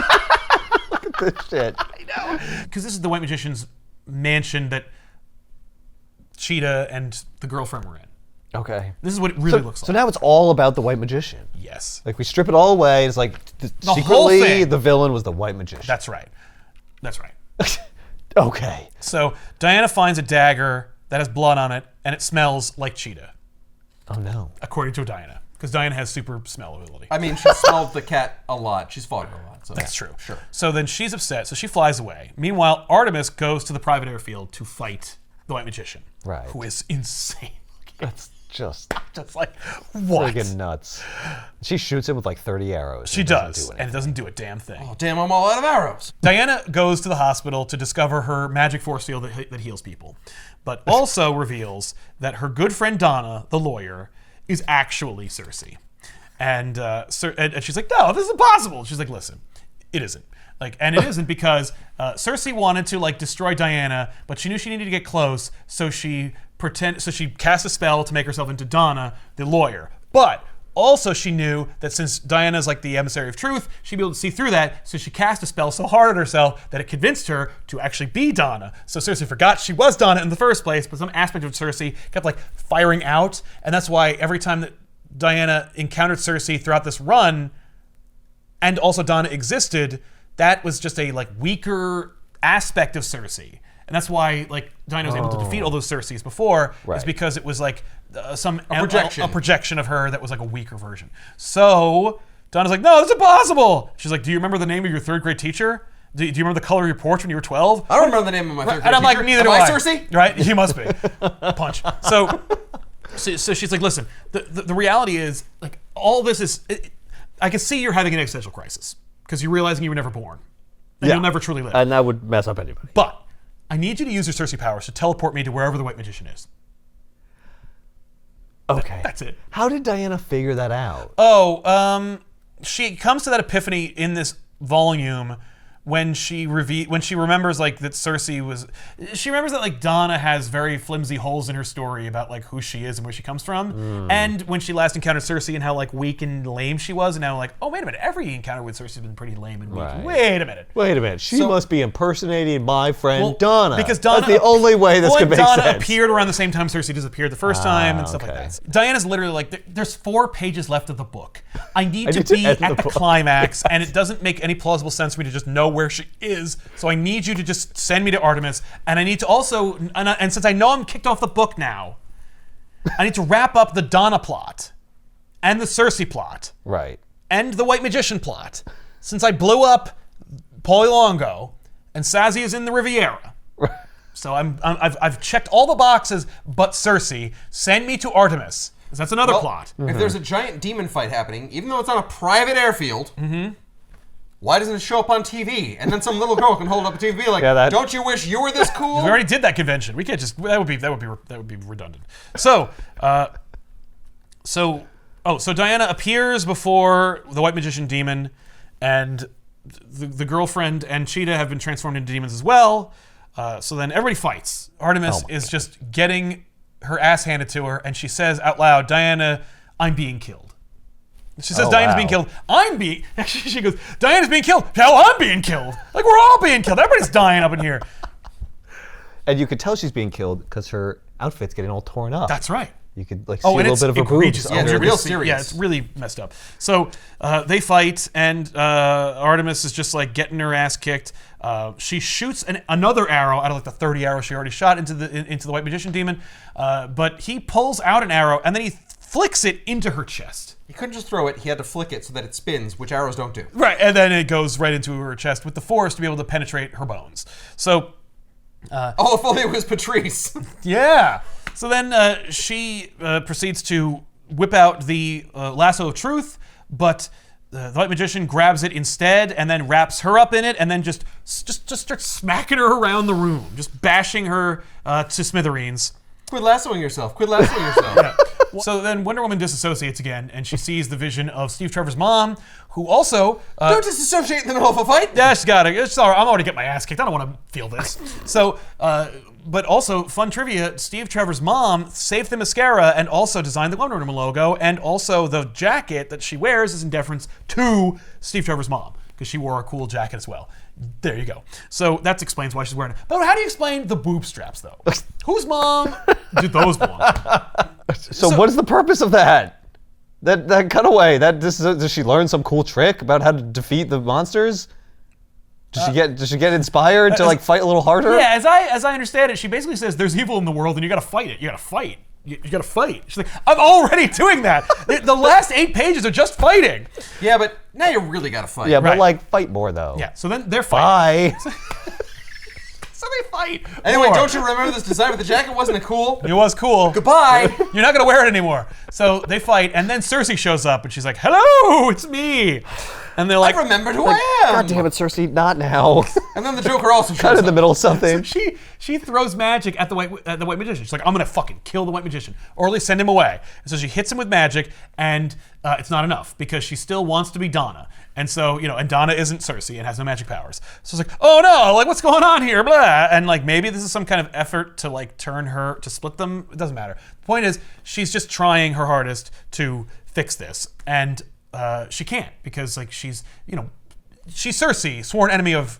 This shit. I know. Because this is the White Magician's mansion that Cheetah and the girlfriend were in. Okay. This is what it really looks like. So now it's all about the White Magician. Yes. Like we strip it all away. It's like whole secretly thing. the villain was the White Magician. That's right. That's right. Okay. So Diana finds a dagger that has blood on it, and it smells like Cheetah. Oh no. According to Diana. Because Diana has super smell ability. I mean, she smelled the cat a lot. She's fought her a lot. So. That's true. Sure. So then she's upset, so she flies away. Meanwhile, Artemis goes to the private airfield to fight the White Magician. Right. Who is insane. That's just like, what? friggin' nuts. She shoots him with like 30 arrows. She does, and it doesn't do a damn thing. Oh, damn, I'm all out of arrows. Diana goes to the hospital to discover her magic force field that heals people, but also reveals that her good friend Donna, the lawyer, is actually Cersei. And she's like, no, this is impossible. She's like, listen, it isn't. And it isn't because Cersei wanted to like destroy Diana, but she knew she needed to get close, so she cast a spell to make herself into Donna, the lawyer. But also she knew that since Diana's like the emissary of truth, she'd be able to see through that, so she cast a spell so hard at herself that it convinced her to actually be Donna. So Cersei forgot she was Donna in the first place, but some aspect of Cersei kept like firing out, and that's why every time that Diana encountered Cersei throughout this run, and also Donna existed, that was just a like weaker aspect of Cersei. And that's why like Diana was able to defeat all those Cerseis before, is because it was like a projection of her that was like a weaker version. So Donna's like, no, that's impossible. She's like, do you remember the name of your third grade teacher? Do you remember the color of your porch when you were 12? I don't remember the name of my third grade teacher. And I'm like, neither do I. Cersei? Right? You must be. Punch. So she's like, listen, the reality is, like, all this is, I can see you're having an existential crisis because you're realizing you were never born. And you'll never truly live. And that would mess up anybody. But I need you to use your Cersei powers to teleport me to wherever the White Magician is. Okay. That's it. How did Diana figure that out? She comes to that epiphany in this volume when she remembers like that Cersei was. She remembers that like Donna has very flimsy holes in her story about like who she is and where she comes from, and when she last encountered Cersei and how like weak and lame she was, and now like, oh wait a minute, every encounter with Cersei has been pretty lame and weak. Right. Wait a minute. She must be impersonating my friend Donna. Because Donna, that's the only way this could make sense. Donna appeared around the same time Cersei disappeared the first time and stuff like that. Diana's literally like, there's 4 pages left of the book. I need to be at the climax, and it doesn't make any plausible sense for me to just know where she is. So I need you to just send me to Artemis, and I need to also, and since I know I'm kicked off the book now, I need to wrap up the Donna plot and the Cersei plot. Right. end the White Magician plot, since I blew up Polylongo and Sassy is in the Riviera. So I've checked all the boxes but Cersei. Send me to Artemis. That's another plot. If there's a giant demon fight happening, even though it's on a private airfield, why doesn't it show up on TV? And then some little girl can hold up a TV and be like, "Don't you wish you were this cool?" We already did that convention. We can't just that would be redundant. So Diana appears before the White Magician demon, and the girlfriend and Cheetah have been transformed into demons as well. So then everybody fights. Artemis is just getting her ass handed to her, and she says out loud, "Diana, I'm being killed." She says, "Diana's being killed. She goes, Diana's being killed. Hell, I'm being killed. Like, we're all being killed. Everybody's dying up in here." And you could tell she's being killed because her outfit's getting all torn up. That's right. You could see a little bit of her boobs. Yeah, it's real serious. Yeah, it's really messed up. So they fight, and Artemis is just like getting her ass kicked. She shoots another arrow out of like the 30 arrows she already shot into the White Magician demon, but he pulls out an arrow and then he flicks it into her chest. He couldn't just throw it; he had to flick it so that it spins, which arrows don't do. Right, and then it goes right into her chest with the force to be able to penetrate her bones. So, if only it was Patrice. Yeah. So then she proceeds to whip out the lasso of truth, but the White Magician grabs it instead and then wraps her up in it and then just starts smacking her around the room, just bashing her to smithereens. Quit lassoing yourself. Yeah. So then Wonder Woman disassociates again, and she sees the vision of Steve Trevor's mom, who also... don't disassociate in the middle of a fight. Yeah, she's got it. It's all right. I'm already getting my ass kicked. I don't want to feel this. So, but also, fun trivia, Steve Trevor's mom saved the mascara and also designed the Wonder Woman logo, and also the jacket that she wears is in deference to Steve Trevor's mom, because she wore a cool jacket as well. There you go. So that explains why she's wearing it. But how do you explain the boob straps, though? Whose mom did those belong to? So what is the purpose of that? That cutaway? Does she learn some cool trick about how to defeat the monsters? Does she get inspired to like fight a little harder? Yeah, as I understand it, she basically says there's evil in the world and you got to fight it. You got to fight. You got to fight. She's like, I'm already doing that. The last 8 pages are just fighting. Yeah, but now you really got to fight. Yeah, but like fight more though. Yeah. So then they're fighting. Bye. So they fight. Anyway, more. don't you remember this design with the jacket? Wasn't it cool? It was cool. Goodbye. You're not going to wear it anymore. So they fight, and then Cersei shows up, and she's like, hello, it's me. And they're like, I remembered who I am. God damn it, Cersei, not now. And then the Joker also shows up. Kind of in the middle of something. So she throws magic at the White Magician. She's like, I'm going to fucking kill the White Magician, or at least send him away. And so she hits him with magic, and it's not enough, because she still wants to be Donna. And so, and Donna isn't Cersei and has no magic powers. So it's like, oh no, like what's going on here, blah. And like maybe this is some kind of effort to like turn her, to split them. It doesn't matter. The point is, she's just trying her hardest to fix this. And she can't, because like she's Cersei, sworn enemy of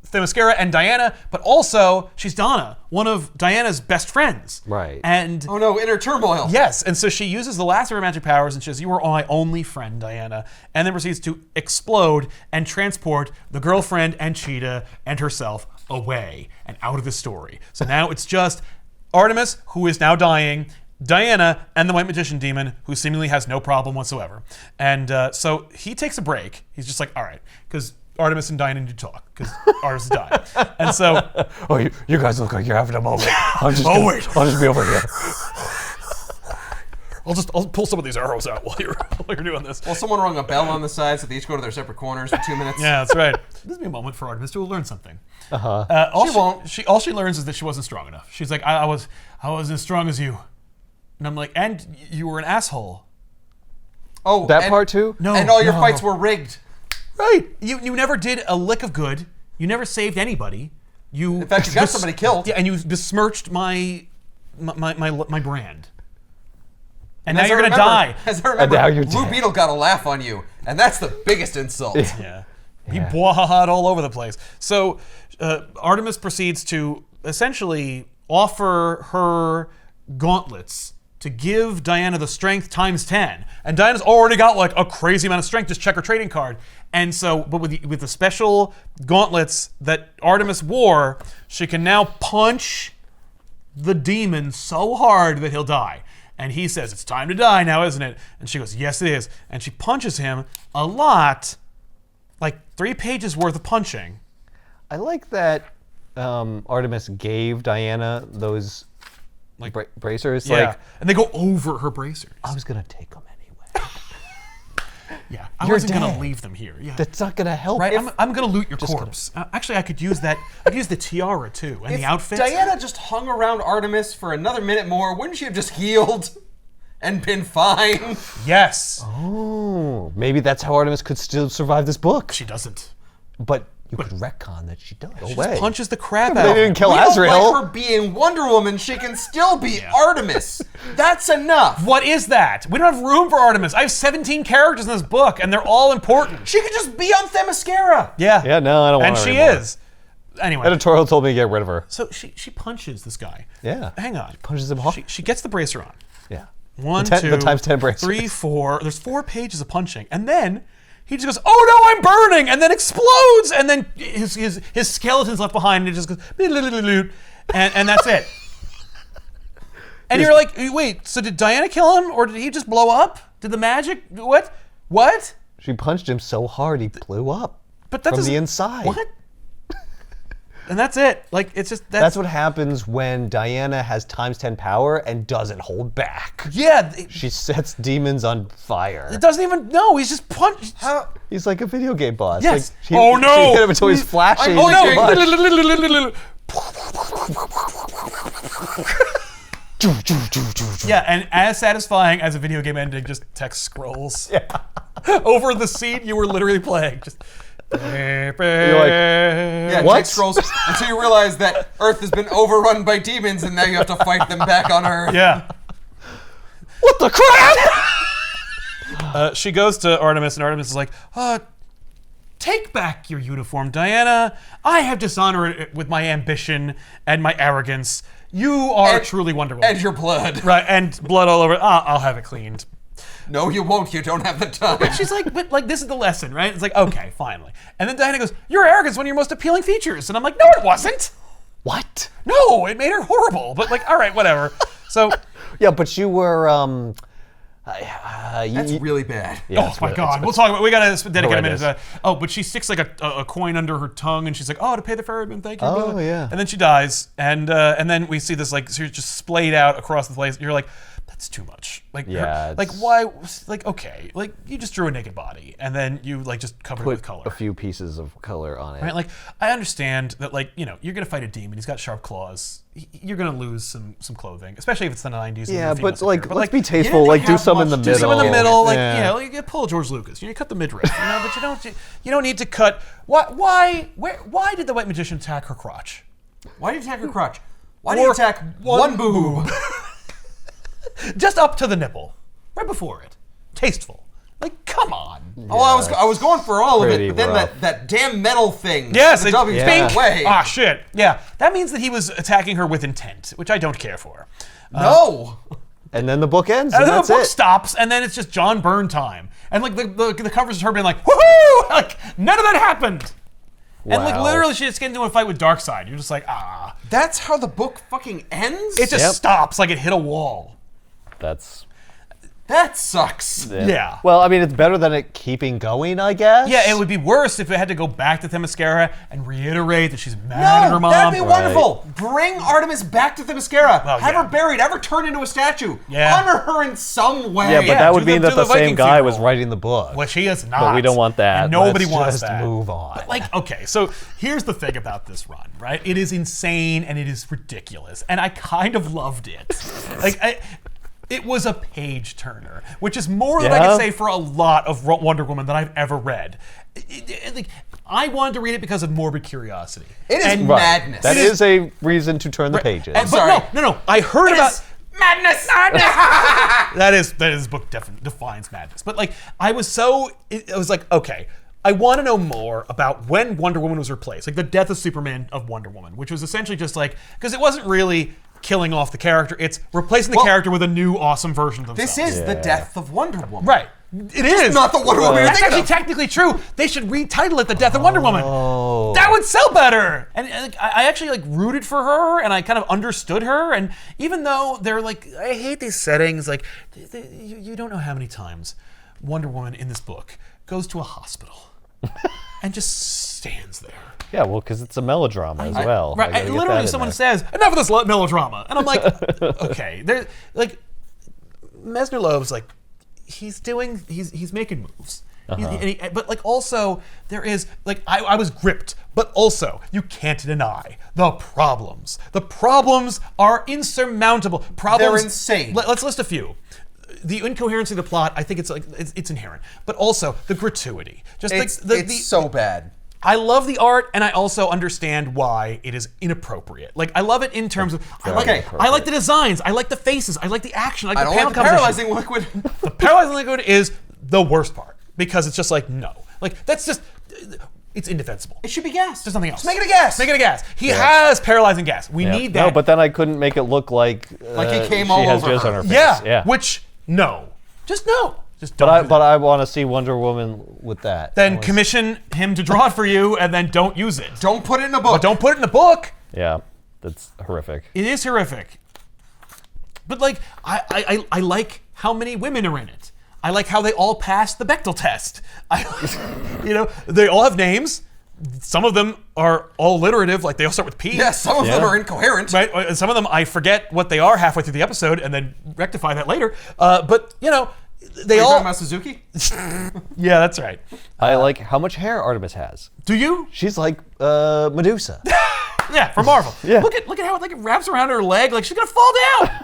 Themyscira and Diana, but also she's Donna, one of Diana's best friends. Right. And oh no, inner turmoil. Yes, and so she uses the last of her magic powers and she says, you are my only friend, Diana, and then proceeds to explode and transport the girlfriend and Cheetah and herself away and out of the story. So now it's just Artemis, who is now dying, Diana, and the White Magician demon, who seemingly has no problem whatsoever. And so he takes a break. He's just like, all right, because Artemis and Diana need to talk, because Artemis is dying. And so... oh, you guys look like you're having a moment. I'll just be over here. I'll pull some of these arrows out while you're doing this. Well, someone rung a bell on the side, so they each go to their separate corners for 2 minutes. Yeah, that's right. This will be a moment for Artemis to learn something. All she learns is that she wasn't strong enough. She's like, I wasn't as strong as you. And I'm like, and you were an asshole. Oh, that part too? No. And all your fights were rigged. Right. You never did a lick of good. You never saved anybody. In fact, you got somebody killed. Yeah, and you besmirched my brand. And now you're gonna die. As I remember, Blue Beetle got a laugh on you, and that's the biggest insult. Yeah. He bwahahaed all over the place. So Artemis proceeds to essentially offer her gauntlets to give Diana the strength times 10. And Diana's already got like a crazy amount of strength, just check her trading card. And so, but with the special gauntlets that Artemis wore, she can now punch the demon so hard that he'll die. And he says, it's time to die now, isn't it? And she goes, yes, it is. And she punches him a lot, like 3 pages worth of punching. I like that Artemis gave Diana those like bracers. Yeah, like, and they go over her bracers. I was going to take them anyway. Yeah, I wasn't going to leave them here. Yeah. That's not going to help. Right, I'm going to loot your corpse. Actually, I could use that. I could use the tiara, too, and the outfit. Diana just hung around Artemis for another minute more, wouldn't she have just healed and been fine? Yes. Oh, maybe that's how Artemis could still survive this book. She doesn't. But you could retcon that she does. She just punches the crap out of They didn't kill We Azrael. don't like her being Wonder Woman. She can still be Artemis. That's enough. What is that? We don't have room for Artemis. I have 17 characters in this book, and they're all important. She could just be on Themyscira. Yeah. Yeah, no, I don't want And her she anymore. is. Anyway. Editorial told me to get rid of her. So she punches this guy. Yeah. Hang on. Punches him hard. She gets the bracer on. Yeah. 1, the 2, the times 10 bracers. 3, 4. There's 4 pages of punching, and then he just goes, "Oh no, I'm burning!" and then explodes, and then his skeleton's left behind, and it just goes, and that's it. And you're like, wait, so did Diana kill him, or did he just blow up? Did the magic? What? She punched him so hard he blew up. But that from doesn't- the inside. What? And that's it. Like, it's just That's what happens when Diana has times 10 power and doesn't hold back. Yeah. She sets demons on fire. It doesn't even. No, he's just punched. He's like a video game boss. Yes. Like, Oh, no. She hit him until he's flashing. Oh too much. no! Yeah, and as satisfying as a video game ending, just text scrolls. Yeah. Over the scene you were literally playing. Just. You're like, Yeah, What? text scrolls until you realize that Earth has been overrun by demons and now you have to fight them back on Earth. Yeah. what the crap? She goes to Artemis, and Artemis is like, take back your uniform, Diana. I have dishonored it with my ambition and my arrogance. You are truly Wonder Woman. And your blood. Right, and blood all over it. I'll have it cleaned. No, you won't. You don't have the time. She's like, but like, this is the lesson, right? It's like, okay, finally. And then Diana goes, your arrogance is one of your most appealing features. And I'm like, no, it wasn't. What? No, it made her horrible. But like, all right, whatever. So. Yeah, but you were, That's really bad. Yeah, Oh my God! We'll talk about. We gotta dedicate a minute to horrendous. that. Oh, but she sticks like a coin under her tongue, and she's like, "Oh, to pay the ferryman, thank you." Oh, yeah. And then she dies, and then we see this like she's just splayed out across the place. You're like, that's too much. Like, Yeah, like it's- why? Like, okay, like you just drew a naked body, and then you like just covered it with put color. a few pieces of color on it. Right? Like, I understand that, like, you know, you're gonna fight a demon. He's got sharp claws. You're gonna lose some clothing, especially if it's the 90s. Yeah, and the but female like, superhero. let's be you tasteful. didn't Like, do have some in the much- middle. do some in the middle, like, Yeah. you know, you pull George Lucas. You cut the midriff, you know, but you don't need to cut. Why did the white magician attack her crotch? Why did you attack her crotch? Why did you attack one boob? Just up to the nipple, right before it. Tasteful. Like, come on. Oh, I was going for all of Pretty it, but then rough. that damn metal thing. Yes, the it- W's yeah. got away. Ah, shit. Yeah, that means that he was attacking her with intent, which I don't care for. No. And then the book ends, And and then that's the book it. stops, and then it's just John Byrne time. And like the covers is her being like, woohoo! Like, none of that happened. And like Wow. literally she just gets into a fight with Darkseid. You're just like, ah. That's how the book fucking ends? It just Yep. stops like it hit a wall. That's. That sucks. Yeah. Well, I mean, it's better than it keeping going, I guess. Yeah, it would be worse if it had to go back to Themyscira and reiterate that she's mad at her No, mom. that'd be wonderful. Bring Artemis back to Themyscira. Well, have yeah. her buried. Have her turned into a statue. Yeah. Honor her in some way. Yeah, but Yeah, that would do mean the that the Viking same guy funeral. was writing the book. Which he is not. But we don't want that. And nobody Let's wants just that. move on. But like, okay, so here's the thing about this run, right? It is insane and it is ridiculous, and I kind of loved it. It was a page turner, which is more than I Yeah. can say for a lot of Wonder Woman that I've ever read. Like, I wanted to read it because of morbid curiosity. It is And- madness. That is a reason to turn the pages. And, but sorry. no. I heard It about. is madness. That is book defines madness. But like I was like, okay, I want to know more about when Wonder Woman was replaced, like the death of Superman of Wonder Woman, which was essentially just like because it wasn't really killing off the character. It's replacing the character with a new awesome version of themselves. This is the death of Wonder Woman. Right. It is. It's not the Wonder Woman. That's actually technically true. They should retitle it The Death of Wonder Woman. That would sell better. And I actually like rooted for her, and I kind of understood her. And even though they're like, I hate these settings. Like, you don't know how many times Wonder Woman in this book goes to a hospital and just stands there. Yeah, well, because it's a melodrama as well. Right. Literally, someone says, "Enough of this melodrama," and I'm like, okay. They're like, Messner Loeb's like, he's making moves. But like also there is like I was gripped, but also you can't deny the problems. The problems are insurmountable. Problems. They're insane. Let's list a few. The incoherency of the plot, I think it's inherent, but also the gratuity. It's so bad. I love the art, and I also understand why it is inappropriate. Like, I love it in terms of, I like the designs, I like the faces, I like the action, I like the panel like the paralyzing liquid. The paralyzing liquid is the worst part, because it's just like, no. Like, that's just, it's indefensible. It should be gas. There's nothing else. Just make it a gas. Make it a gas. He has paralyzing gas. We need that. No, but then I couldn't make it look like it came she all has over jizz her. on her face. Yeah, which, no. Just no. But I want to see Wonder Woman with that. Then commission him to draw it for you, and then don't use it. Don't put it in the book. But don't put it in the book. Yeah, that's horrific. It is horrific. But like, I like how many women are in it. I like how they all pass the Bechdel test. They all have names. Some of them are all alliterative, like they all start with P. Yeah, some of them are incoherent. Right, and some of them I forget what they are halfway through the episode, and then rectify that later. But they all. Talking about Suzuki? Yeah, that's right. I like how much hair Artemis has. Do you? She's like Medusa. Yeah, from Marvel. Yeah. Look at how it wraps around her leg, like she's gonna fall down.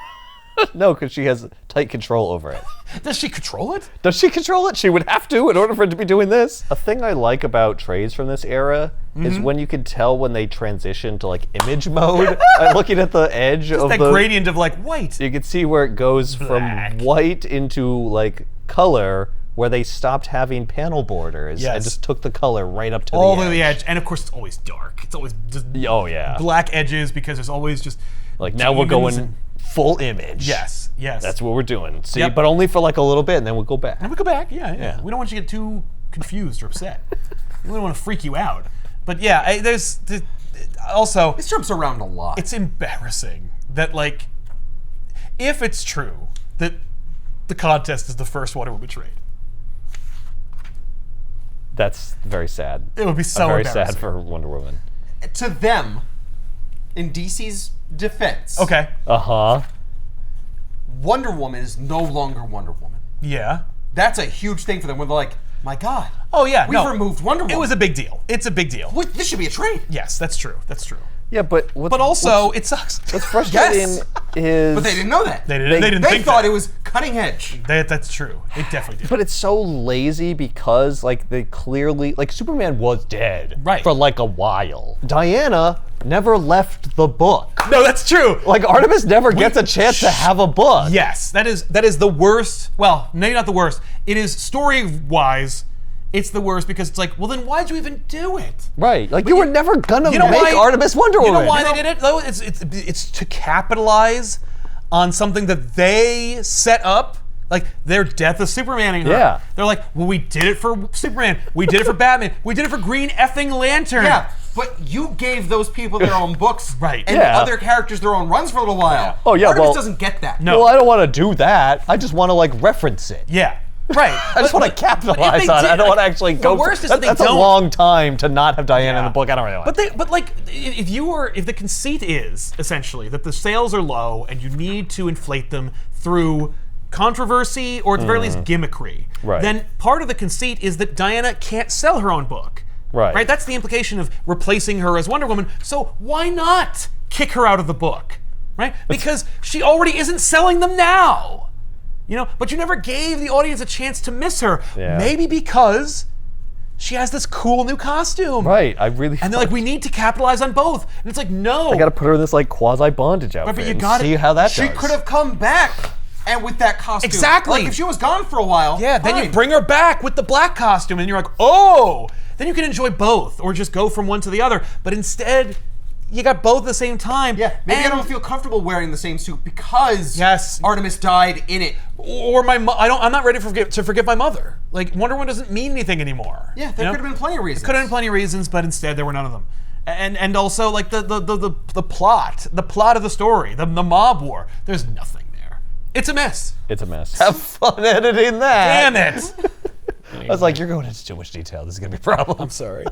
No, because she has tight control over it. Does she control it? Does she control it? She would have to in order for it to be doing this. A thing I like about trades from this era is when you can tell when they transition to like image mode. I'm looking at the edge of that gradient of like white. You can see where it goes from white into like color, where they stopped having panel borders and just took the color right up to all the edge. the way to the edge. And of course, it's always dark. It's always just black edges because there's always just like now we're going full image. Yes. That's what we're doing. See, but only for like a little bit, and then we'll go back. And we go back. Yeah. We don't want you to get too confused or upset. We don't want to freak you out. But yeah, there's also this jumps around a lot. It's embarrassing that like, if it's true that the contest is the first Wonder Woman trade. That's very sad. It would be so very embarrassing. sad for Wonder Woman. To them, in DC's defense, okay, Wonder Woman is no longer Wonder Woman. Yeah, that's a huge thing for them. When they're like, "My God, we've removed Wonder Woman." It was a big deal. It's a big deal. This should be a trade. Yes, that's true. That's true. Yeah, but also it sucks. What's frustrating is, but they didn't know that. They didn't think thought that. It was cutting edge. That's true. It definitely did. But it's so lazy because like they clearly like Superman was dead right for like a while. Diana never left the book. No, that's true. Like Artemis never gets a chance to have a book. Yes, that is the worst. Well, maybe not the worst. It is story-wise. It's the worst because it's like, well, then why'd you even do it? Right, like you were never gonna make Artemis Wonder Woman. You know why they did it though? It's to capitalize on something that they set up, like their death of Superman. Yeah, they're like, well, we did it for Superman, we did it for Batman, we did it for Green effing Lantern. Yeah, but you gave those people their own books, right? And other characters their own runs for a little while. Oh yeah, Artemis doesn't get that. No, well, I don't want to do that. I just want to like reference it. Yeah. Right. I just want to capitalize on it. I don't want to actually go. The worst is that's a long time to not have Diana in the book. I don't really like. But like, if the conceit is essentially that the sales are low and you need to inflate them through controversy or at the very least gimmickry, then part of the conceit is that Diana can't sell her own book. Right. That's the implication of replacing her as Wonder Woman. So why not kick her out of the book? Right? Because she already isn't selling them now. But you never gave the audience a chance to miss her. Yeah. Maybe because she has this cool new costume. Right, And they're like, we need to capitalize on both. And it's like, no. I gotta put her in this like quasi-bondage outfit but you gotta see how that does. She could have come back and with that costume. Exactly. Like if she was gone for a while. Yeah, then you bring her back with the black costume and you're like, oh! Then you can enjoy both or just go from one to the other. But instead, you got both at the same time. Yeah, maybe I don't feel comfortable wearing the same suit because yes, Artemis died in it. Or I'm not ready to forgive my mother. Like, Wonder Woman doesn't mean anything anymore. Yeah, there could have been plenty of reasons. Could have been plenty of reasons, but instead there were none of them. And also, like, the plot of the story, the mob war, there's nothing there. It's a mess. It's a mess. Have fun editing that. Damn it. I was like, you're going into too much detail. This is going to be a problem. I'm sorry.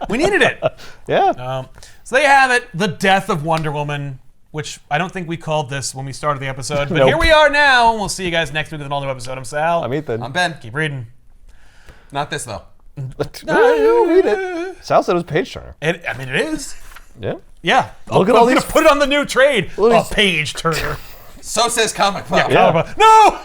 We needed it. Yeah. So there you have it. The death of Wonder Woman, which I don't think we called this when we started the episode. But Here we are now, and we'll see you guys next week with an all-new episode. I'm Sal. I'm Ethan. I'm Ben. Keep reading. Not this, though. No, read it. Sal said it was page turner. It is. Yeah. Yeah. Look at all these. Put it on the new trade. A page turner. So says ComicPop. Yeah. No!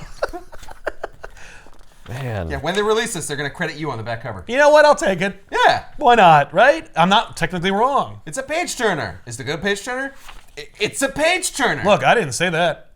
Man. Yeah, when they release this, they're going to credit you on the back cover. You know what? I'll take it. Yeah. Why not, right? I'm not technically wrong. It's a page turner. Is it a good page turner? It's a page turner. Look, I didn't say that.